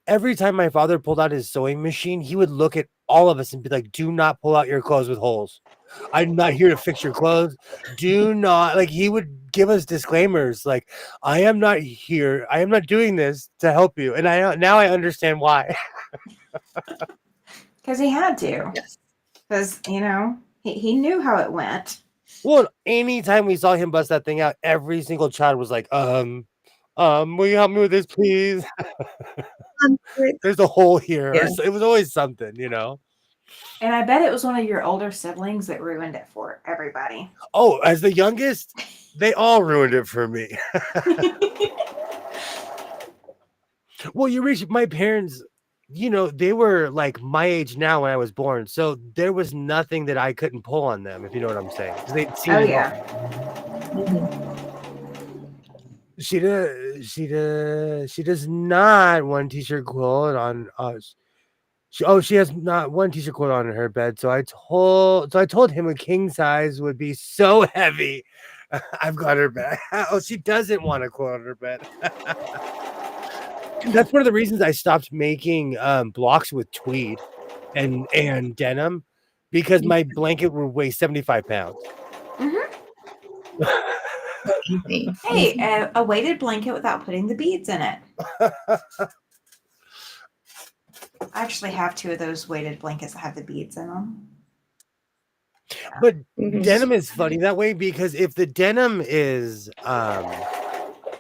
Every time my father pulled out his sewing machine, he would look at all of us and be like, do not pull out your clothes with holes. I'm not here to fix your clothes. Do not, like, he would give us disclaimers like, I am not here. I am not doing this to help you. And now I understand why. Because he had to. Yes. Because, he knew how it went. Well, anytime we saw him bust that thing out, every single child was like, will you help me with this, please? There's a hole here. Yeah. It was always something, And I bet it was one of your older siblings that ruined it for everybody. Oh, as the youngest, they all ruined it for me. Well, you reach my parents, they were like my age now when I was born. So there was nothing that I couldn't pull on them, if you know what I'm saying. Because they'd seen it all. Mm-hmm. She does not one t-shirt quilt on she has not one t-shirt quilt on her bed. So I told him a king size would be so heavy. I've got her bed. Oh, she doesn't want a quilt on her bed. That's one of the reasons I stopped making blocks with tweed and denim, because my blanket would weigh 75 pounds. Easy. Hey, a weighted blanket without putting the beads in it. I actually have 2 of those weighted blankets that have the beads in them. But Mhm. denim is funny that way because if the denim is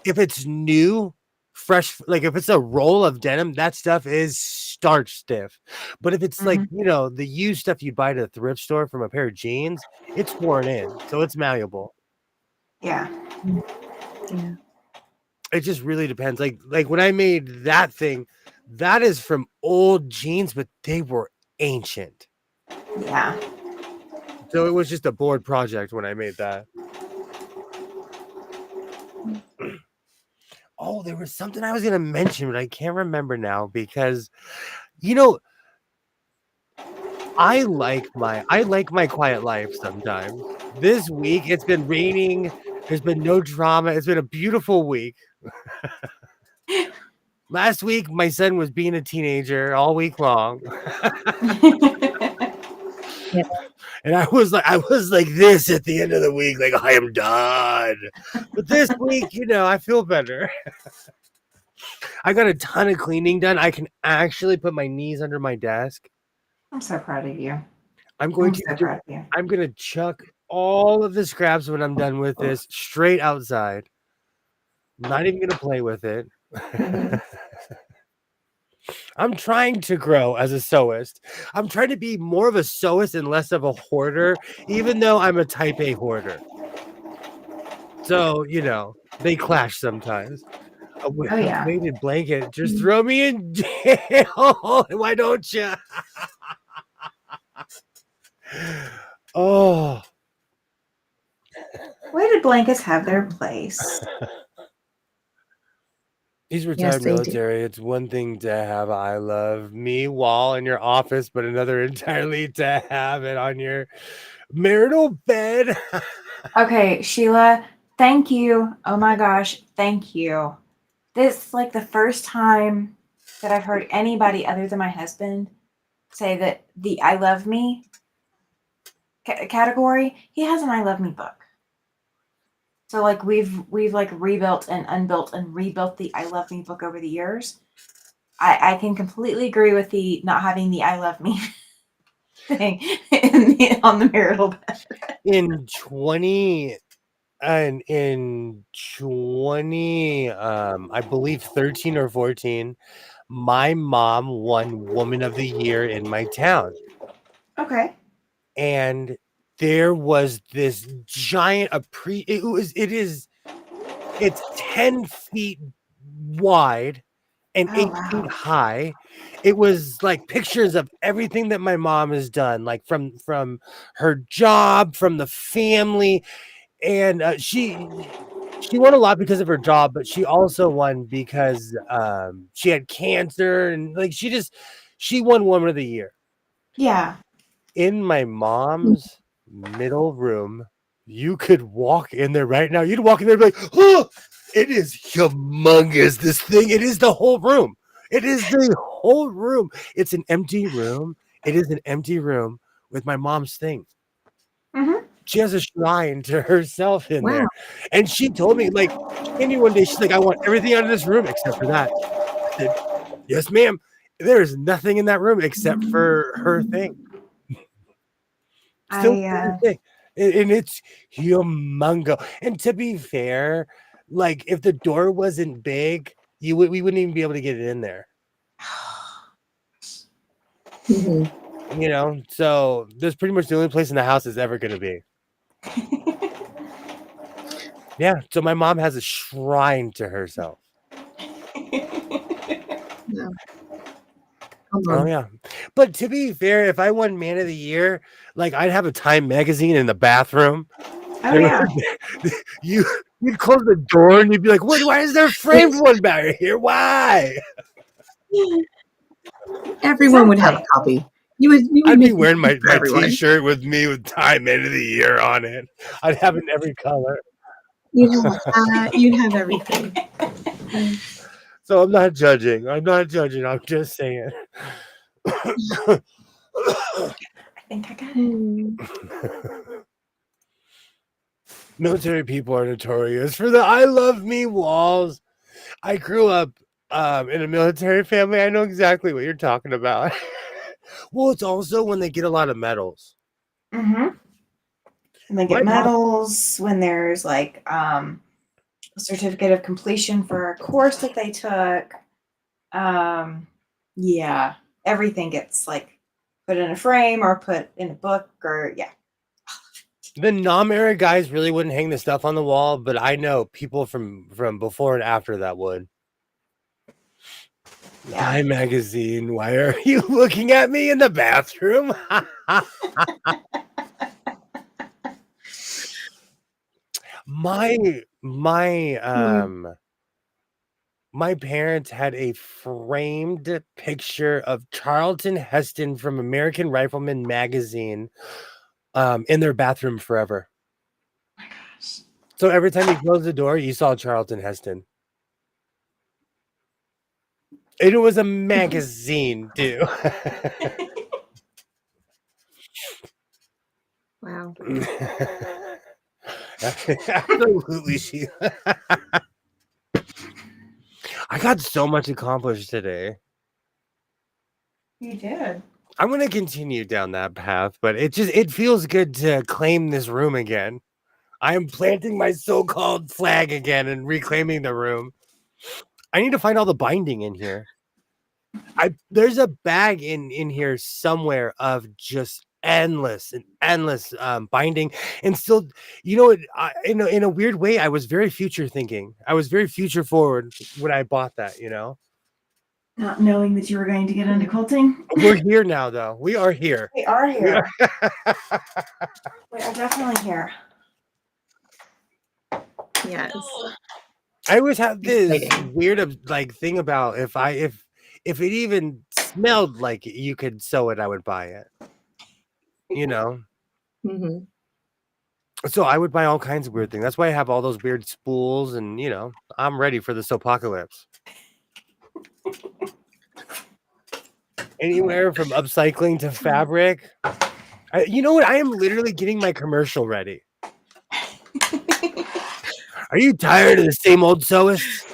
if it's new, fresh, like if it's a roll of denim, that stuff is starch stiff. But if it's like, the used stuff you'd buy at a thrift store from a pair of jeans, it's worn in, so it's malleable. Yeah. Yeah. It just really depends. Like when I made that thing, that is from old jeans, but they were ancient. Yeah. So it was just a bored project when I made that. Oh, there was something I was going to mention, but I can't remember now because, I like my quiet life sometimes. This week, it's been raining. There's been no drama. It's been a beautiful week. Last week, my son was being a teenager all week long. Yeah. And I was like this at the end of the week, like I am done. But this week, I feel better. I got a ton of cleaning done. I can actually put my knees under my desk. I'm so proud of you. I'm going to chuck all of the scraps when I'm done with this straight outside. I'm not even going to play with it. I'm trying to grow as a sewist. I'm trying to be more of a sewist and less of a hoarder, even though I'm a type A hoarder. So, they clash sometimes. A weighted blanket, just throw me in jail. Why don't you? Oh. Weighted blankets have their place. He's retired military. It's one thing to have I love me wall in your office, but another entirely to have it on your marital bed. Okay, Sheila, thank you. Oh my gosh, thank you. This is like the first time that I've heard anybody other than my husband say that the I love me category, he has an I love me book. So like we've like rebuilt and unbuilt and rebuilt the I love me book over the years. I can completely agree with the not having the I love me thing on the marital bed. In 20 I believe 13 or 14, my mom won Woman of the Year in my town. Okay. And there was this giant it's 10 feet wide and 8 feet high. It was like pictures of everything that my mom has done, like from her job, from the family. And she won a lot because of her job, but she also won because she had cancer, and like she won Woman of the Year. Yeah. In my mom's middle room, you could walk in there right now. You'd walk in there and be like, oh, it is humongous, this thing. It is the whole room. It is the whole room. It's an empty room. It is an empty room with my mom's thing. She has a shrine to herself in there. And she told me, like, she came to me one day, she's like, I want everything out of this room except for that. I said, yes, ma'am. There is nothing in that room except for her thing. And it's humongous. And to be fair, like if the door wasn't big, we wouldn't even be able to get it in there. So there's pretty much the only place in the house is ever going to be. Yeah, so my mom has a shrine to herself. Oh yeah, but to be fair, if I won Man of the Year, like I'd have a Time magazine in the bathroom. Oh yeah. You'd close the door and you'd be like, "What? Why is there a framed one back here? Why?" Everyone would have a copy. I'd be wearing my T-shirt with me with Time End of the Year on it. I'd have it in every color. You'd have everything. So I'm not judging. I'm just saying. I think I got it. Military people are notorious for the "I love me" walls. I grew up in a military family. I know exactly what you're talking about. Well, it's also when they get a lot of medals. Mm-hmm. And they My get mom, medals when there's like a certificate of completion for a course that they took. Yeah, everything gets like put in a frame or put in a book or yeah. the non-era guys really wouldn't hang the stuff on the wall, but I know people from before and after that would. Yeah. Time magazine. Why are you looking at me in the bathroom? My parents had a framed picture of Charlton Heston from American Rifleman magazine in their bathroom forever. Oh my gosh. So every time you closed the door, you saw Charlton Heston. And it was a magazine, too. Wow. Absolutely, Sheila. I got so much accomplished today. You did. I'm going to continue down that path, but it feels good to claim this room again. I am planting my so-called flag again and reclaiming the room. I need to find all the binding in here. There's a bag in here somewhere of just endless binding, and still, you know, in a weird way, I was very future thinking. I was very future forward when I bought that. You know, Not knowing that you were going to get into quilting. we're here now, though. We are here. We are We here. are- We are definitely here. Yes. I always have this Exciting. weird thing about if it even smelled like you could sew it, I would buy it. You know, Hmm. so I would buy all kinds of weird things. That's why I have all those weird spools, and you know, I'm ready for this apocalypse. Anywhere from upcycling to fabric. You know what? I am literally getting my commercial ready. Are you tired of the same old sewists?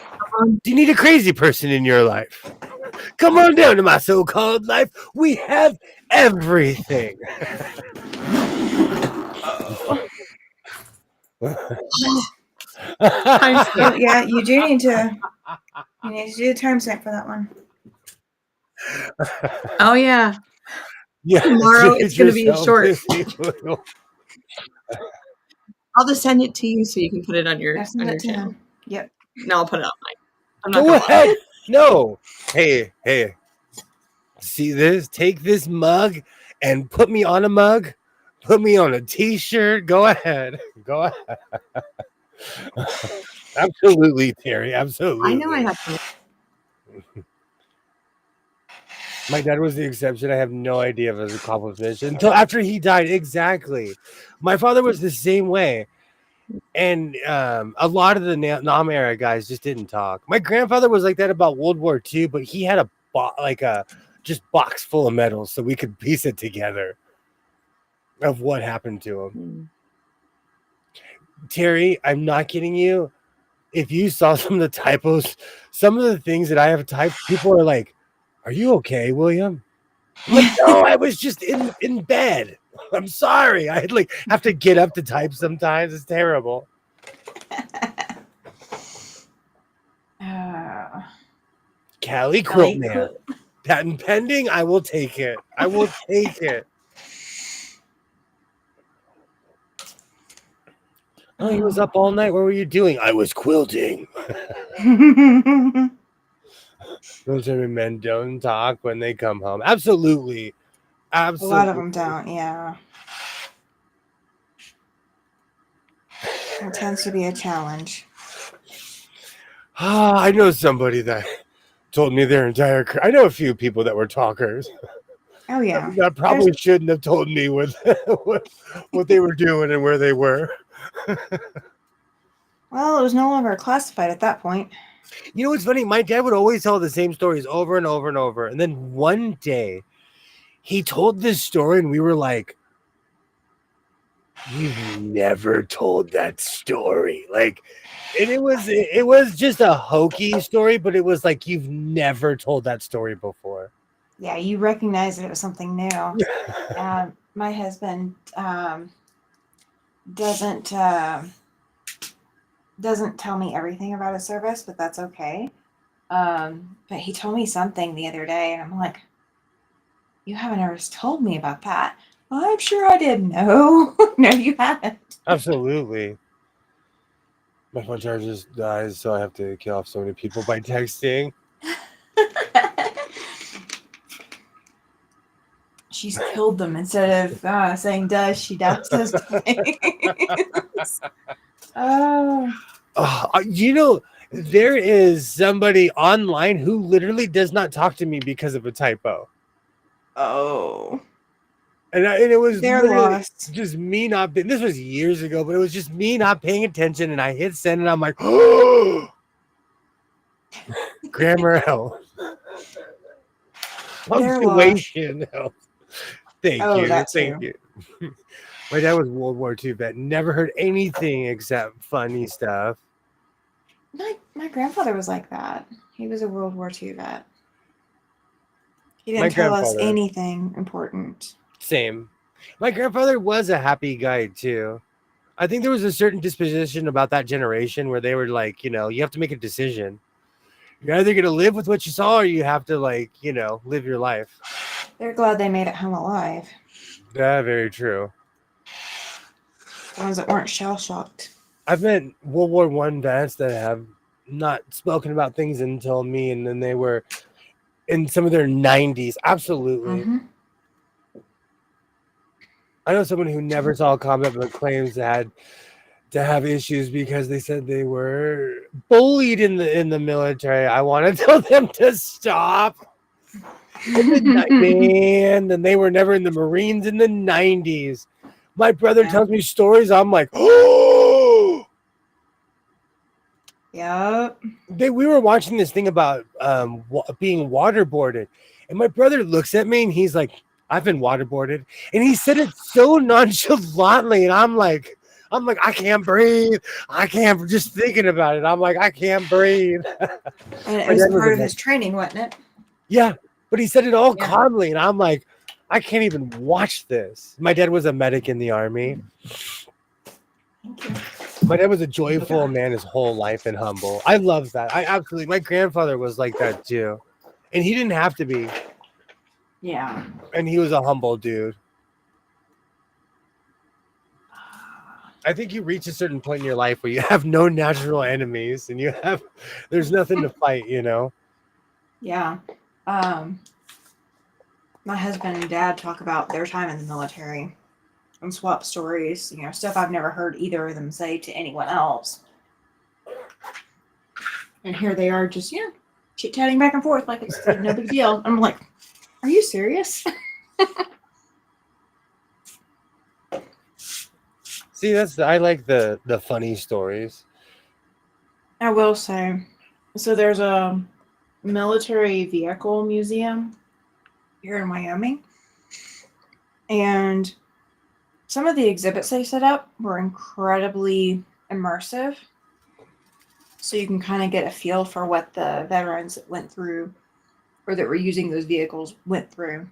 Do you need a crazy person in your life? Come on down to my so-called life. We have everything. Yeah, you do need to. You need to do the timestamp for that one. Oh yeah. Yeah, Tomorrow it's going to be a short. I'll just send it to you so you can put it on your channel. Yep. No, I'll put it on mine. I'm not Go gonna ahead. No. Hey. See this? Take this mug and put me on a mug. Put me on a t-shirt. Go ahead. Go ahead. Absolutely, Terry. Absolutely. I know I have to. My dad was the exception. I have no idea of his accomplishments until after he died. Exactly. My father was the same way. And a lot of the Nam era guys just didn't talk. My grandfather was like that about World War II, but he had a just box full of medals so we could piece it together of what happened to him. Terry, I'm not kidding you. If you saw some of the typos, some of the things that I have typed, people are like, "Are you okay, William?" I'm like, "No, I was just in bed. I'm sorry. I have to get up to type sometimes. It's terrible." Callie Quilt Man. Patent pending. I will take it. I will take it. Oh, he was up all night. What were you doing? I was quilting. Military men don't talk when they come home. Absolutely. A lot of them don't, yeah. It tends to be a challenge. I know somebody that told me their entire career. I know a few people that were talkers. Oh, yeah. That probably shouldn't have told me what they were doing and where they were. Well, it was no longer classified at that point. You know what's funny? My dad would always tell the same stories over and over and over. And then one day he told this story and we were like, you've never told that story. Like, and it was just a hokey story, but it was like you've never told that story before. Yeah, you recognize that it was something new. My husband doesn't tell me everything about his service, but that's okay. But he told me something the other day, and I'm like, you haven't ever told me about that. Well, I'm sure I did. No, no, you haven't. Absolutely. My phone charger just dies, so I have to kill off so many people by texting. She's killed them instead of saying does. She does those things. Oh. There is somebody online who literally does not talk to me because of a typo. Oh. And it was They're literally lost. just me not being, this was years ago, but it was just me not paying attention, and I hit send and I'm like, oh, grammar help. They're Punctuation help. Thank you. that Thank too. you. My dad was World War II vet. Never heard anything except funny stuff. My grandfather was like that. He was a World War II vet. He My didn't tell us grandfather. anything important. Same. My grandfather was a happy guy too. I think there was a certain disposition about that generation where they were like, you have to make a decision. You're either going to live with what you saw, or you have to live your life. They're glad they made it home alive. Yeah, very true. The ones that weren't shell shocked. I've met World War I vets that have not spoken about things until me, and then they were in some of their 90s. Absolutely. Mm-hmm. I know someone who never saw combat but claims to have issues because they said they were bullied in the military. I want to tell them to stop. Man, and they were never in the Marines in the 90s. My brother tells me stories. I'm like, oh. Yep. We were watching this thing about being waterboarded, and my brother looks at me and he's like, I've been waterboarded, and he said it so nonchalantly, and I'm like, I can't breathe. I can't, just thinking about it. I'm like, I can't breathe. And it was part of his training, wasn't it? Yeah, but he said it all calmly, and I'm like, I can't even watch this. My dad was a medic in the Army. Thank you. My dad was a joyful man his whole life and humble. I love that. My grandfather was like that too. And he didn't have to be. Yeah. And he was a humble dude. I think you reach a certain point in your life where you have no natural enemies and there's nothing to fight, Yeah. My husband and dad talk about their time in the military and swap stories, stuff I've never heard either of them say to anyone else. And here they are just, chit-chatting back and forth like it's no big deal. I'm like, are you serious? See, I like the funny stories. I will say, so there's a military vehicle museum here in Wyoming, and some of the exhibits they set up were incredibly immersive, so you can kind of get a feel for what the veterans that went through or that were using those vehicles went through,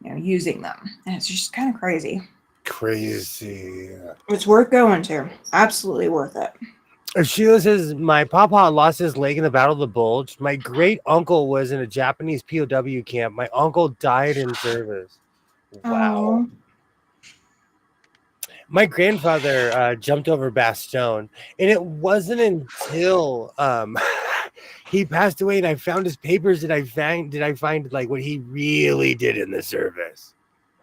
using them. And it's just kind of crazy. It's worth going to. Absolutely worth it. Sheila says, my papa lost his leg in the Battle of the Bulge. My great uncle was in a Japanese POW camp. My uncle died in service. Wow. Oh. My grandfather jumped over Bastogne, and it wasn't until he passed away and I found his papers did I find like what he really did in the service.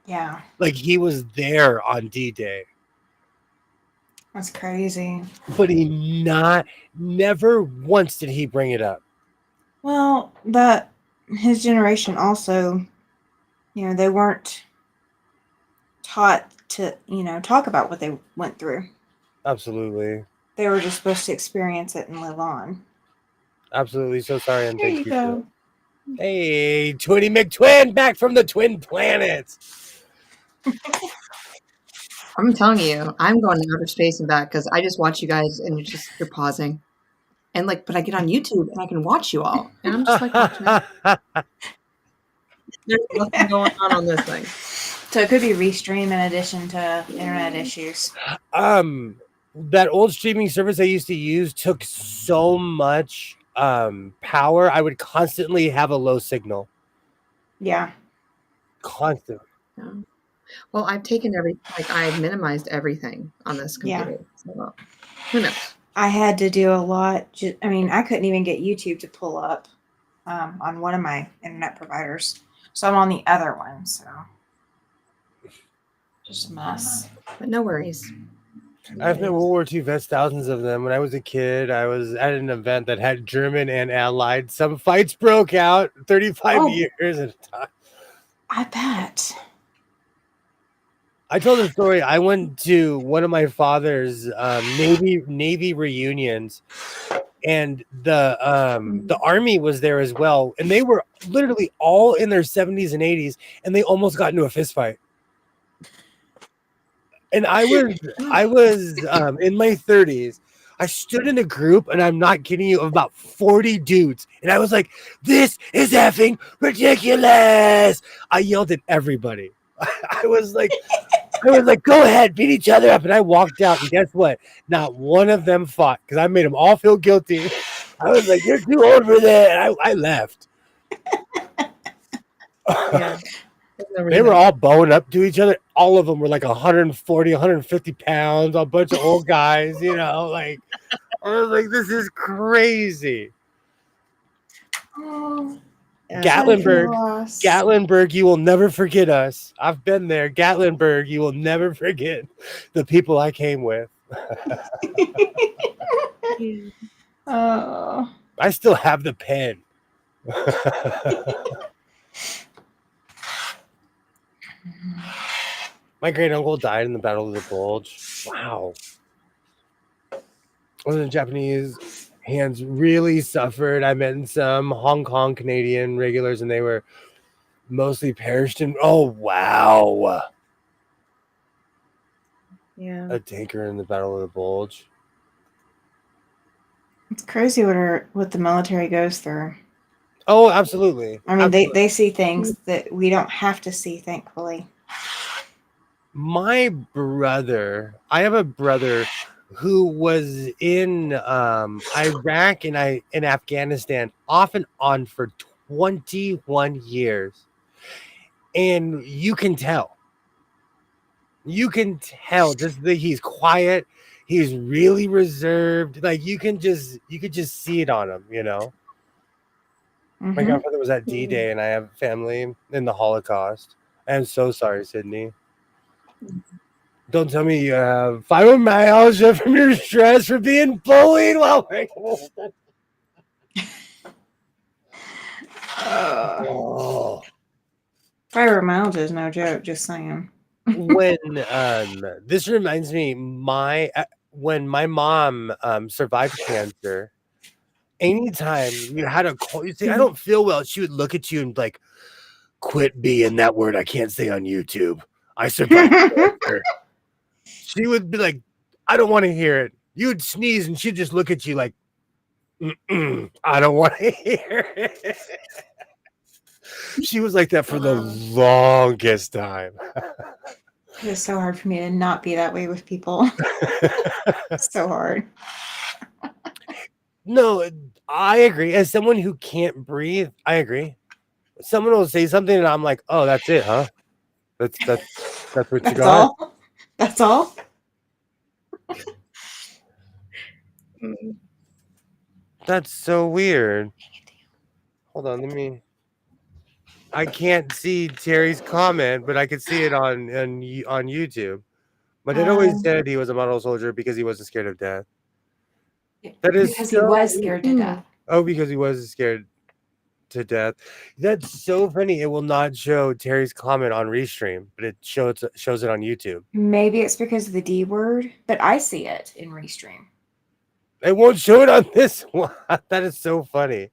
Yeah. Like he was there on D-Day. That's crazy. But he never once did he bring it up. Well, his generation also, they weren't taught to, talk about what they went through. Absolutely. They were just supposed to experience it and live on. Absolutely. So sorry, and There thank you you. go. Hey, Twinny McTwin, back from the Twin Planets. I'm telling you, I'm going to outer space and back because I just watch you guys and you're pausing. And like, but I get on YouTube and I can watch you all. And I'm just like watching it. There's nothing going on this thing. So it could be restream in addition to internet issues. That old streaming service I used to use took so much power. I would constantly have a low signal. Yeah. Constant. Yeah. Well, I've minimized everything on this computer. Yeah. So, who knows? I had to do a lot. I mean, I couldn't even get YouTube to pull up on one of my internet providers. So I'm on the other one. So just a mess. But no worries. I've been World War II vets, thousands of them. When I was a kid, I was at an event that had German and Allied. Some fights broke out 35 years at a time. I bet. I told the story. I went to one of my father's Navy reunions, and the Army was there as well, and they were literally all in their 70s and 80s, and they almost got into a fist fight. And I was in my 30s. I stood in a group, and I'm not kidding you, of about 40 dudes, and I was like, "This is effing ridiculous!" I yelled at everybody. I was like, "Go ahead, beat each other up." And I walked out, and guess what? Not one of them fought because I made them all feel guilty. I was like, "You're too old for that." And I left. Yeah. They were all bowing up to each other. All of them were like 140, 150 pounds, a bunch of old guys, you know, like, I was like, this is crazy. Oh, Gatlinburg, you will never forget us. I've been there. Gatlinburg, you will never forget the people I came with. Oh. I still have the pen. My great uncle died in the Battle of the Bulge. Wow. One of the Japanese hands really suffered. I met some Hong Kong Canadian regulars, and they were mostly perished in. Oh, wow. Yeah. A tanker in the Battle of the Bulge. It's crazy what the military goes through. Oh, absolutely. I mean, they see things that we don't have to see, thankfully. I have a brother who was in Iraq and in Afghanistan off and on for 21 years. And you can tell just that he's quiet. He's really reserved. Like you could just see it on him, you know. Mm-hmm. My grandfather was at D-Day, and I have family in the Holocaust. I am so sorry, Sydney. Don't tell me you have fibromyalgia from your stress for being bullied while fibromyalgia is no joke, just saying. When this reminds me, when my mom survived cancer, anytime you had a call, you say, "I don't feel well," she would look at you and like, "Quit being that word I can't say on YouTube. I survived cancer." She would be like, "I don't want to hear it." You would sneeze and she'd just look at you like, "I don't want to hear it." She was like that for the longest time. It's so hard for me to not be that way with people. So hard. No, I agree. As someone who can't breathe, I agree. Someone will say something and I'm like, "Oh, that's it, huh? That's what you got." All? That's all? That's so weird. Hold on, I can't see Terry's comment, but I could see it on YouTube. But it always said he was a model soldier because he wasn't scared of death. That is because he was scared to death. Oh, because he was scared to death. That's so funny. It will not show Terry's comment on Restream, but it shows it on YouTube. Maybe it's because of the D word, but I see it in Restream. It won't show it on this one. That is so funny.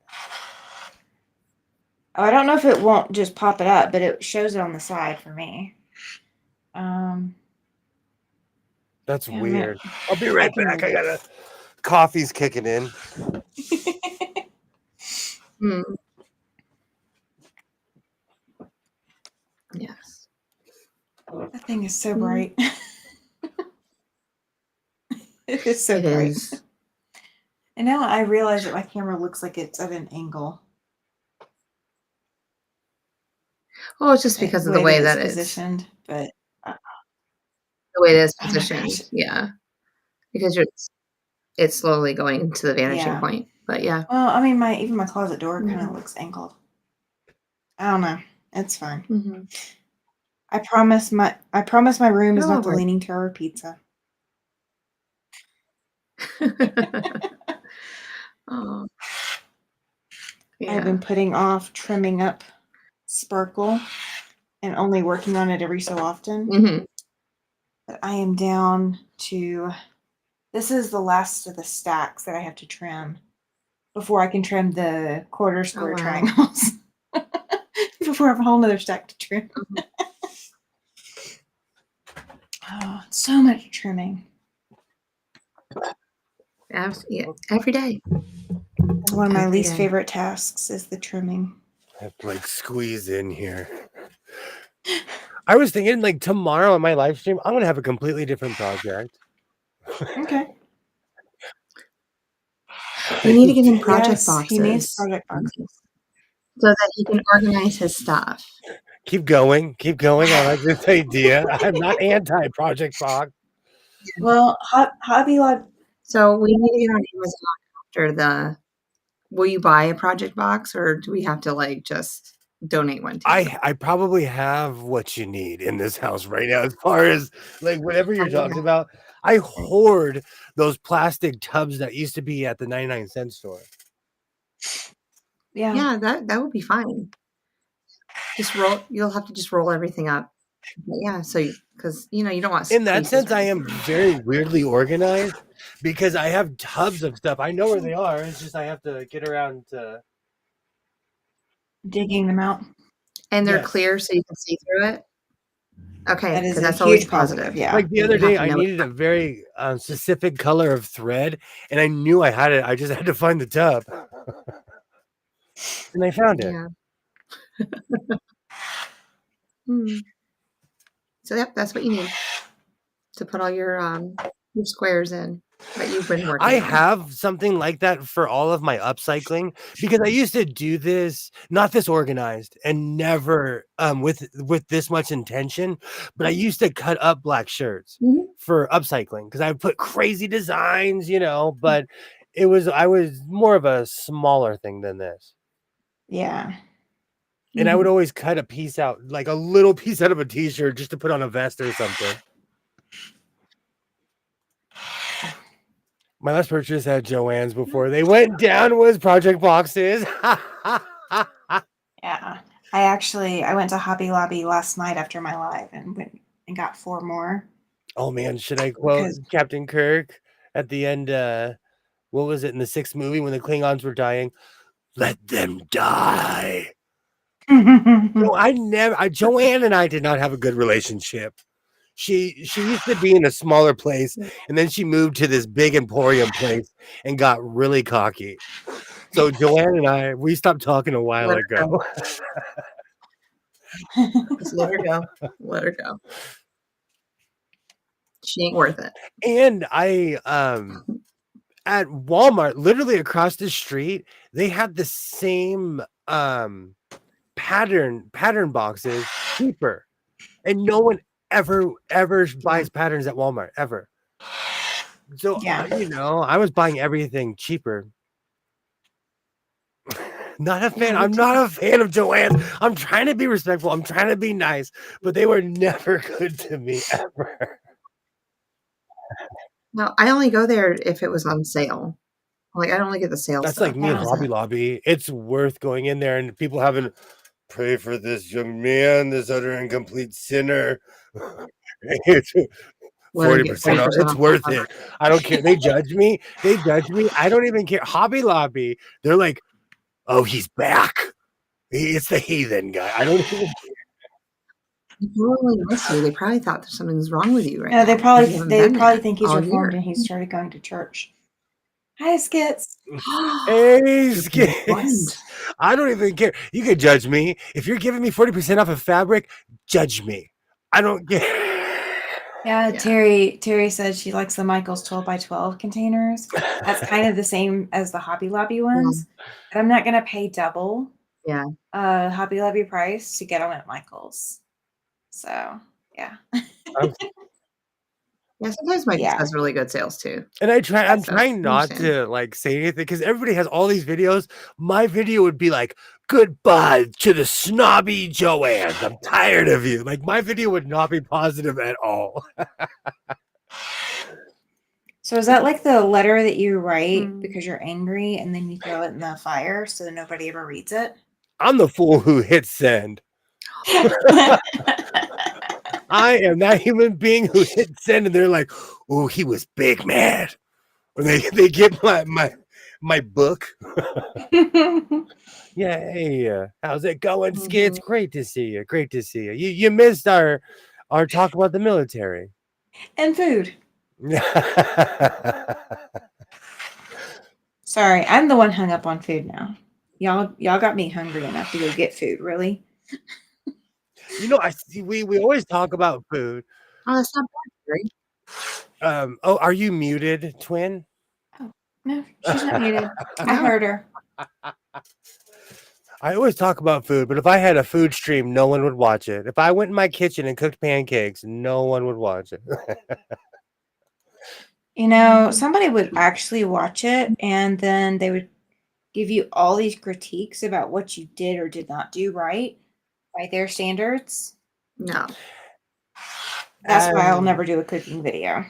I don't know if it won't just pop it up, but it shows it on the side for me. That's Damn weird. it. I'll be right can back. read I gotta. Coffee's kicking in. Hmm. Yes. That thing is so Mhm. bright. It is so It bright. is. And now I realize that my camera looks like it's at an angle. Oh, it's just because of the way that it's it's positioned, but the way it is oh my positioned. gosh. Yeah, because it's slowly going into the vanishing Yeah. point. But yeah. Well, I mean, even my closet door kind of Mhm. looks angled. I don't know. It's fine. Mm-hmm. I promise my room is You'll not the over Leaning Tower pizza. it. Oh, I've yeah. been putting off trimming up Sparkle and only working on it every so often. Mm-hmm. But I am down to this is the last of the stacks that I have to trim before I can trim the quarter square wow. triangles. Before I have a whole nother stack to trim. Oh, so much trimming. Yeah, every day. It's one of my Every least day. favorite tasks is the trimming. I have to like squeeze in here. I was thinking like tomorrow on my live stream, I'm gonna have a completely different project. Okay. You need to get him project Yes, he needs boxes project boxes. so that he can organize his stuff. Keep going. I like this idea. I'm not anti-project box. Well, Hobby Lobby. So we need to get on Amazon after the. Will you buy a project box, or do we have to like just donate one to you? I probably have what you need in this house right now, as far as like whatever you're talking about. I hoard those plastic tubs that used to be at the 99-cent store. Yeah. Yeah, that would be fine. Just roll. You'll have to just roll everything up. But yeah, so because you don't want In that creases sense, or I am anything. very weirdly organized because I have tubs of stuff. I know where they are. It's just I have to get around to Digging them out. And they're Yes. clear, so you can see through it. Okay, That is because a that's always huge positive. Yeah. Like the You other have day, to I know needed a very specific color of thread, and I knew I had it. I just had to find the tub, and I found it. Yeah. So yep, that's what you need to put all your squares in that you've been working I on. have something like that for all of my upcycling because I used to do this, not this organized, and never with this much intention. But I used to cut up black shirts for upcycling because I would put crazy designs, But I was more of a smaller thing than this. Yeah. And I would always cut a piece out, like a little piece out of a t-shirt just to put on a vest or something. My last purchase at Joann's before they went down was project boxes. Yeah. I went to Hobby Lobby last night after my live and went and got 4 more. Oh man, should I quote Captain Kirk at the end? What was it in the 6th movie when the Klingons were dying? Let them die. No, Joanne and I did not have a good relationship. She used to be in a smaller place, and then she moved to this big emporium place and got really cocky. So Joanne and we stopped talking a while ago. Just let her go. Let her go. She ain't worth it. And I at Walmart, literally across the street, they had the same pattern boxes cheaper. And no one ever buys patterns at Walmart ever. So Yeah. I was buying everything cheaper. Not a fan. I'm not a fan of Joanne. I'm trying to be respectful. I'm trying to be nice, but they were never good to me ever. No, I only go there if it was on sale. Like I only get the sale That's stuff. like me and Hobby Lobby. It's worth going in there and people having pray for this young man, this utter incomplete sinner. 40% off. It's worth it. I don't care. They judge me. I don't even care. Hobby Lobby, they're like, oh, he's back. It's the heathen guy. I don't even care. They totally miss you. They probably thought that something's wrong with you right No, now. they 'cause probably you haven't been there think he's all reformed year. and he started going to church. Hi, Skits. Hey, Good Skits. point. I don't even care. You can judge me. If you're giving me 40% off of fabric, judge me. I don't care. Yeah, Yeah. Terry said she likes the Michaels 12 by 12 containers. That's kind of the same as the Hobby Lobby ones. But I'm not going to pay double Yeah. Hobby Lobby price to get them at Michaels. So, yeah. Yeah, sometimes Michaels has really good sales too. And I'm trying So, not understand. to like say anything because everybody has all these videos. My video would be like, goodbye to the snobby Joanne. I'm tired of you. Like my video would not be positive at all. So is that like the letter that you write because you're angry and then you throw it in the fire so that nobody ever reads it? I'm the fool who hit send. I am that human being who hit send and they're like, oh, he was big mad. Or they get my book. Yeah, hey, how's it going, Skits? Great to see you. Great to see you. You missed our talk about the military. And food. Sorry, I'm the one hung up on food now. Y'all got me hungry enough to go get food, really? You know, we always talk about food. Oh, that's not bad, right? Oh, are you muted, twin? Oh, no, she's not muted. I heard her. I always talk about food, but if I had a food stream, no one would watch it. If I went in my kitchen and cooked pancakes, no one would watch it. You know, somebody would actually watch it and then they would give you all these critiques about what you did or did not do right by their standards. No. That's why I'll never do a cooking video.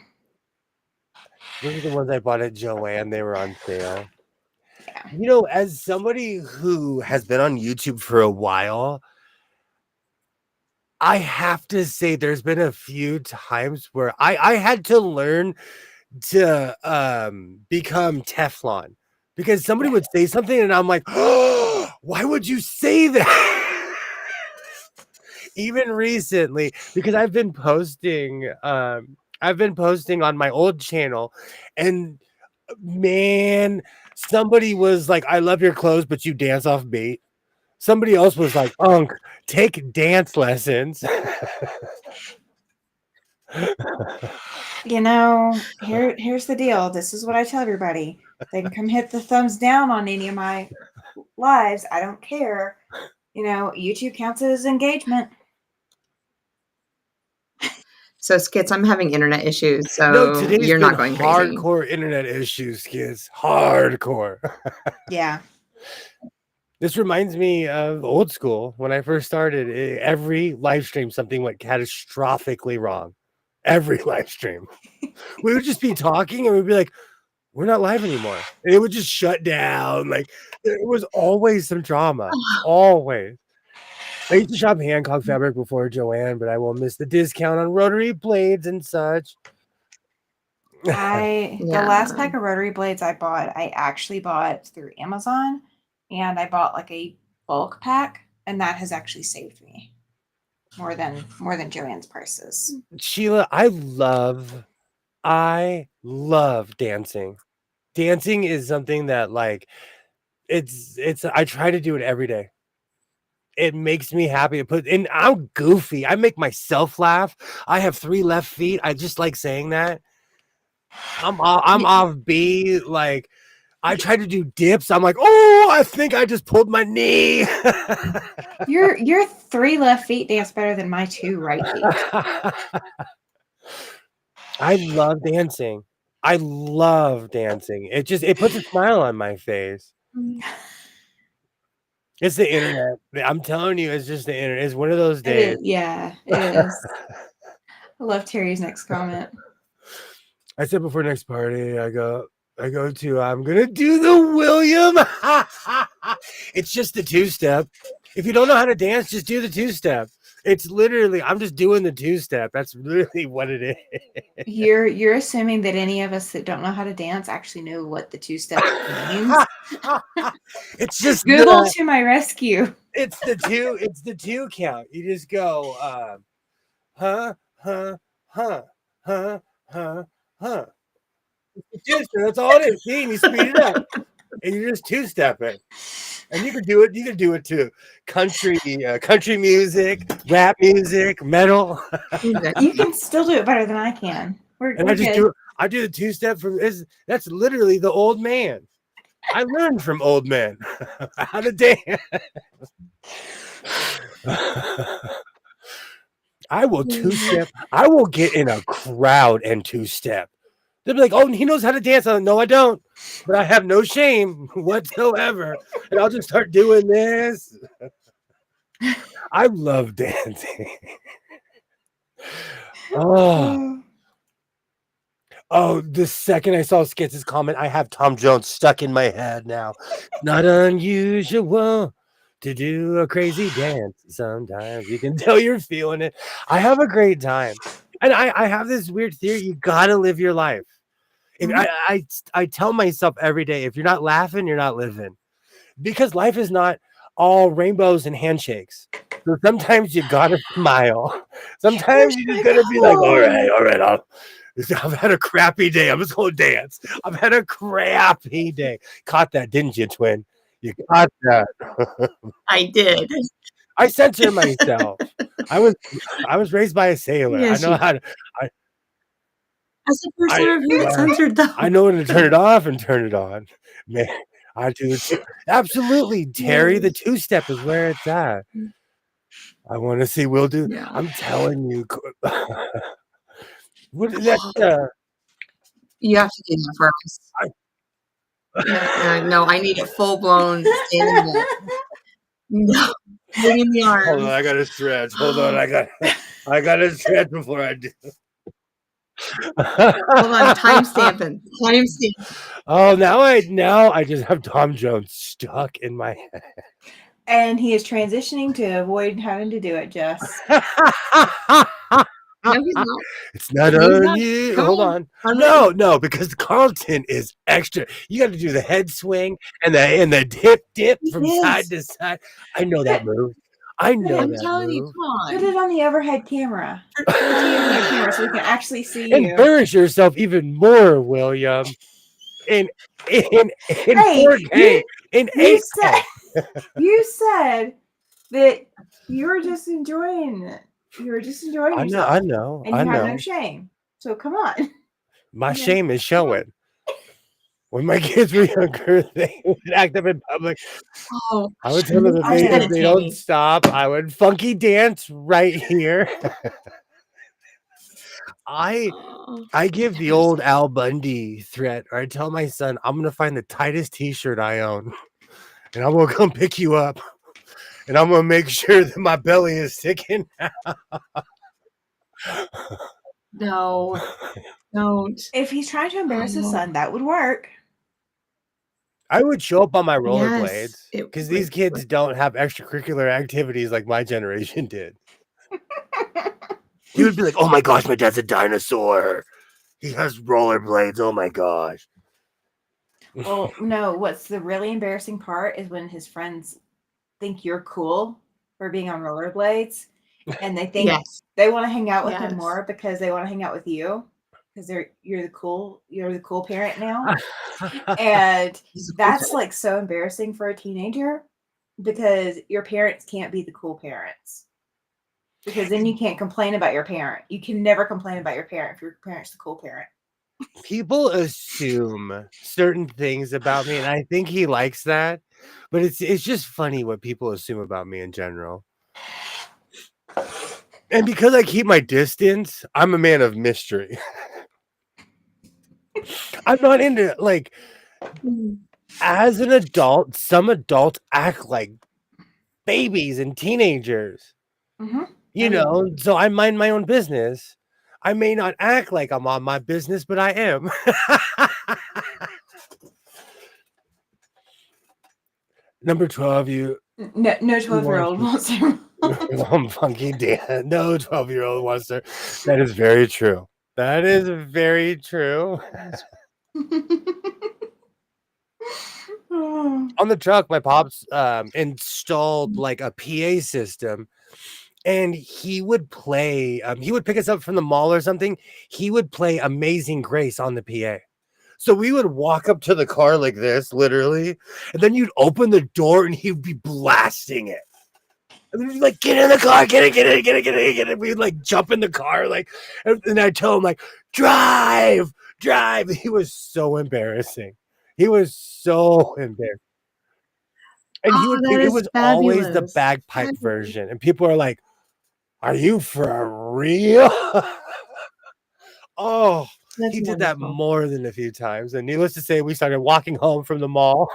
Those are the ones I bought at Joanne. They were on sale. Yeah. You know, as somebody who has been on YouTube for a while, I have to say there's been a few times where I had to learn to become Teflon because somebody would say something and I'm like, oh, why would you say that? Even recently, because I've been posting on my old channel and man, somebody was like, I love your clothes, but you dance off bait. Somebody else was like, Unc, take dance lessons. You know, here's the deal. This is what I tell everybody. They can come hit the thumbs down on any of my lives. I don't care. You know, YouTube counts it as engagement. So, Skits, I'm having internet issues, so No, today's you're been not going crazy. hardcore internet issues, kids. Hardcore. Yeah. This reminds me of old school. When I first started, every live stream, something went catastrophically wrong. Every live stream. We would just be talking and we'd be like, we're not live anymore. And it would just shut down. Like, there was always some drama. Always. I used to shop Hancock fabric before Joanne, but I will miss the discount on rotary blades and such. The last pack of rotary blades I bought, I actually bought through Amazon, and I bought like a bulk pack, and that has actually saved me more than Joanne's prices. Sheila, I love dancing. Dancing is something that like it's I try to do it every day. It makes me happy to put and I'm goofy. I make myself laugh. I have 3 left feet. I just like saying that. I'm off B. Like I try to do dips. I'm like, oh, I think I just pulled my knee. Your 3 left feet dance better than my 2 right feet. I love dancing. I love dancing. It puts a smile on my face. It's the internet. I'm telling you, it's just the internet. It's one of those days. It is. I love Terry's next comment. I said before next party, I go to, I'm going to do the William. It's just the 2-step. If you don't know how to dance, just do the 2-step. It's literally, I'm just doing the 2-step. That's really what it is. You're assuming that any of us that don't know how to dance actually know what the 2-step means. It's just Google to my rescue. It's the 2 count. You just go huh, huh, huh, huh, huh, huh. That's all it is. See, and you speed it up, and you're just two-stepping. And you can do it. You can do it too. Country music, rap music, metal. You can still do it better than I can. And We're I just good. I do the two-step from that's literally the old man. I learned from old men how to dance. I will two-step. I will get in a crowd and two-step. They'll be like, "Oh, he knows how to dance." I'm like, "No, I don't, but I have no shame whatsoever." And I'll just start doing this. I love dancing. Oh, the second I saw Skitz's comment, I have Tom Jones stuck in my head now. Not unusual to do a crazy dance. Sometimes you can tell you're feeling it. I have a great time. And I have this weird theory. You gotta live your life. If I tell myself every day, if you're not laughing, you're not living. Because life is not all rainbows and handshakes. So sometimes you gotta smile. Sometimes you just gotta be like, all right, I've had a crappy day. I'm just gonna dance. I've had a crappy day. Caught that, didn't you, twin? You caught that. I did. I censor myself. I was raised by a sailor. Yes, I know how to. As a person of who censored though. I know when to turn it off and turn it on. Man, I do it. Absolutely, Terry. The two-step is where it's at. I want to see Will do. Yeah. I'm telling you. What is that? You have to do that for us. No, I need a full-blown standing up. No, moving the arms. Hold on, I gotta stretch. Hold on, I gotta stretch before I do. Hold on, time stamping. Oh, now I just have Tom Jones stuck in my head. And he is transitioning to avoid having to do it, Jess. No, he's not. It's not unusual. Hold on. No, because Carlton is extra. You got to do the head swing and the dip from side to side. I know that move. I'm telling you, come on. Put it on the overhead camera. Put it on the camera so we can actually see you. Embarrass yourself even more, William. In 4K, in 8K. You said that you were just enjoying it. You were just enjoying yourself. I know. And you have no shame. So come on. My shame is showing. When my kids were younger, they would act up in public. Oh, I would tell them that if they don't stop, I would funky dance right here. I give the old Al Bundy threat, or I tell my son, I'm gonna find the tightest t-shirt I own, and I'm gonna come pick you up, and I'm gonna make sure that my belly is sticking out. No, don't. If he's trying to embarrass his son, that would work. I would show up on my rollerblades because these kids don't have extracurricular activities like my generation did. He would be like, "Oh my gosh, my dad's a dinosaur. He has rollerblades. Oh my gosh." Well, no, what's the really embarrassing part is when his friends think you're cool for being on rollerblades, and they think they want to hang out with him more because they want to hang out with you because you're the cool parent now. And that's like so embarrassing for a teenager because your parents can't be the cool parents. Because then you can't complain about your parent. You can never complain about your parent if your parent's the cool parent. People assume certain things about me, and I think he likes that. But it's just funny what people assume about me in general. And because I keep my distance, I'm a man of mystery. I'm not into like as an adult, some adults act like babies and teenagers. Mm-hmm. You know, so I mind my own business. I may not act like I'm on my business, but I am. Number 12, no 12-year-old wants to. I'm funky Dan. No 12-year-old wants to. That is very true. That is very true. On the truck, my pops installed like a PA system, and he would play. He would pick us up from the mall or something. He would play Amazing Grace on the PA. So we would walk up to the car like this, literally, and then you'd open the door and he'd be blasting it. And we'd be like, get in the car, get it. We'd like jump in the car, like, and I'd tell him, like, drive. He was so embarrassing. He was so embarrassing. And it was always the bagpipe version. And people are like, are you for real? Oh, he did that more than a few times. And needless to say, we started walking home from the mall.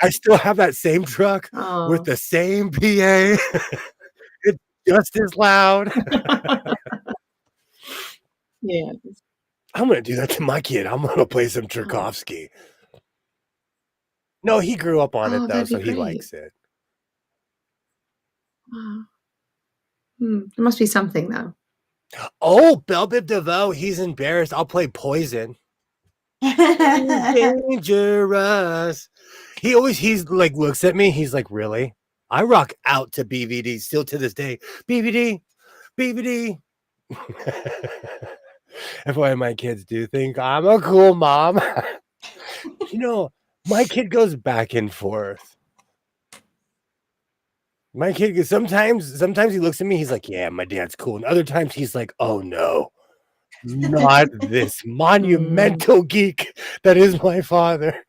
I still have that same truck with the same PA. It's just as loud. Yeah. I'm going to do that to my kid. I'm going to play some Tchaikovsky. No, he grew up on it, though, so he likes it. There must be something, though. Oh, Belle Biv DeVoe, he's embarrassed. I'll play Poison. Dangerous. He's like looks at me. He's like, really? I rock out to BVD still to this day. BVD. If one of my kids do think I'm a cool mom, my kid goes back and forth. My kid sometimes he looks at me. He's like, yeah, my dad's cool, and other times he's like, oh no. Not this monumental geek that is my father.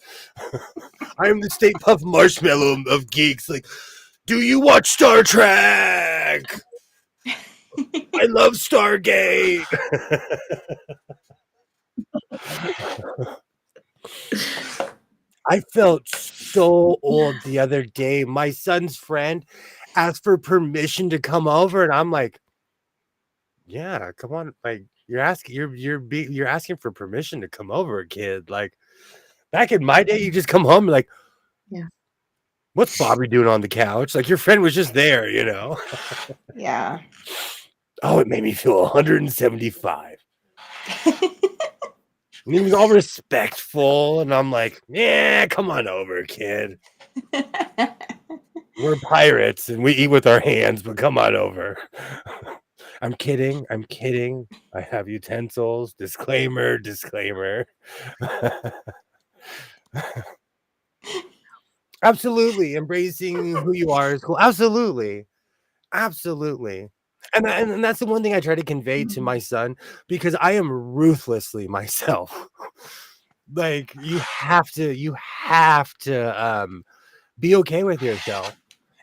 I am the Stay Puft Marshmallow of geeks. Like, do you watch Star Trek? I love Stargate. I felt so old the other day. My son's friend asked for permission to come over, and I'm like, yeah, come on. Like, you're asking for permission to come over, kid. Like, back in my day, you just come home and like, yeah, what's Bobby doing on the couch? Like, your friend was just there, Yeah. Oh, it made me feel 175. And he was all respectful, and I'm like, yeah, come on over, kid. We're pirates, and we eat with our hands, but come on over. I'm kidding. I have utensils. Disclaimer. Absolutely. Embracing who you are is cool. Absolutely. And that's the one thing I try to convey to my son, because I am ruthlessly myself. Like, you have to be okay with yourself.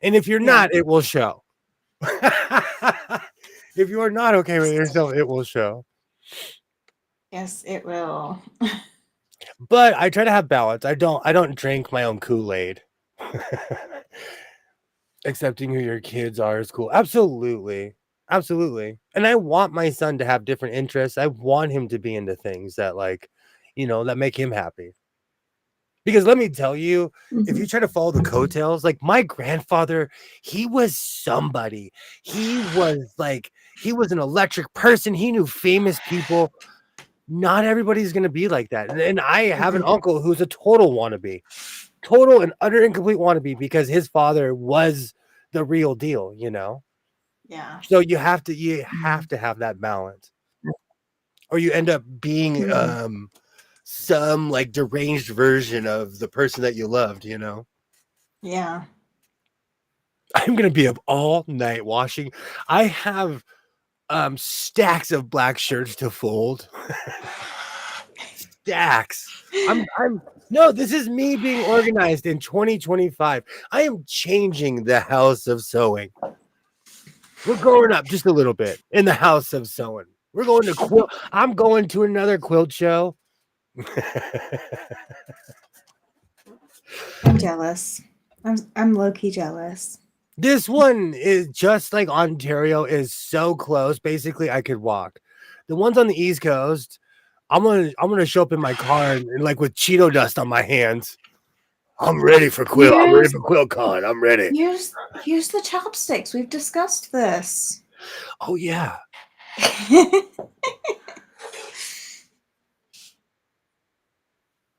And if you're not, it will show. If you are not okay with yourself, it will show. Yes, it will. But I try to have balance. I don't drink my own Kool-Aid. Accepting who your kids are is cool. Absolutely. And I want my son to have different interests. I want him to be into things that, like, that make him happy. Because let me tell you, if you try to follow the coattails, like my grandfather, he was somebody. He was an electric person. He knew famous people. Not everybody's going to be like that. And I have an uncle who's a total wannabe, total and utter incomplete wannabe, because his father was the real deal, Yeah. So you have to have that balance, or you end up being some like deranged version of the person that you loved, Yeah. I'm gonna be up all night washing. I have stacks of black shirts to fold. Stacks. No, this is me being organized in 2025. I am changing the house of sewing. We're growing up just a little bit in the house of sewing. We're going to quilt. I'm going to another quilt show. I'm jealous. I'm low-key jealous. This one is just like Ontario is so close. Basically, I could walk. The ones on the East Coast, I'm gonna show up in my car and like with Cheeto dust on my hands. I'm ready for quilt. I'm ready for QuiltCon. I'm ready. Use the chopsticks. We've discussed this. Oh yeah.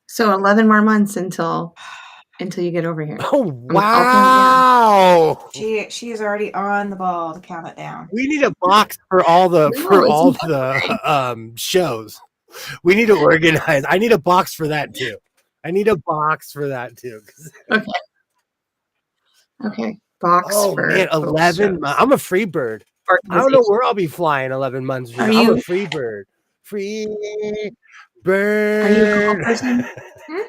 So 11 more months until until you get over here. Oh I'll wow! She is already on the ball to count it down. We need a box for all the No, it's shows. We need to organize. I need a box for that too. I need a box for that too. Okay. Okay. Box Oh for man, quilt 11 shows. months. I'm a free bird. I don't know where I'll be flying 11 months from Are now. I'm a you free bird. Free are you a Google bird. person? Me?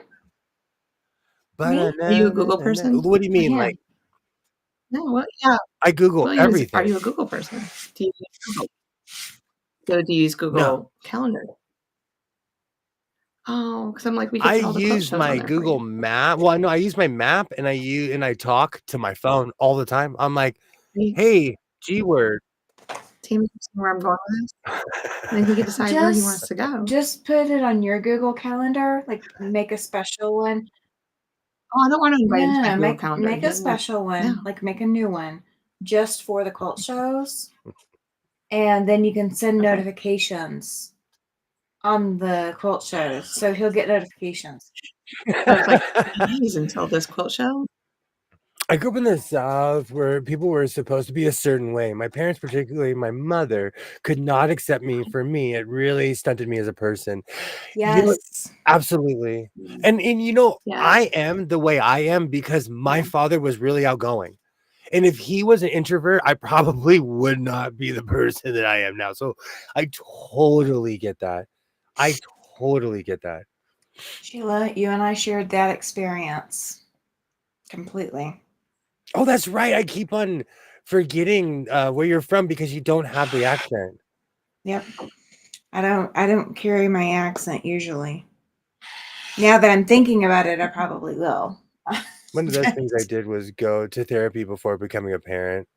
Are you a Google person? What do you mean? Yeah. Like No, well, yeah. I Google Are everything. you a Google person? Do you use Google? So do you use Google No. Calendar? Oh, because I'm like, we could I put all the quilt use shows on my there for Google you. Map. Well, no, I use my map and I talk to my phone all the time. I'm like, Hey, hey, G word. Tim, you see where I'm going with this? Then he can decide where he wants to go. Just put it on your Google Calendar, like make a special one. Oh, I don't want to invite him to my No, Google Calendar. make a special one, no. like make a new one just for the quilt shows. And then you can send Okay. notifications on the quilt shows. So he'll get notifications. So it's like 3 days until this quilt show. I grew up in the South where people were supposed to be a certain way. My parents, particularly my mother, could not accept me for me. It really stunted me as a person. Yes. Absolutely. And Yeah. I am the way I am because my father was really outgoing. And if he was an introvert, I probably would not be the person that I am now. So I totally get that. I totally get that. Sheila, you and I shared that experience completely. Oh, that's right. I keep on forgetting where you're from because you don't have the accent. Yep. I don't carry my accent usually. Now that I'm thinking about it, I probably will. One of those things I did was go to therapy before becoming a parent.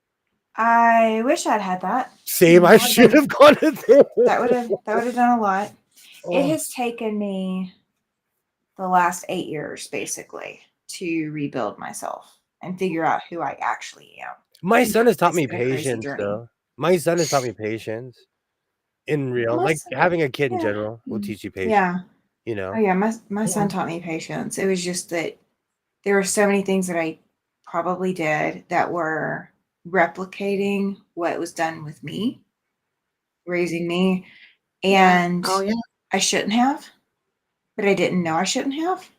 I wish I'd had that. Same, I should have gone to therapy. That would have done a lot. Oh. It has taken me the last 8 years basically to rebuild myself and figure out who I actually am. My son has taught It's me been a crazy patience, journey. though. My son has taught me patience. In real, My like son- having a kid in yeah. general will teach you patience. Yeah. You know. Oh yeah, my son taught me patience. It was just that there were so many things that I probably did that were replicating what was done with me, raising me, and Oh yeah. I shouldn't have, but I didn't know I shouldn't have.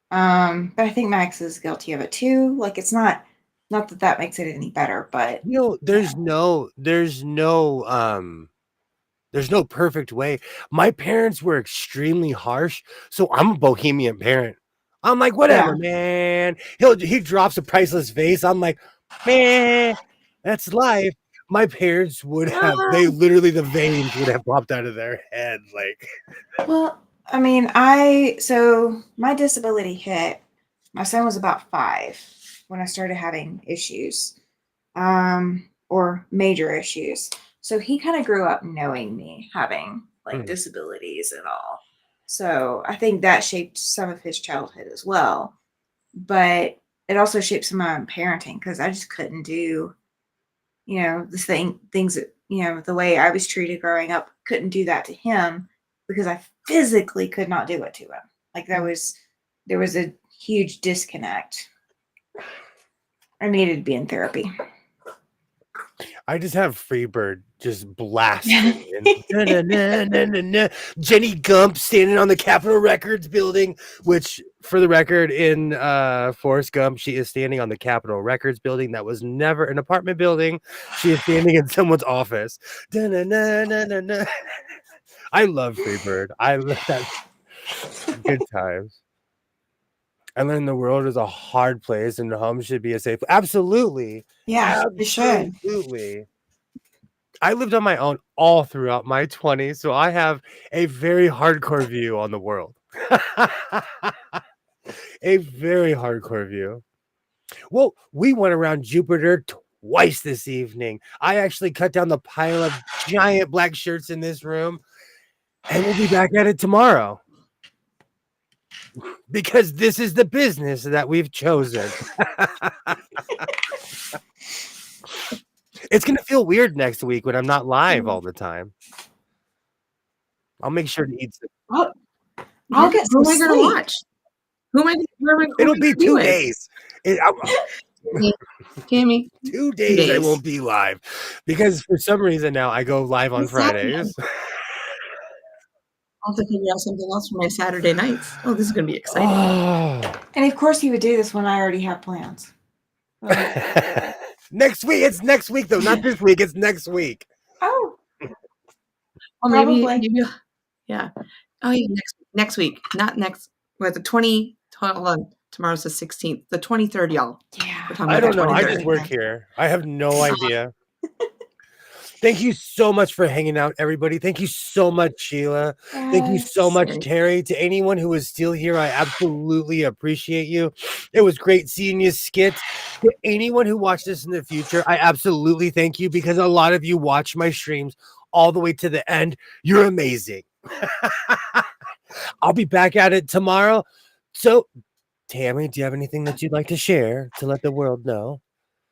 But I think Max is guilty of it too. Like it's not that makes it any better, but There's no perfect way. My parents were extremely harsh, so I'm a bohemian parent. I'm like, whatever, man. He drops a priceless vase. I'm like, man, that's life. My parents would have the veins would have popped out of their head. Like, well, I mean, so my disability hit. My son was about 5 when I started having issues, or major issues. So he kind of grew up knowing me having like disabilities and all. So I think that shaped some of his childhood as well. But it also shaped some of my parenting because I just couldn't do, the things that, the way I was treated growing up, couldn't do that to him because I physically could not do it to him. Like there was a huge disconnect. I needed to be in therapy. I just have Freebird just blasting. Jenny Gump standing on the Capitol Records building, which, for the record, in Forrest Gump, she is standing on the Capitol Records building. That was never an apartment building. She is standing in someone's office. I love Freebird. I love that. Good times. I learned the world is a hard place and home should be a safe. Absolutely. Yeah, it should. Absolutely. I lived on my own all throughout my 20s, so I have a very hardcore view on the world. A very hardcore view. Well, we went around Jupiter twice this evening. I actually cut down the pile of giant black shirts in this room, and we'll be back at it tomorrow. Because this is the business that we've chosen. It's going to feel weird next week when I'm not live all the time. I'll make sure to eat some. I'll get some Who am I going to sleep. watch? Who am I? It'll be 2 days. Tammy. 2 days I won't be live because for some reason now I go live on Fridays. I'll have to figure out something else for my Saturday nights. Oh, this is going to be exciting. And of course, he would do this when I already have plans. Next week. It's next week, though. Not this week. It's next week. Oh. Well, maybe. Yeah. Oh, yeah. Next week. Not next. What, the 20. Hold on. Tomorrow's the 16th. The 23rd, y'all. Yeah. I don't know. I just work here. I have no idea. Thank you so much for hanging out, everybody. Thank you so much, Sheila. Thank you so much, Terry. To anyone who is still here, I absolutely appreciate you. It was great seeing you skit. To anyone who watched this in the future, I absolutely thank you because a lot of you watch my streams all the way to the end. You're amazing. I'll be back at it tomorrow. So, Tammy, do you have anything that you'd like to share to let the world know?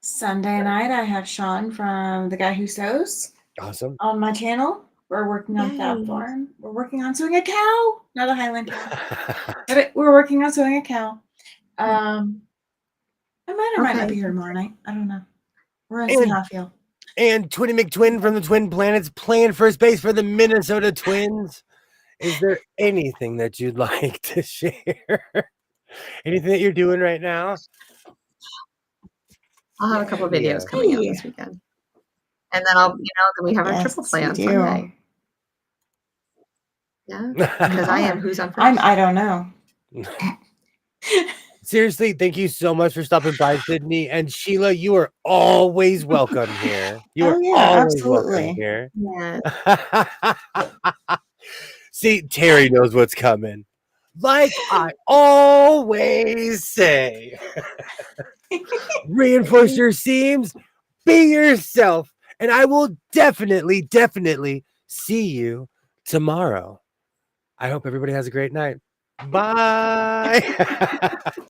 Sunday night, I have Sean from The Guy Who Sews. Awesome. On my channel. We're working on Fab Farm. We're working on sewing a cow. Not a Highland cow. But we're working on sewing a cow. I might not be here tomorrow night. I don't know. We're going to see how I feel. And Twinny McTwin from the Twin Planets playing first base for the Minnesota Twins. Is there anything that you'd like to share? Anything that you're doing right now? I'll have a couple of videos coming out this weekend. And then then we have our triple play on Sunday. Yeah. Because I am who's on first. I don't know. Seriously, thank you so much for stopping by, Sydney. And Sheila, you are always welcome here. You are always welcome here. Yeah. See, Terry knows what's coming. Like I always say. Reinforce your seams, be yourself, and I will definitely see you tomorrow. I hope everybody has a great night. Bye.